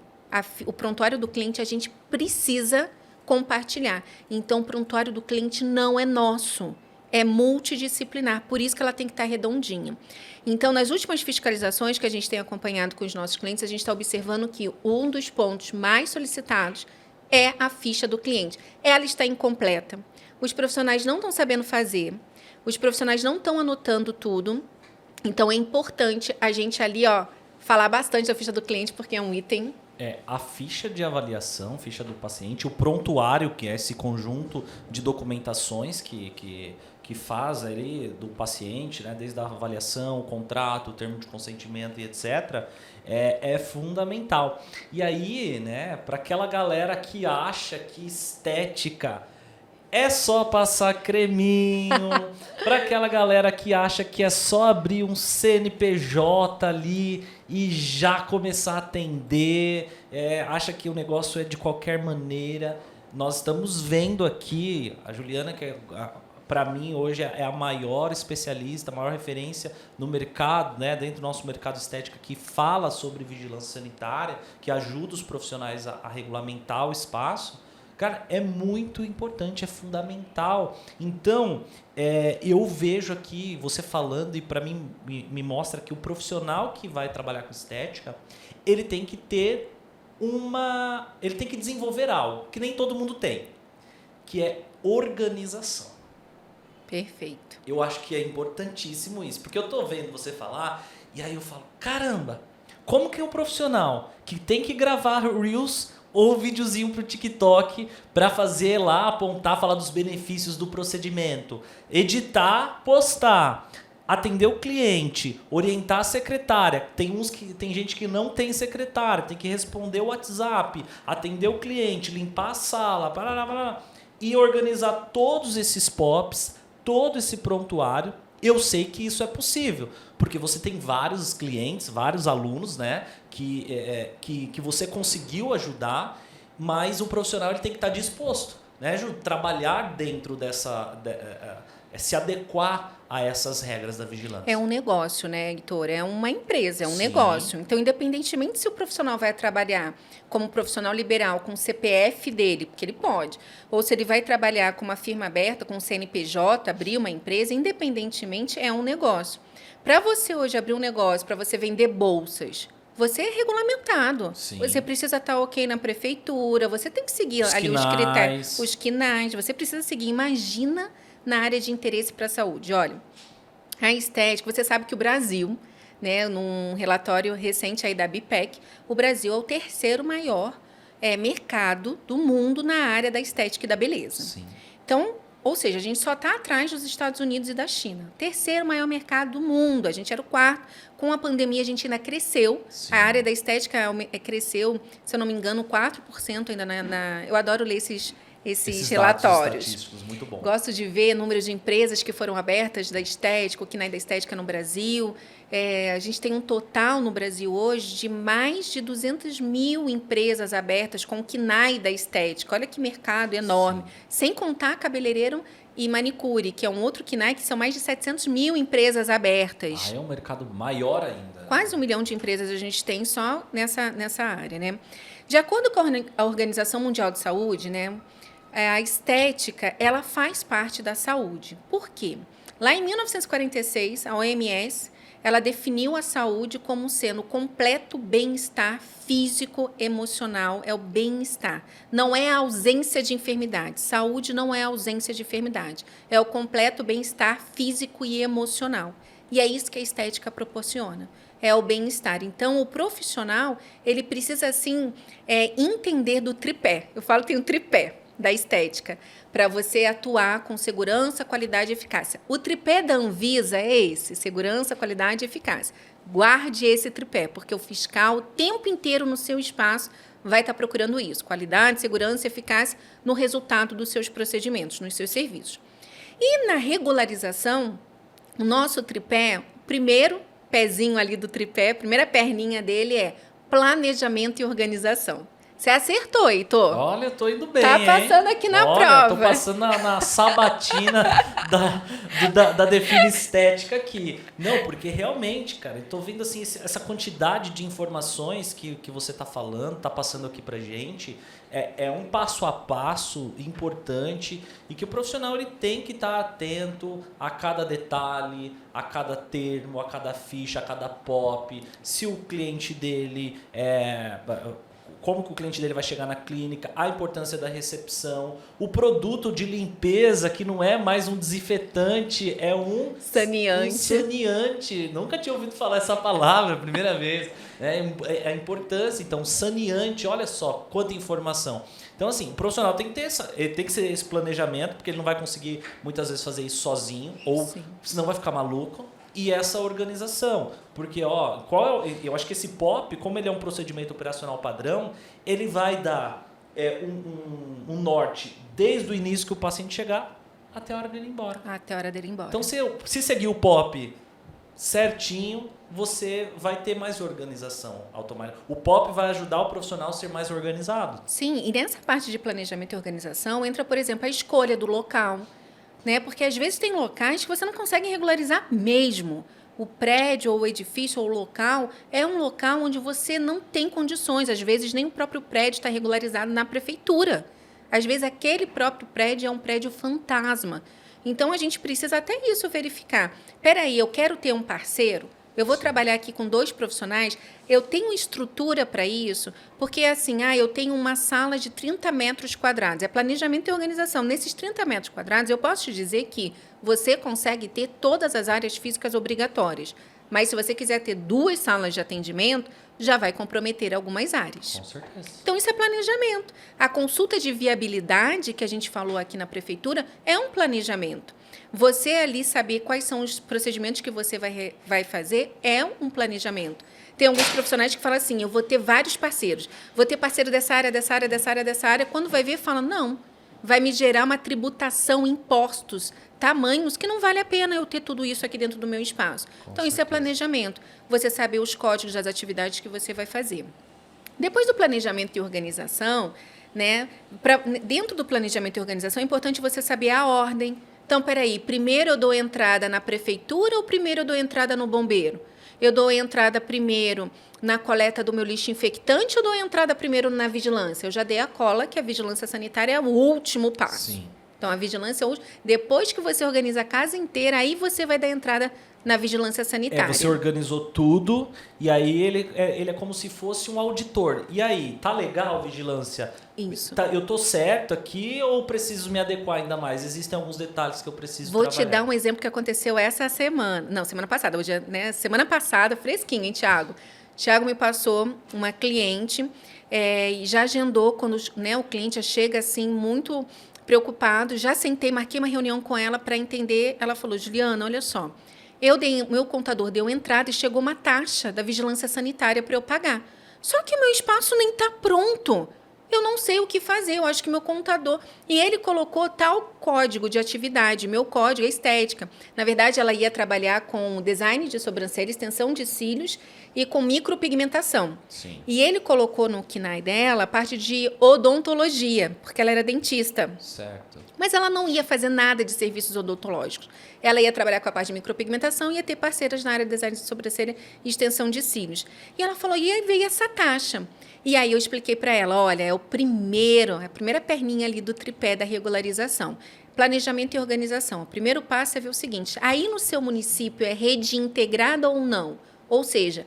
o prontuário do cliente, a gente precisa compartilhar. Então, o prontuário do cliente não é nosso. É multidisciplinar, por isso que ela tem que estar redondinha. Então, nas últimas fiscalizações que a gente tem acompanhado com os nossos clientes, a gente está observando que um dos pontos mais solicitados é a ficha do cliente. Ela está incompleta. Os profissionais não estão sabendo fazer, os profissionais não estão anotando tudo. Então, é importante a gente ali, falar bastante da ficha do cliente, porque é um item. A ficha de avaliação, ficha do paciente, o prontuário, que é esse conjunto de documentações que faz ali do paciente, né, desde a avaliação, o contrato, o termo de consentimento e etc., é fundamental. E aí, né, para aquela galera que acha que estética é só passar creminho, para aquela galera que acha que é só abrir um CNPJ ali e já começar a atender, acha que o negócio é de qualquer maneira. Nós estamos vendo aqui, a Juliana, que para mim hoje é a maior especialista, a maior referência no mercado, né, dentro do nosso mercado estética, que fala sobre vigilância sanitária, que ajuda os profissionais a regulamentar o espaço. Cara, é muito importante, é fundamental. Então, eu vejo aqui você falando, e para mim me mostra que o profissional que vai trabalhar com estética, ele tem que ter ele tem que desenvolver algo que nem todo mundo tem, que é organização. Perfeito. Eu acho que é importantíssimo isso, porque eu tô vendo você falar e aí eu falo, caramba, como que é um profissional que tem que gravar Reels ou videozinho pro TikTok para fazer lá, apontar, falar dos benefícios do procedimento, editar, postar, atender o cliente, orientar a secretária. Tem gente que não tem secretária, tem que responder o WhatsApp, atender o cliente, limpar a sala, e organizar todos esses POPs, todo esse prontuário. Eu sei que isso é possível, porque você tem vários clientes, vários alunos, né, que você conseguiu ajudar, mas o profissional ele tem que estar disposto, né, trabalhar dentro se adequar a essas regras da vigilância. É um negócio, né, Heitor? É uma empresa, é um Sim. negócio. Então, independentemente se o profissional vai trabalhar como profissional liberal com o CPF dele, porque ele pode, ou se ele vai trabalhar com uma firma aberta, com o CNPJ, abrir uma empresa, independentemente, é um negócio. Para você hoje abrir um negócio, para você vender bolsas, você é regulamentado. Sim. Você precisa estar ok na prefeitura, você tem que seguir ali os critérios, os quinais, você precisa seguir. Imagina na área de interesse para a saúde. Olha, a estética, você sabe que o Brasil, né, num relatório recente aí da BIPEC, o Brasil é o terceiro maior mercado do mundo na área da estética e da beleza. Sim. Então, ou seja, a gente só está atrás dos Estados Unidos e da China. Terceiro maior mercado do mundo. A gente era o quarto. Com a pandemia, a gente ainda cresceu. Sim. A área da estética cresceu, se eu não me engano, 4% ainda eu adoro ler esses relatórios. Estatísticos, muito bom. Gosto de ver números de empresas que foram abertas da estética, o KINAI da estética no Brasil. A gente tem um total no Brasil hoje de mais de 200 mil empresas abertas com o KINAI da estética. Olha que mercado enorme. Sim. Sem contar cabeleireiro e manicure, que é um outro KINAI, que são mais de 700 mil empresas abertas. É um mercado maior ainda. Quase 1 milhão de empresas a gente tem só nessa área, né? De acordo com a Organização Mundial de Saúde, né, a estética, ela faz parte da saúde. Por quê? Lá em 1946, a OMS, ela definiu a saúde como sendo completo bem-estar físico, emocional, é o bem-estar. Não é a ausência de enfermidade. Saúde não é a ausência de enfermidade. É o completo bem-estar físico e emocional. E é isso que a estética proporciona. É o bem-estar. Então, o profissional, ele precisa, assim, entender do tripé. Eu falo que tem um tripé da estética, para você atuar com segurança, qualidade e eficácia. O tripé da Anvisa é esse, segurança, qualidade e eficácia. Guarde esse tripé, porque o fiscal, o tempo inteiro no seu espaço, vai estar procurando isso, qualidade, segurança e eficácia no resultado dos seus procedimentos, nos seus serviços. E na regularização, o nosso tripé, o primeiro pezinho ali do tripé, a primeira perninha dele é planejamento e organização. Você acertou, Heitor. Olha, eu tô indo bem, tá passando aqui na prova. Tô passando na sabatina da Define Estética aqui. Não, porque realmente, cara, eu tô vendo assim, essa quantidade de informações que você tá falando, tá passando aqui pra gente, é um passo a passo importante e que o profissional ele tem que estar atento a cada detalhe, a cada termo, a cada ficha, a cada POP, se o cliente dele como que o cliente dele vai chegar na clínica, a importância da recepção, o produto de limpeza, que não é mais um desinfetante, é um saneante. Um saneante. Nunca tinha ouvido falar essa palavra, primeira vez. A importância, então, saneante, olha só, quanta informação. Então, assim, o profissional tem que ter tem que ser esse planejamento, porque ele não vai conseguir, muitas vezes, fazer isso sozinho, ou senão vai ficar maluco. E essa organização, porque eu acho que esse POP, como ele é um procedimento operacional padrão, ele vai dar um norte desde o início que o paciente chegar até a hora dele ir embora. Até a hora dele ir embora. Então, se seguir o POP certinho, você vai ter mais organização automática. O POP vai ajudar o profissional a ser mais organizado. Sim, e nessa parte de planejamento e organização entra, por exemplo, a escolha do local, né? Porque às vezes tem locais que você não consegue regularizar mesmo. O prédio ou o edifício ou o local é um local onde você não tem condições. Às vezes nem o próprio prédio está regularizado na prefeitura. Às vezes aquele próprio prédio é um prédio fantasma. Então a gente precisa até isso verificar. Espera aí, eu quero ter um parceiro. Eu vou trabalhar aqui com 2 profissionais, eu tenho estrutura para isso, porque assim, eu tenho uma sala de 30 metros quadrados, é planejamento e organização. Nesses 30 metros quadrados, eu posso te dizer que você consegue ter todas as áreas físicas obrigatórias, mas se você quiser ter 2 salas de atendimento, já vai comprometer algumas áreas. Com certeza. Então, isso é planejamento. A consulta de viabilidade, que a gente falou aqui na prefeitura, é um planejamento. Você ali saber quais são os procedimentos que você vai fazer é um planejamento. Tem alguns profissionais que falam assim, eu vou ter vários parceiros. Vou ter parceiro dessa área, dessa área, dessa área, dessa área. Quando vai ver, fala, não, vai me gerar uma tributação, impostos, tamanhos que não vale a pena eu ter tudo isso aqui dentro do meu espaço. Então, isso é planejamento. Você saber os códigos das atividades que você vai fazer. Depois do planejamento e organização, né, dentro do planejamento e organização, é importante você saber a ordem. Então, peraí, primeiro eu dou entrada na prefeitura ou primeiro eu dou entrada no bombeiro? Eu dou entrada primeiro na coleta do meu lixo infectante ou dou entrada primeiro na vigilância? Eu já dei a cola que a vigilância sanitária é o último passo. Sim. Então, a vigilância é o último. Depois que você organiza a casa inteira, aí você vai dar entrada na vigilância sanitária. Você organizou tudo e aí ele é como se fosse um auditor. E aí, tá legal, vigilância? Isso. Eu tô certo aqui ou preciso me adequar ainda mais? Existem alguns detalhes que eu preciso Vou trabalhar. te dar um exemplo que aconteceu essa semana. Não, semana passada. Hoje, né? Semana passada, fresquinho, hein, Tiago? Tiago me passou uma cliente e já agendou quando o cliente chega assim muito preocupado. Já sentei, marquei uma reunião com ela para entender. Ela falou, Juliana, olha só. Meu contador deu entrada e chegou uma taxa da vigilância sanitária para eu pagar. Só que meu espaço nem está pronto. Eu não sei o que fazer, eu acho que meu contador... E ele colocou tal código de atividade, meu código é estética. Na verdade, ela ia trabalhar com design de sobrancelha, extensão de cílios e com micropigmentação. Sim. E ele colocou no KINAI dela a parte de odontologia, porque ela era dentista. Certo. Mas ela não ia fazer nada de serviços odontológicos. Ela ia trabalhar com a parte de micropigmentação e ia ter parceiras na área de design de sobrancelha e extensão de cílios. E ela falou, e aí veio essa taxa. E aí eu expliquei para ela, olha, é a primeira perninha ali do tripé da regularização. Planejamento e organização. O primeiro passo é ver o seguinte, aí no seu município é rede integrada ou não? Ou seja,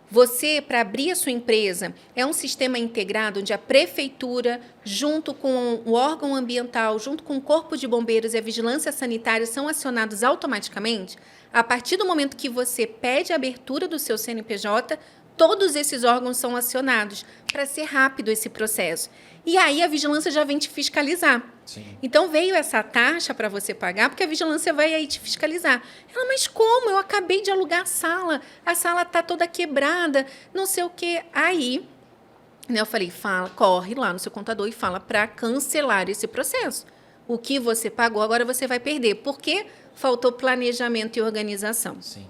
você, para abrir a sua empresa, é um sistema integrado onde a prefeitura, junto com o órgão ambiental, junto com o corpo de bombeiros e a vigilância sanitária são acionados automaticamente? A partir do momento que você pede a abertura do seu CNPJ, todos esses órgãos são acionados para ser rápido esse processo. E aí a vigilância já vem te fiscalizar. Sim. Então veio essa taxa para você pagar, porque a vigilância vai aí te fiscalizar. Ela, mas como? Eu acabei de alugar a sala está toda quebrada, não sei o quê. Aí, eu falei, corre lá no seu contador e fala para cancelar esse processo. O que você pagou, agora você vai perder. Porque faltou planejamento e organização. Sim.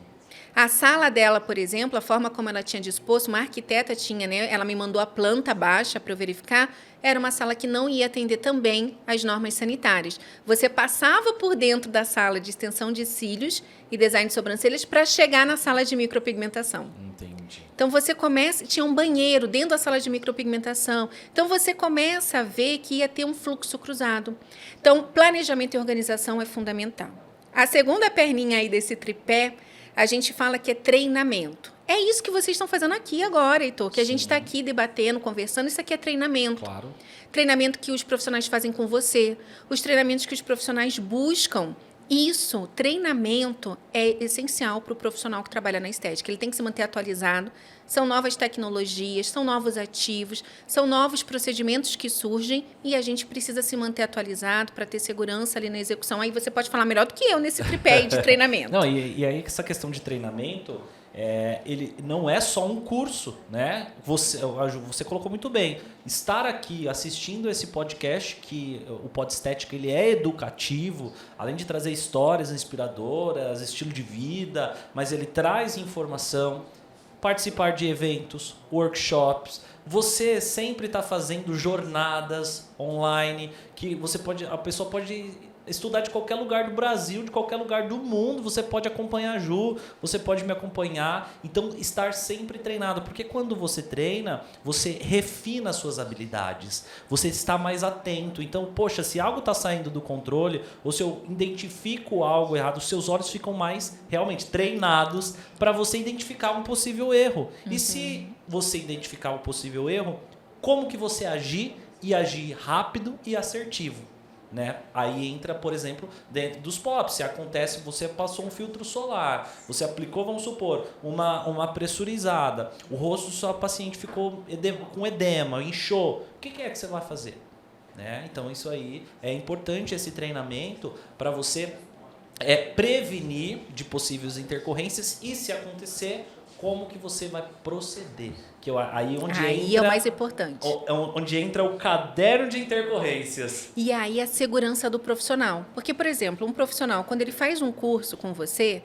A sala dela, por exemplo, a forma como ela tinha disposto, uma arquiteta tinha, né? Ela me mandou a planta baixa para eu verificar, era uma sala que não ia atender também às normas sanitárias. Você passava por dentro da sala de extensão de cílios e design de sobrancelhas para chegar na sala de micropigmentação. Entendi. Então, você começa... Tinha um banheiro dentro da sala de micropigmentação. Então, você começa a ver que ia ter um fluxo cruzado. Então, planejamento e organização é fundamental. A segunda perninha aí desse tripé, a gente fala que é treinamento. É isso que vocês estão fazendo aqui agora, Heitor, que a gente está aqui debatendo, conversando. Isso aqui é treinamento. Claro. Treinamento que os profissionais fazem com você, os treinamentos que os profissionais buscam. Isso, treinamento, é essencial para o profissional que trabalha na estética. Ele tem que se manter atualizado. São novas tecnologias, são novos ativos, são novos procedimentos que surgem e a gente precisa se manter atualizado para ter segurança ali na execução. Aí você pode falar melhor do que eu nesse tripé de treinamento. Não, e aí essa questão de treinamento, ele não é só um curso, né? Você colocou muito bem. Estar aqui assistindo esse podcast, que o Podestética ele é educativo, além de trazer histórias inspiradoras, estilo de vida, mas ele traz informação, participar de eventos, workshops. Você sempre está fazendo jornadas online que a pessoa pode estudar de qualquer lugar do Brasil, de qualquer lugar do mundo. Você pode acompanhar a Ju, você pode me acompanhar. Então, estar sempre treinado, porque quando você treina, você refina as suas habilidades, você está mais atento. Então, poxa, se algo está saindo do controle, ou se eu identifico algo errado, os seus olhos ficam mais realmente treinados para você identificar um possível erro. E se você identificar um possível erro, como que você agir rápido e assertivo? Né? Aí entra, por exemplo, dentro dos POPs. Se acontece, você passou um filtro solar, você aplicou, vamos supor, uma pressurizada, o rosto do seu paciente ficou com edema, inchou. O que é que você vai fazer? Né? Então, isso aí é importante, esse treinamento, para você prevenir de possíveis intercorrências e, se acontecer, como que você vai proceder. Aí é o mais importante. Onde entra o caderno de intercorrências. E aí a segurança do profissional. Porque, por exemplo, um profissional, quando ele faz um curso com você,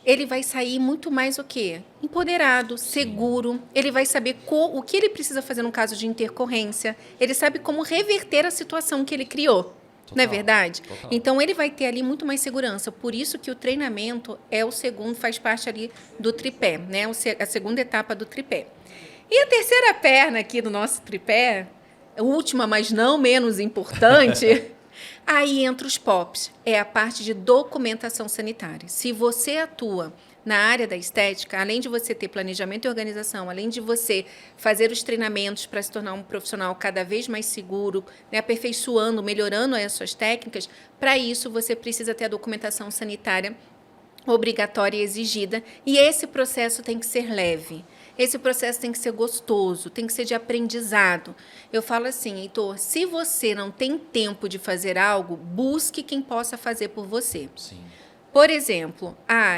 ele vai sair muito mais o quê? Empoderado, seguro. Ele vai saber o que ele precisa fazer no caso de intercorrência. Ele sabe como reverter a situação que ele criou. Total, não é verdade? Total. Então, ele vai ter ali muito mais segurança. Por isso que o treinamento é o segundo, faz parte ali do tripé, né? A segunda etapa do tripé. E a terceira perna aqui do nosso tripé, a última, mas não menos importante, aí entra os POPs. É a parte de documentação sanitária. Se você atua na área da estética, além de você ter planejamento e organização, além de você fazer os treinamentos para se tornar um profissional cada vez mais seguro, né, aperfeiçoando, melhorando as suas técnicas, para isso você precisa ter a documentação sanitária obrigatória e exigida, e esse processo tem que ser leve. Esse processo tem que ser gostoso, tem que ser de aprendizado. Eu falo assim, Heitor, se você não tem tempo de fazer algo, busque quem possa fazer por você. Sim. Por exemplo,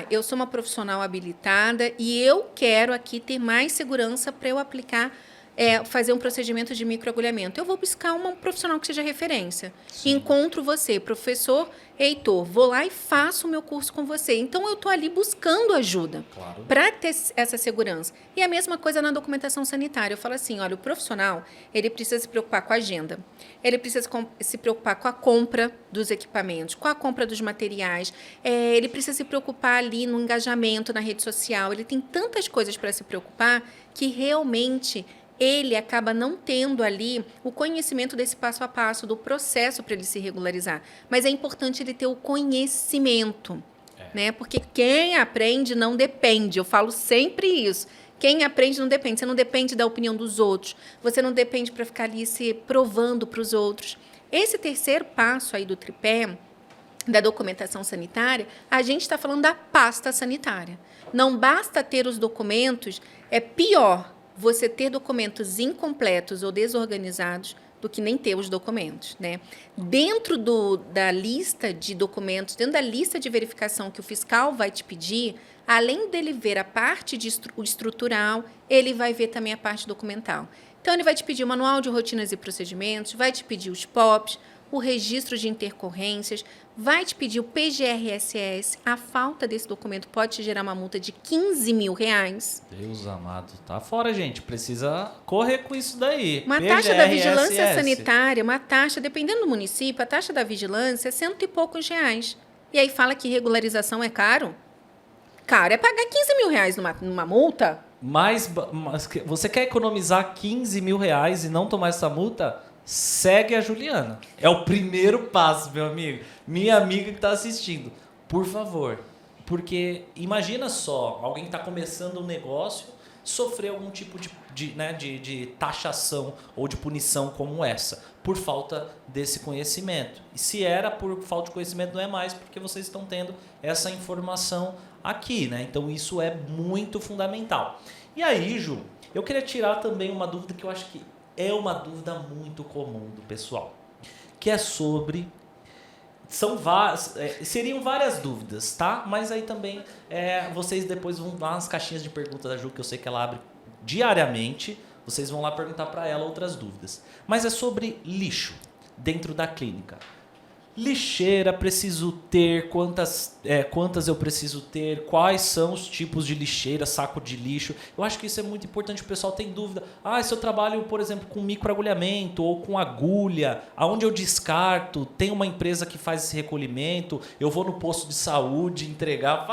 eu sou uma profissional habilitada e eu quero aqui ter mais segurança para eu aplicar, fazer um procedimento de microagulhamento. Eu vou buscar uma profissional que seja referência. Sim. Encontro você, professor Heitor, vou lá e faço o meu curso com você. Então, eu estou ali buscando ajuda para ter essa segurança. E a mesma coisa na documentação sanitária. Eu falo assim, olha, o profissional, ele precisa se preocupar com a agenda, ele precisa se preocupar com a compra dos equipamentos, com a compra dos materiais, ele precisa se preocupar ali no engajamento na rede social. Ele tem tantas coisas para se preocupar que realmente ele acaba não tendo ali o conhecimento desse passo a passo, do processo para ele se regularizar. Mas é importante ele ter o conhecimento, né? Porque quem aprende não depende. Eu falo sempre isso. Quem aprende não depende. Você não depende da opinião dos outros. Você não depende para ficar ali se provando para os outros. Esse terceiro passo aí do tripé, da documentação sanitária, a gente está falando da pasta sanitária. Não basta ter os documentos, é pior você ter documentos incompletos ou desorganizados do que nem ter os documentos, né? Dentro da lista de documentos, dentro da lista de verificação que o fiscal vai te pedir, além dele ver a parte estrutural, ele vai ver também a parte documental. Então, ele vai te pedir o manual de rotinas e procedimentos, vai te pedir os POPs, o registro de intercorrências, vai te pedir o PGR-SS. A falta desse documento pode te gerar uma multa de R$15 mil. Deus amado, tá fora, gente. Precisa correr com isso daí. Uma taxa da vigilância sanitária, uma taxa, dependendo do município, a taxa da vigilância é R$100 e poucos. E aí fala que regularização é caro? Caro é pagar R$15 mil numa multa? Mas você quer economizar R$15 mil e não tomar essa multa? Segue a Juliana. É o primeiro passo, meu amigo. Minha amiga que está assistindo. Por favor. Porque imagina só, alguém que está começando um negócio sofrer algum tipo de taxação ou de punição como essa, por falta desse conhecimento. E se era por falta de conhecimento, não é mais, porque vocês estão tendo essa informação aqui, né? Então isso é muito fundamental. E aí, Ju, eu queria tirar também uma dúvida que eu acho que é uma dúvida muito comum do pessoal, que é sobre seriam várias dúvidas, tá? Mas aí também vocês depois vão lá nas caixinhas de perguntas da Ju, que eu sei que ela abre diariamente. Vocês vão lá perguntar para ela outras dúvidas. Mas é sobre lixo dentro da clínica. Lixeira preciso ter, quantas eu preciso ter, quais são os tipos de lixeira, saco de lixo. Eu acho que isso é muito importante, o pessoal tem dúvida. Se eu trabalho, por exemplo, com microagulhamento ou com agulha, aonde eu descarto, tem uma empresa que faz esse recolhimento, eu vou no posto de saúde entregar.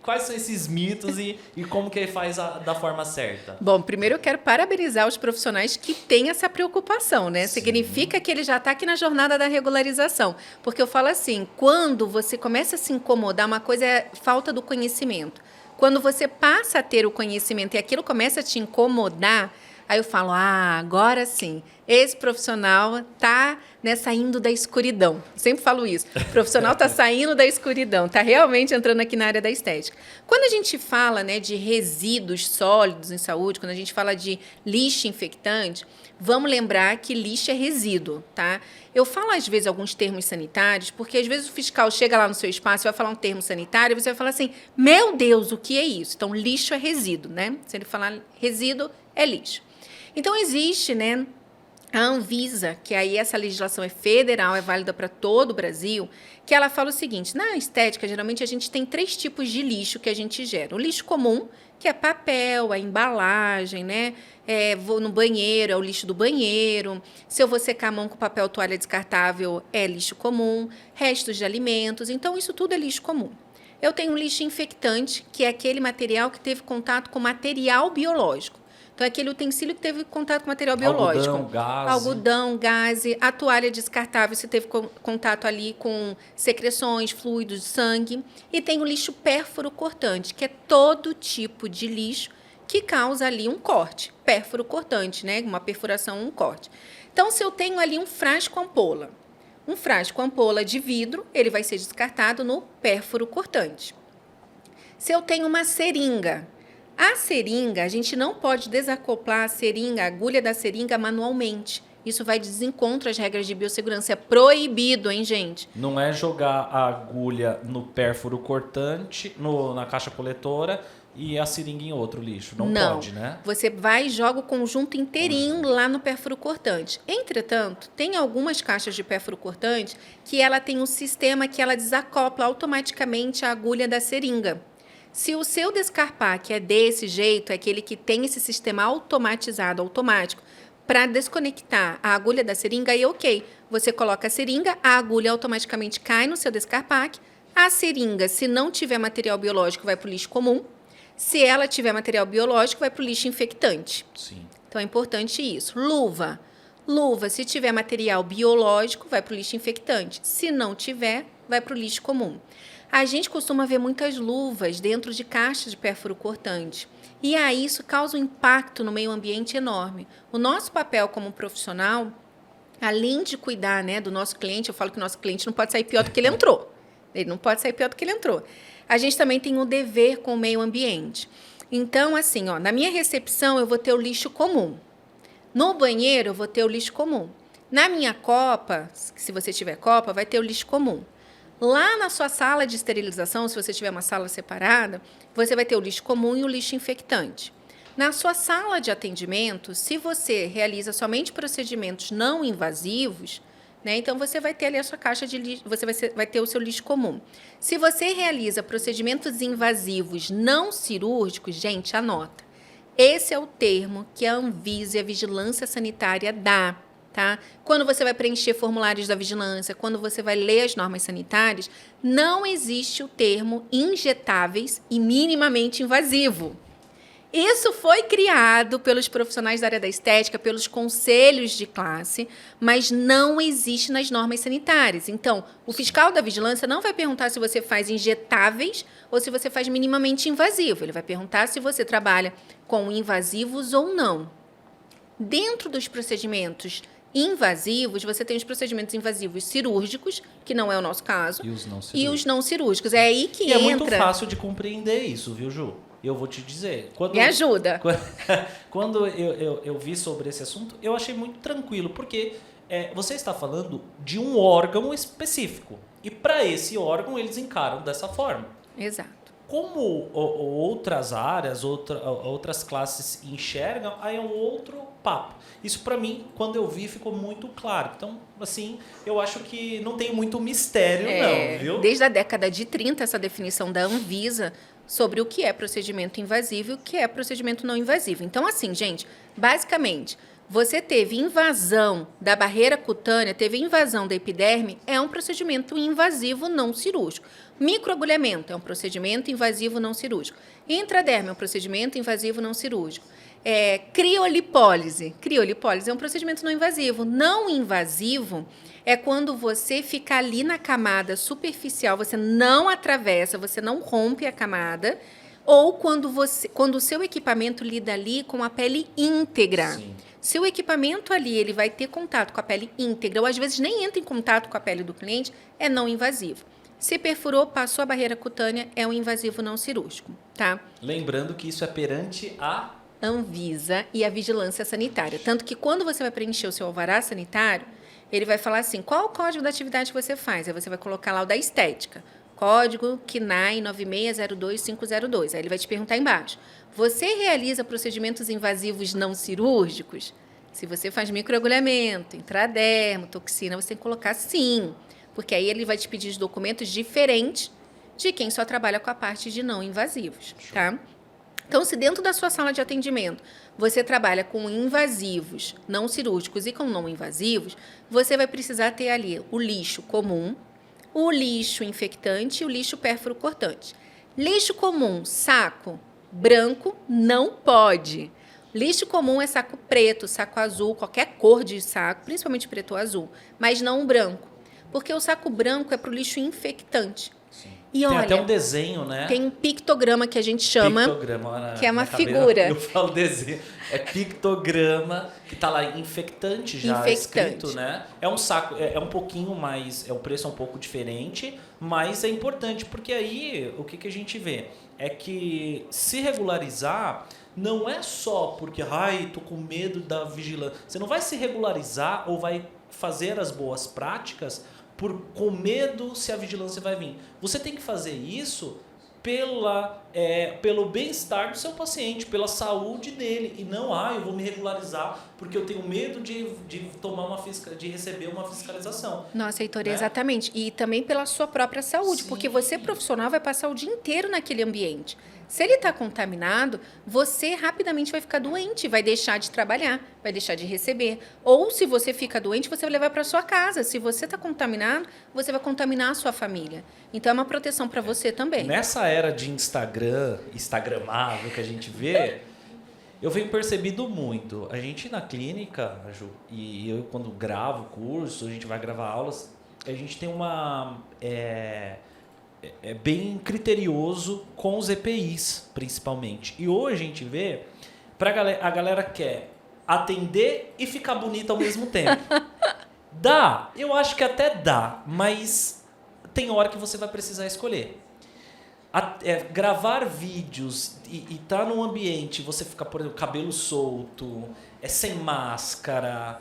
Quais são esses mitos e como que ele faz da forma certa? Bom, primeiro eu quero parabenizar os profissionais que têm essa preocupação, né? Sim. Significa que ele já está aqui na jornada da regularização. Porque eu falo assim, quando você começa a se incomodar, uma coisa é falta do conhecimento. Quando você passa a ter o conhecimento e aquilo começa a te incomodar, aí eu falo, agora sim, esse profissional está saindo da escuridão. Sempre falo isso. O profissional está saindo da escuridão, está realmente entrando aqui na área da estética. Quando a gente fala, né, de resíduos sólidos em saúde, quando a gente fala de lixo infectante, vamos lembrar que lixo é resíduo, tá? Eu falo, às vezes, alguns termos sanitários, porque, às vezes, o fiscal chega lá no seu espaço e vai falar um termo sanitário e você vai falar assim, meu Deus, o que é isso? Então, lixo é resíduo, né? Se ele falar resíduo, é lixo. Então, existe, né, a Anvisa, que aí essa legislação é federal, é válida para todo o Brasil, que ela fala o seguinte, na estética, geralmente, a gente tem 3 tipos de lixo que a gente gera. O lixo comum, que é papel, a embalagem, né? Vou no banheiro, é o lixo do banheiro. Se eu vou secar a mão com papel toalha descartável, é lixo comum. Restos de alimentos, então isso tudo é lixo comum. Eu tenho um lixo infectante, que é aquele material que teve contato com material biológico. Então, é aquele utensílio que teve contato com material biológico. Algodão, gaze. A toalha descartável, se teve contato ali com secreções, fluidos, sangue. E tem o lixo pérfuro cortante, que é todo tipo de lixo que causa ali um corte. Pérfuro cortante, né? Uma perfuração, um corte. Então, se eu tenho ali um frasco ampola de vidro, ele vai ser descartado no pérfuro cortante. Se eu tenho uma seringa, a gente não pode desacoplar a agulha da seringa manualmente. Isso vai de desencontro às regras de biossegurança. É proibido, hein, gente? Não é jogar a agulha no pérfuro cortante, na caixa coletora, e a seringa em outro lixo. Não pode, né? Você vai e joga o conjunto inteirinho lá no pérfuro cortante. Entretanto, tem algumas caixas de pérfuro cortante que ela tem um sistema que ela desacopla automaticamente a agulha da seringa. Se o seu descarpaque é desse jeito, é aquele que tem esse sistema automático, para desconectar a agulha da seringa, aí ok. Você coloca a seringa, a agulha automaticamente cai no seu descarpaque. A seringa, se não tiver material biológico, vai para o lixo comum. Se ela tiver material biológico, vai para o lixo infectante. Sim. Então, é importante isso. Luva, se tiver material biológico, vai para o lixo infectante. Se não tiver, vai para o lixo comum. A gente costuma ver muitas luvas dentro de caixas de pérfuro cortante. E aí isso causa um impacto no meio ambiente enorme. O nosso papel como profissional, além de cuidar, né, do nosso cliente, eu falo que o nosso cliente não pode sair pior do que ele entrou. Ele não pode sair pior do que ele entrou. A gente também tem um dever com o meio ambiente. Então, assim, na minha recepção eu vou ter o lixo comum. No banheiro eu vou ter o lixo comum. Na minha copa, se você tiver copa, vai ter o lixo comum. Lá na sua sala de esterilização, se você tiver uma sala separada, você vai ter o lixo comum e o lixo infectante. Na sua sala de atendimento, se você realiza somente procedimentos não invasivos, né, então você vai ter ali a sua caixa de lixo, você vai ter o seu lixo comum. Se você realiza procedimentos invasivos não cirúrgicos, gente, anota. Esse é o termo que a Anvisa e a Vigilância Sanitária dá. Tá? Quando você vai preencher formulários da vigilância, quando você vai ler as normas sanitárias, não existe o termo injetáveis e minimamente invasivo. Isso foi criado pelos profissionais da área da estética, pelos conselhos de classe, mas não existe nas normas sanitárias. Então, o fiscal da vigilância não vai perguntar se você faz injetáveis ou se você faz minimamente invasivo. Ele vai perguntar se você trabalha com invasivos ou não. Dentro dos procedimentos invasivos, você tem os procedimentos invasivos cirúrgicos, que não é o nosso caso, e os não cirúrgicos. É aí que entra... É muito fácil de compreender isso, viu, Ju? Eu vou te dizer. Me ajuda. Quando eu vi sobre esse assunto, eu achei muito tranquilo, porque você está falando de um órgão específico. E para esse órgão eles encaram dessa forma. Exato. Como outras áreas, outras classes enxergam, aí é um outro papo. Isso para mim, quando eu vi, ficou muito claro. Então, assim, eu acho que não tem muito mistério não, viu? Desde a década de 30, essa definição da Anvisa sobre o que é procedimento invasivo e o que é procedimento não invasivo. Então, assim, gente, basicamente, você teve invasão da barreira cutânea, teve invasão da epiderme, é um procedimento invasivo não cirúrgico. Microagulhamento é um procedimento invasivo não cirúrgico. Intraderme é um procedimento invasivo não cirúrgico. Criolipólise é um procedimento não invasivo. Não invasivo é quando você fica ali na camada superficial, você não atravessa, você não rompe a camada, ou quando o seu equipamento lida ali com a pele íntegra. Sim. Se o equipamento ali ele vai ter contato com a pele íntegra, ou às vezes nem entra em contato com a pele do cliente, é não invasivo. Se perfurou, passou a barreira cutânea, é um invasivo não cirúrgico, tá? Lembrando que isso é perante a Anvisa e a vigilância sanitária. Tanto que quando você vai preencher o seu alvará sanitário, ele vai falar assim, qual o código da atividade que você faz? Aí você vai colocar lá o da estética. Código KNAI 9602502. Aí ele vai te perguntar embaixo, você realiza procedimentos invasivos não cirúrgicos? Se você faz microagulhamento, intradermo, toxina, você tem que colocar sim. Porque aí ele vai te pedir os documentos diferentes de quem só trabalha com a parte de não invasivos, tá? Então, se dentro da sua sala de atendimento você trabalha com invasivos não cirúrgicos e com não invasivos, você vai precisar ter ali o lixo comum, o lixo infectante e o lixo pérfuro cortante. Lixo comum, saco branco, não pode. Lixo comum é saco preto, saco azul, qualquer cor de saco, principalmente preto ou azul, mas não o branco. Porque o saco branco é para o lixo infectante. Sim. E tem olha, até um desenho, né? Tem um pictograma que a gente chama, Pictograma, que é uma na cabeça, figura. Eu falo desenho. É pictograma, que tá lá infectante já Infectante. escrito, né? É um saco, é um pouquinho mais, o preço é um pouco diferente, mas é importante, porque aí o que a gente vê? É que se regularizar não é só porque, tô com medo da vigilância. Você não vai se regularizar ou vai fazer as boas práticas com medo se a vigilância vai vir. Você tem que fazer isso pelo bem-estar do seu paciente, pela saúde dele. E não, eu vou me regularizar porque eu tenho medo de receber uma fiscalização. Nossa, Heitor, né? Exatamente. E também pela sua própria saúde, Sim. porque você, profissional, vai passar o dia inteiro naquele ambiente. Se ele está contaminado, você rapidamente vai ficar doente, vai deixar de trabalhar, vai deixar de receber. Ou, se você fica doente, você vai levar para sua casa. Se você está contaminado, você vai contaminar a sua família. Então, é uma proteção para você também. Nessa era de instagramável que a gente vê, eu venho percebido muito. A gente na clínica, Ju, e eu quando gravo curso, a gente vai gravar aulas, a gente tem uma... É bem criterioso com os EPIs, principalmente. E hoje a gente vê, a galera quer atender e ficar bonita ao mesmo tempo. Dá, eu acho que até dá, mas tem hora que você vai precisar escolher. Gravar vídeos e tá num ambiente, você ficar, por exemplo, cabelo solto, sem máscara,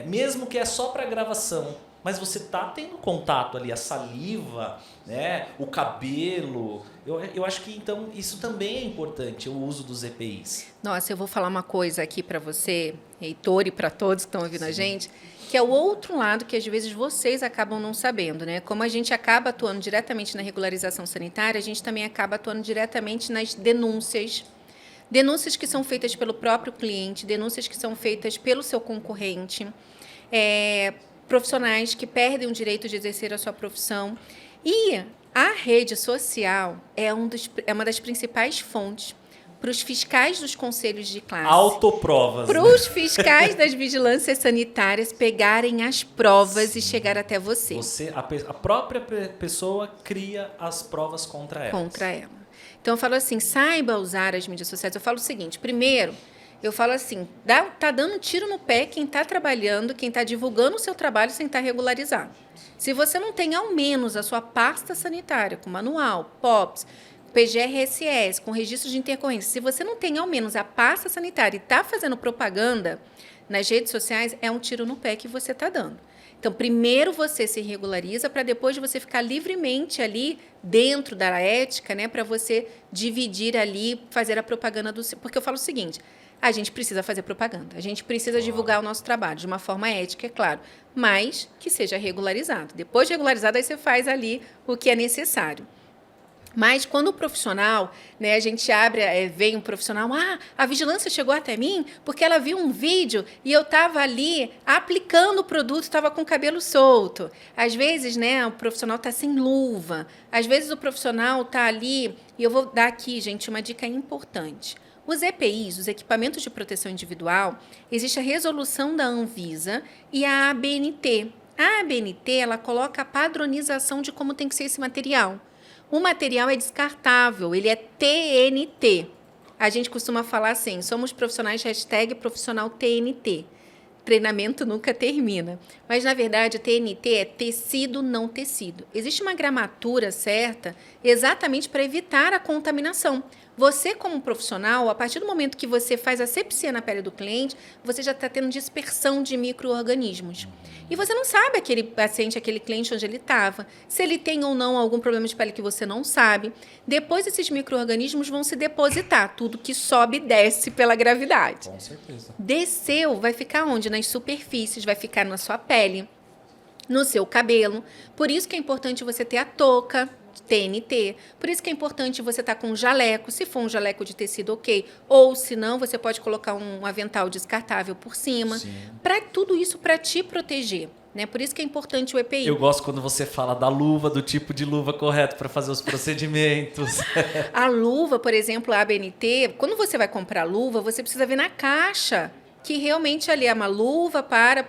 mesmo que é só para gravação, mas você tá tendo contato ali, a saliva, né, o cabelo. Eu acho que então isso também é importante, o uso dos EPIs. Nossa, eu vou falar uma coisa aqui para você, Heitor, e para todos que estão ouvindo a gente, que é o outro lado que às vezes vocês acabam não sabendo, né? Como a gente acaba atuando diretamente na regularização sanitária, a gente também acaba atuando diretamente nas denúncias. Denúncias que são feitas pelo próprio cliente, denúncias que são feitas pelo seu concorrente, profissionais que perdem o direito de exercer a sua profissão. E a rede social é uma das principais fontes para os fiscais dos conselhos de classe. Autoprovas. Para os fiscais das vigilâncias sanitárias pegarem as provas e chegar até você. A própria pessoa cria as provas contra ela. Então, eu falo assim, saiba usar as mídias sociais. Eu falo o seguinte, primeiro, eu falo assim, tá dando tiro no pé quem está trabalhando, quem está divulgando o seu trabalho sem estar regularizado. Se você não tem, ao menos, a sua pasta sanitária, com manual, POPs, PGRSS, com registro de intercorrência, se você não tem, ao menos, a pasta sanitária e está fazendo propaganda, nas redes sociais, é um tiro no pé que você está dando. Então, primeiro você se regulariza para depois você ficar livremente ali dentro da ética, né, para você dividir ali, fazer a propaganda do seu. Porque eu falo o seguinte, a gente precisa fazer propaganda, a gente precisa divulgar o nosso trabalho de uma forma ética, é claro, mas que seja regularizado. Depois de regularizado, aí você faz ali o que é necessário. Mas quando o profissional, né, a gente abre, vem um profissional, a vigilância chegou até mim porque ela viu um vídeo e eu estava ali aplicando o produto, estava com o cabelo solto. Às vezes, né, o profissional está sem luva. Às vezes o profissional está ali, e eu vou dar aqui, gente, uma dica importante. Os EPIs, os equipamentos de proteção individual, existe a resolução da Anvisa e a ABNT. A ABNT, ela coloca a padronização de como tem que ser esse material. O material é descartável, ele é TNT. A gente costuma falar assim, somos profissionais, #profissional TNT. Treinamento nunca termina. Mas, na verdade, TNT é tecido, não tecido. Existe uma gramatura certa exatamente para evitar a contaminação. Você, como profissional, a partir do momento que você faz asepsia na pele do cliente, você já está tendo dispersão de micro-organismos. E você não sabe aquele paciente, aquele cliente onde ele estava, se ele tem ou não algum problema de pele que você não sabe. Depois, esses micro-organismos vão se depositar. Tudo que sobe desce pela gravidade. Com certeza. Desceu, vai ficar onde? Nas superfícies, vai ficar na sua pele, no seu cabelo. Por isso que é importante você ter a touca, TNT. Por isso que é importante você estar com um jaleco, se for um jaleco de tecido, ok. Ou, se não, você pode colocar um avental descartável por cima. Para tudo isso, para te proteger. Né? Por isso que é importante o EPI. Eu gosto quando você fala da luva, do tipo de luva correto para fazer os procedimentos. A luva, por exemplo, a ABNT, quando você vai comprar luva, você precisa ver na caixa que realmente ali é uma luva para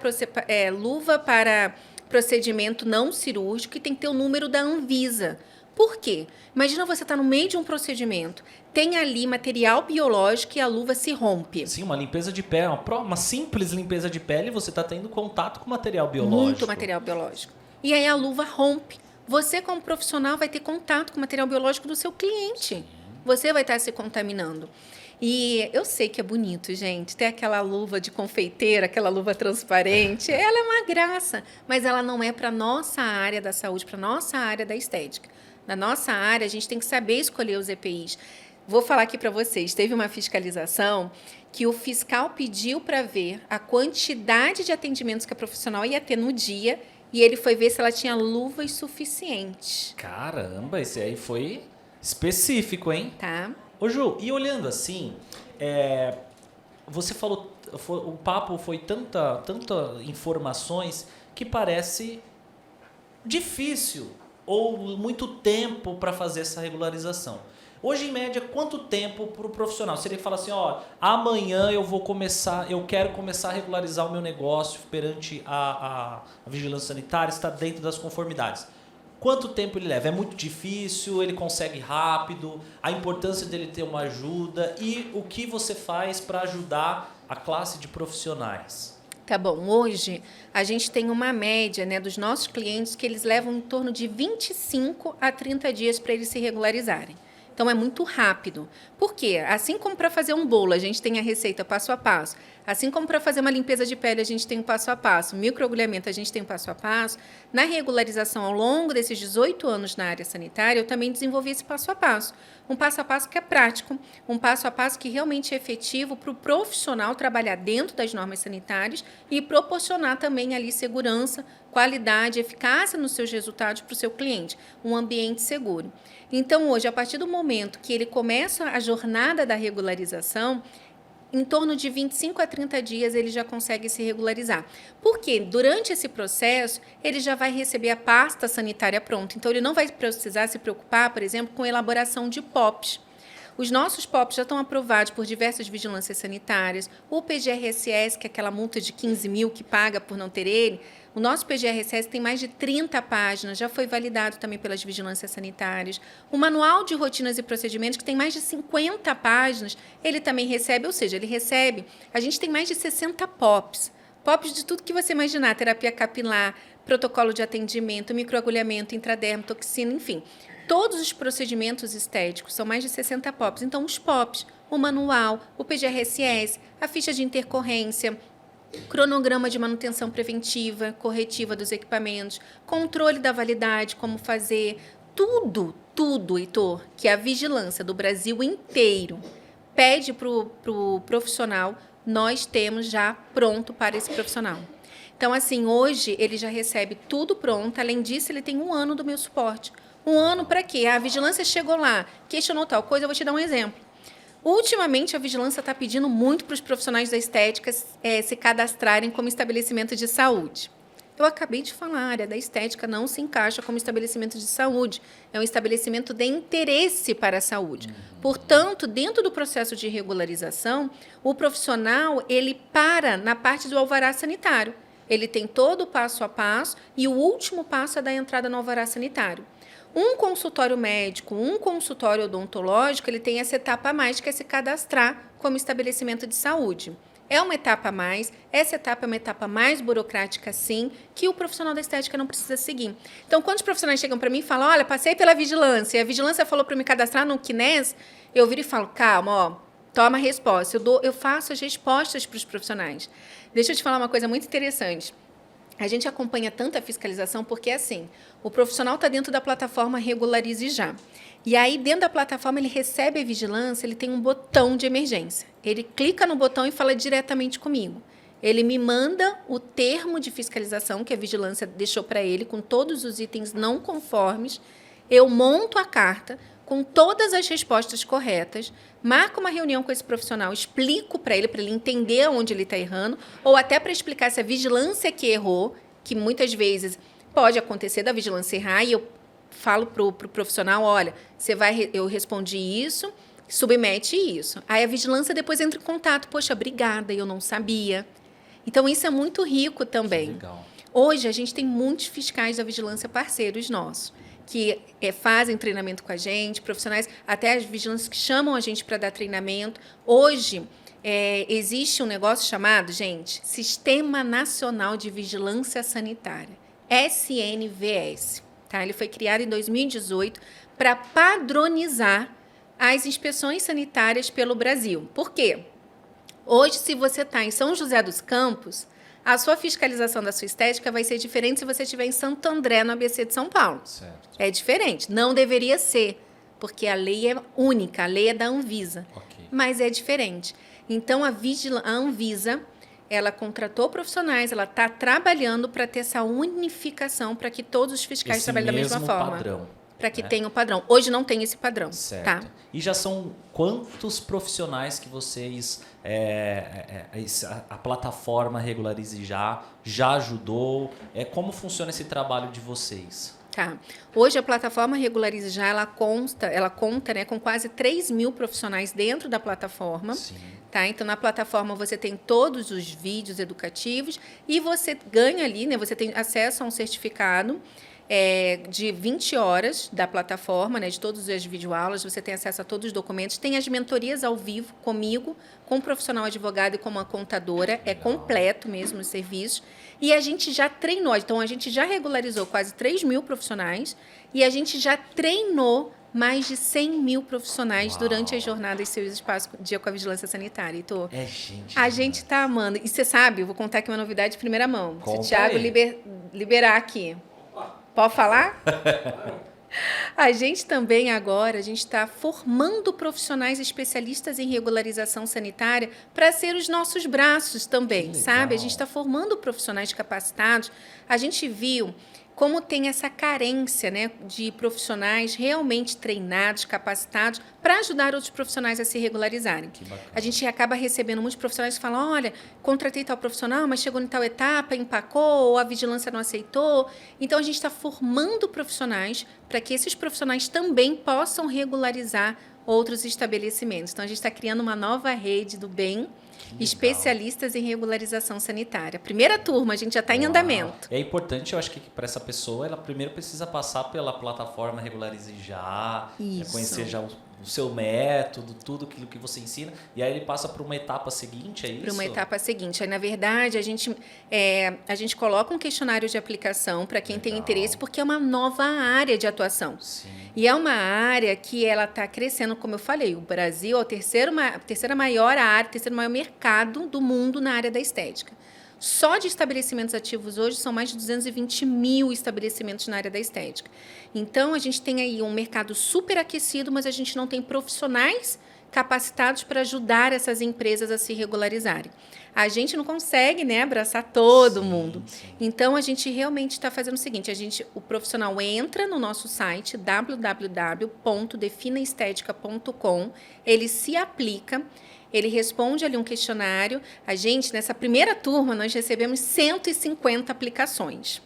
procedimento não cirúrgico e tem que ter o número da Anvisa. Por quê? Imagina você estar no meio de um procedimento, tem ali material biológico e a luva se rompe. Sim, uma limpeza de pele, uma simples limpeza de pele, você está tendo contato com material biológico. Muito material biológico. E aí a luva rompe. Você, como profissional, vai ter contato com o material biológico do seu cliente. Sim. Você vai estar se contaminando. E eu sei que é bonito, gente, ter aquela luva de confeiteira, aquela luva transparente, ela é uma graça, mas ela não é para a nossa área da saúde, para a nossa área da estética. Na nossa área, a gente tem que saber escolher os EPIs. Vou falar aqui para vocês, teve uma fiscalização que o fiscal pediu para ver a quantidade de atendimentos que a profissional ia ter no dia e ele foi ver se ela tinha luvas suficientes. Caramba, esse aí foi específico, hein? Tá. Ô Ju, e olhando assim, você falou, o papo foi tanta informações que parece difícil ou muito tempo para fazer essa regularização. Hoje, em média, quanto tempo para o profissional? Se ele fala assim, amanhã eu quero começar a regularizar o meu negócio perante a vigilância sanitária, está dentro das conformidades. Quanto tempo ele leva? É muito difícil? Ele consegue rápido? A importância dele ter uma ajuda? E o que você faz para ajudar a classe de profissionais? Tá bom. Hoje, a gente tem uma média, né, dos nossos clientes que eles levam em torno de 25 a 30 dias para eles se regularizarem. Então, é muito rápido. Por quê? Assim como para fazer um bolo, a gente tem a receita passo a passo. Assim como para fazer uma limpeza de pele, a gente tem um passo a passo. Microagulhamento, a gente tem um passo a passo. Na regularização, ao longo desses 18 anos na área sanitária, eu também desenvolvi esse passo a passo. Um passo a passo que é prático, um passo a passo que realmente é efetivo para o profissional trabalhar dentro das normas sanitárias e proporcionar também ali segurança, qualidade, eficácia nos seus resultados para o seu cliente. Um ambiente seguro. Então, hoje, a partir do momento que ele começa a jornada da regularização, em torno de 25 a 30 dias ele já consegue se regularizar. Porque durante esse processo, ele já vai receber a pasta sanitária pronta. Então, ele não vai precisar se preocupar, por exemplo, com elaboração de POPs. Os nossos POPs já estão aprovados por diversas vigilâncias sanitárias. O PGRSS, que é aquela multa de 15 mil que paga por não ter ele, o nosso PGRSS tem mais de 30 páginas, já foi validado também pelas vigilâncias sanitárias. O manual de rotinas e procedimentos, que tem mais de 50 páginas, ele também recebe, ou seja, ele recebe, a gente tem mais de 60 POPs. POPs de tudo que você imaginar, terapia capilar, protocolo de atendimento, microagulhamento, intradermo, toxina, enfim. Todos os procedimentos estéticos são mais de 60 POPs. Então, os POPs, o manual, o PGRSS, a ficha de intercorrência, cronograma de manutenção preventiva, corretiva dos equipamentos, controle da validade, como fazer, tudo, Heitor, que a vigilância do Brasil inteiro pede para o profissional, nós temos já pronto para esse profissional. Então, assim, hoje ele já recebe tudo pronto, além disso ele tem 1 ano do meu suporte. 1 ano para quê? A vigilância chegou lá, questionou tal coisa, eu vou te dar um exemplo. Ultimamente, a vigilância está pedindo muito para os profissionais da estética se cadastrarem como estabelecimento de saúde. Eu acabei de falar, a área da estética não se encaixa como estabelecimento de saúde. É um estabelecimento de interesse para a saúde. Portanto, dentro do processo de regularização, o profissional ele para na parte do alvará sanitário. Ele tem todo o passo a passo e o último passo é da entrada no alvará sanitário. Um consultório médico, um consultório odontológico, ele tem essa etapa a mais, que é se cadastrar como estabelecimento de saúde. É uma etapa a mais, essa etapa é uma etapa mais burocrática, sim, que o profissional da estética não precisa seguir. Então, quando os profissionais chegam para mim e falam, olha, passei pela vigilância, e a vigilância falou para me cadastrar no KNES, eu viro e falo, calma, ó, toma a resposta. Eu faço as respostas para os profissionais. Deixa eu te falar uma coisa muito interessante. A gente acompanha tanta fiscalização porque, assim, o profissional está dentro da plataforma Regularize Já. E aí, dentro da plataforma, ele recebe a vigilância, ele tem um botão de emergência. Ele clica no botão e fala diretamente comigo. Ele me manda o termo de fiscalização que a vigilância deixou para ele, com todos os itens não conformes. Eu monto a carta com todas as respostas corretas, marco uma reunião com esse profissional, explico para ele entender onde ele está errando, ou até para explicar se a vigilância que errou, que muitas vezes pode acontecer da vigilância errar, e eu falo para o profissional, olha, eu respondi isso, submete isso. Aí a vigilância depois entra em contato, poxa, obrigada, eu não sabia. Então, isso é muito rico também. Que legal. Hoje, a gente tem muitos fiscais da vigilância parceiros nossos, que fazem treinamento com a gente, profissionais, até as vigilâncias que chamam a gente para dar treinamento. Hoje, existe um negócio chamado, gente, Sistema Nacional de Vigilância Sanitária, SNVS. Tá? Ele foi criado em 2018 para padronizar as inspeções sanitárias pelo Brasil. Por quê? Hoje, se você está em São José dos Campos, a sua fiscalização da sua estética vai ser diferente se você estiver em Santo André, no ABC de São Paulo. Certo. É diferente. Não deveria ser, porque a lei é única, a lei é da Anvisa. Ok. Mas é diferente. Então, a Anvisa, ela contratou profissionais, ela está trabalhando para ter essa unificação, para que todos os fiscais Esse trabalhem da mesma mesmo forma. padrão. Para que né? tenha o padrão. Hoje não tem esse padrão. Certo. Tá? E já são quantos profissionais que vocês, a plataforma Regularize já ajudou? Como funciona esse trabalho de vocês? Tá. Hoje a plataforma Regularize Já, ela conta, né, com quase 3 mil profissionais dentro da plataforma. Sim. Tá? Então, na plataforma você tem todos os vídeos educativos e você ganha ali, né, você tem acesso a um certificado de 20 horas da plataforma, né, de todas as videoaulas, você tem acesso a todos os documentos, tem as mentorias ao vivo comigo, com um profissional advogado e com uma contadora, é completo mesmo o serviço, e a gente já treinou, então a gente já regularizou quase 3 mil profissionais e a gente já treinou mais de 100 mil profissionais durante as jornadas Seu Espaço Dia com a Vigilância Sanitária. Heitor, Gente. a gente está amando. E você sabe, eu vou contar aqui uma novidade de primeira mão. Conta Se o Thiago aí. liberar aqui. Pode falar? A gente também agora, a gente está formando profissionais especialistas em regularização sanitária para ser os nossos braços também, sabe? A gente está formando profissionais capacitados. A gente viu como tem essa carência, né, de profissionais realmente treinados, capacitados, para ajudar outros profissionais a se regularizarem. A gente acaba recebendo muitos profissionais que falam, olha, contratei tal profissional, mas chegou em tal etapa, empacou, ou a vigilância não aceitou. Então, a gente está formando profissionais para que esses profissionais também possam regularizar outros estabelecimentos. Então, a gente está criando uma nova rede do bem, especialistas em regularização sanitária. Primeira turma, a gente já está em andamento. É importante, eu acho que para essa pessoa, ela primeiro precisa passar pela plataforma Regularize Já, conhecer já o seu método, tudo aquilo que você ensina, e aí ele passa para uma etapa seguinte, é isso? Para uma etapa seguinte. Aí, na verdade, a gente coloca um questionário de aplicação para quem tem interesse, porque é uma nova área de atuação. Sim. E é uma área que ela está crescendo, como eu falei, o Brasil é a terceira maior área, terceiro maior mercado do mundo na área da estética. Só de estabelecimentos ativos hoje são mais de 220 mil estabelecimentos na área da estética. Então, a gente tem aí um mercado super aquecido, mas a gente não tem profissionais capacitados para ajudar essas empresas a se regularizarem. A gente não consegue, né, abraçar todo mundo. Sim. Então, a gente realmente está fazendo o seguinte, o profissional entra no nosso site, www.definaestetica.com, ele se aplica, ele responde ali um questionário. A gente, nessa primeira turma, nós recebemos 150 aplicações.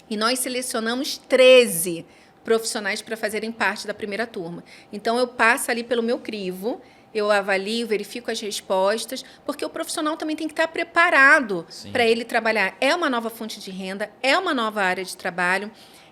E nós selecionamos 13 profissionais para fazerem parte da primeira turma. Então, eu passo ali pelo meu crivo, eu avalio, verifico as respostas, porque o profissional também tem que estar preparado para ele trabalhar. É uma nova fonte de renda, é uma nova área de trabalho,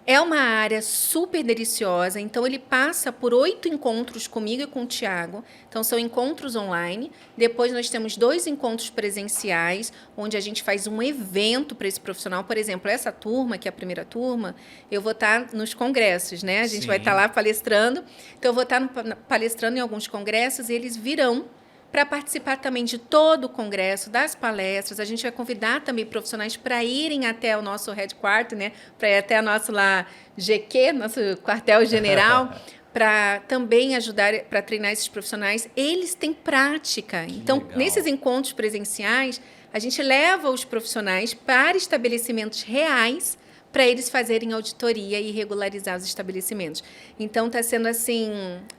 é uma área super deliciosa. Então, ele passa por 8 encontros comigo e com o Tiago. Então, são encontros online. Depois, nós temos 2 encontros presenciais, onde a gente faz um evento para esse profissional. Por exemplo, essa turma, que é a primeira turma, eu vou estar nos congressos, né? A gente vai estar lá palestrando. Então, eu vou estar palestrando em alguns congressos e eles virão para participar também de todo o congresso, das palestras. A gente vai convidar também profissionais para irem até o nosso headquarter, né? Para ir até o nosso lá GQ, nosso quartel-general, para também ajudar, para treinar esses profissionais. Eles têm prática. Então, nesses encontros presenciais, a gente leva os profissionais para estabelecimentos reais para eles fazerem auditoria e regularizar os estabelecimentos. Então, está sendo assim,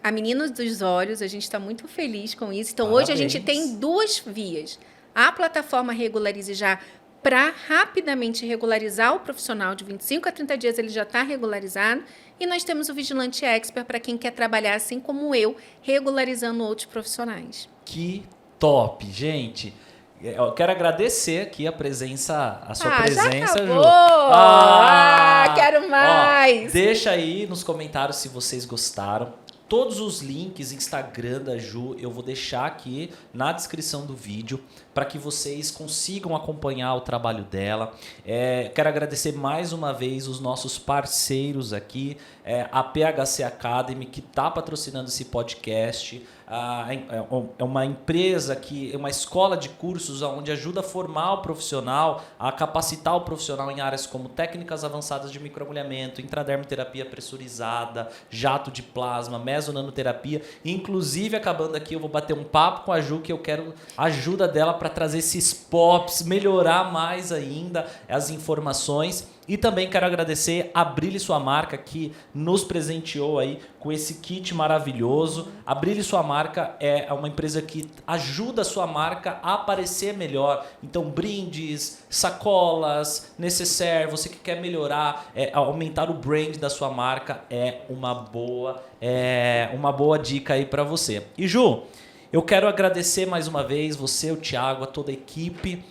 a menina dos olhos, a gente está muito feliz com isso. Então, Parabéns. Hoje a gente tem 2 vias. A plataforma Regularize Já, para rapidamente regularizar o profissional, de 25 a 30 dias ele já está regularizado, e nós temos o Vigilante Expert para quem quer trabalhar, assim como eu, regularizando outros profissionais. Que top, gente! Eu quero agradecer aqui a sua presença, já Ju. Quero mais! Ó, deixa aí nos comentários se vocês gostaram. Todos os links, Instagram da Ju, eu vou deixar aqui na descrição do vídeo para que vocês consigam acompanhar o trabalho dela. Quero agradecer mais uma vez os nossos parceiros aqui, a PHC Academy, que está patrocinando esse podcast. É uma empresa, uma escola de cursos onde ajuda a formar o profissional, a capacitar o profissional em áreas como técnicas avançadas de microagulhamento, intradermoterapia pressurizada, jato de plasma, mesonanoterapia. Inclusive, acabando aqui, eu vou bater um papo com a Ju, que eu quero a ajuda dela para trazer esses POPs, melhorar mais ainda as informações. E também quero agradecer a Brilhe Sua Marca, que nos presenteou aí com esse kit maravilhoso. A Brilhe Sua Marca é uma empresa que ajuda a sua marca a aparecer melhor. Então, brindes, sacolas, necessaire, você que quer melhorar, aumentar o brand da sua marca, é uma boa dica aí para você. E Ju, eu quero agradecer mais uma vez você, o Thiago, a toda a equipe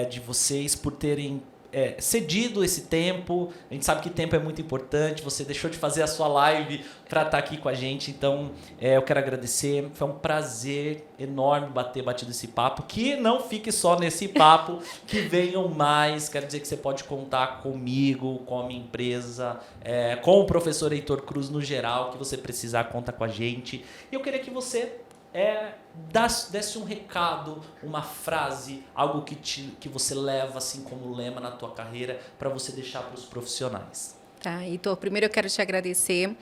de vocês por terem cedido esse tempo. A gente sabe que tempo é muito importante. Você deixou de fazer a sua live para estar aqui com a gente. Então, eu quero agradecer. Foi um prazer enorme batido esse papo. Que não fique só nesse papo, que venham mais. Quero dizer que você pode contar comigo, com a minha empresa, com o professor Heitor Cruz no geral. Que você precisar, conta com a gente. E eu queria que você desse um recado, uma frase, algo que você leva assim como lema na tua carreira para você deixar para os profissionais. Tá, Heitor, primeiro eu quero te agradecer.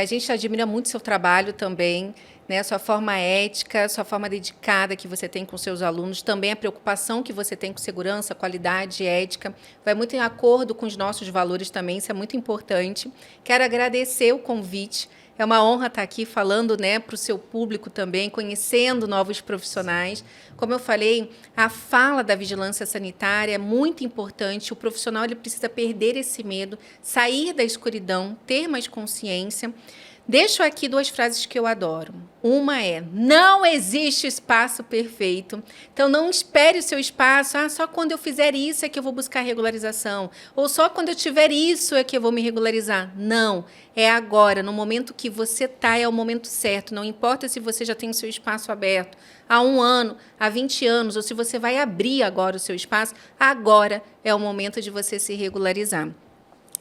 A gente admira muito seu trabalho também, né? Sua forma ética, sua forma dedicada que você tem com seus alunos, também a preocupação que você tem com segurança, qualidade, ética, vai muito em acordo com os nossos valores também, isso é muito importante. Quero agradecer o convite. É uma honra estar aqui falando, né, para o seu público também, conhecendo novos profissionais. Como eu falei, a fala da vigilância sanitária é muito importante. O profissional ele precisa perder esse medo, sair da escuridão, ter mais consciência. Deixo aqui 2 frases que eu adoro. Uma é: não existe espaço perfeito. Então, não espere o seu espaço. Só quando eu fizer isso é que eu vou buscar regularização. Ou só quando eu tiver isso é que eu vou me regularizar. Não. É agora, no momento que você está, é o momento certo. Não importa se você já tem o seu espaço aberto há 1 ano, há 20 anos, ou se você vai abrir agora o seu espaço, agora é o momento de você se regularizar.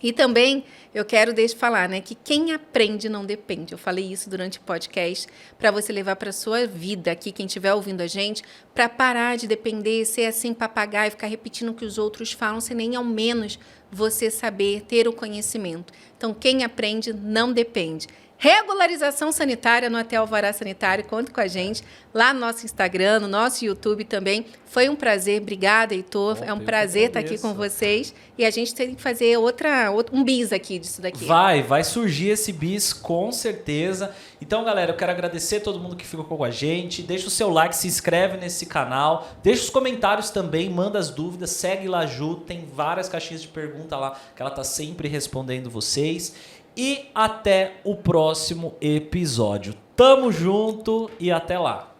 E também eu quero falar, né, que quem aprende não depende. Eu falei isso durante o podcast para você levar para sua vida aqui, quem estiver ouvindo a gente, para parar de depender, ser assim papagaio, ficar repetindo o que os outros falam, sem nem ao menos você saber, ter o conhecimento. Então, quem aprende não depende. Regularização sanitária no Hotel Alvará Sanitário, conta com a gente lá no nosso Instagram, no nosso YouTube também. Foi um prazer, obrigada, Heitor. É um prazer estar aqui com vocês. E a gente tem que fazer um bis aqui disso daqui. Vai surgir esse bis com certeza. Então, galera, eu quero agradecer todo mundo que ficou com a gente. Deixa o seu like, se inscreve nesse canal. Deixa os comentários também, manda as dúvidas, segue lá a Ju, tem várias caixinhas de pergunta lá que ela tá sempre respondendo vocês. E até o próximo episódio. Tamo junto e até lá.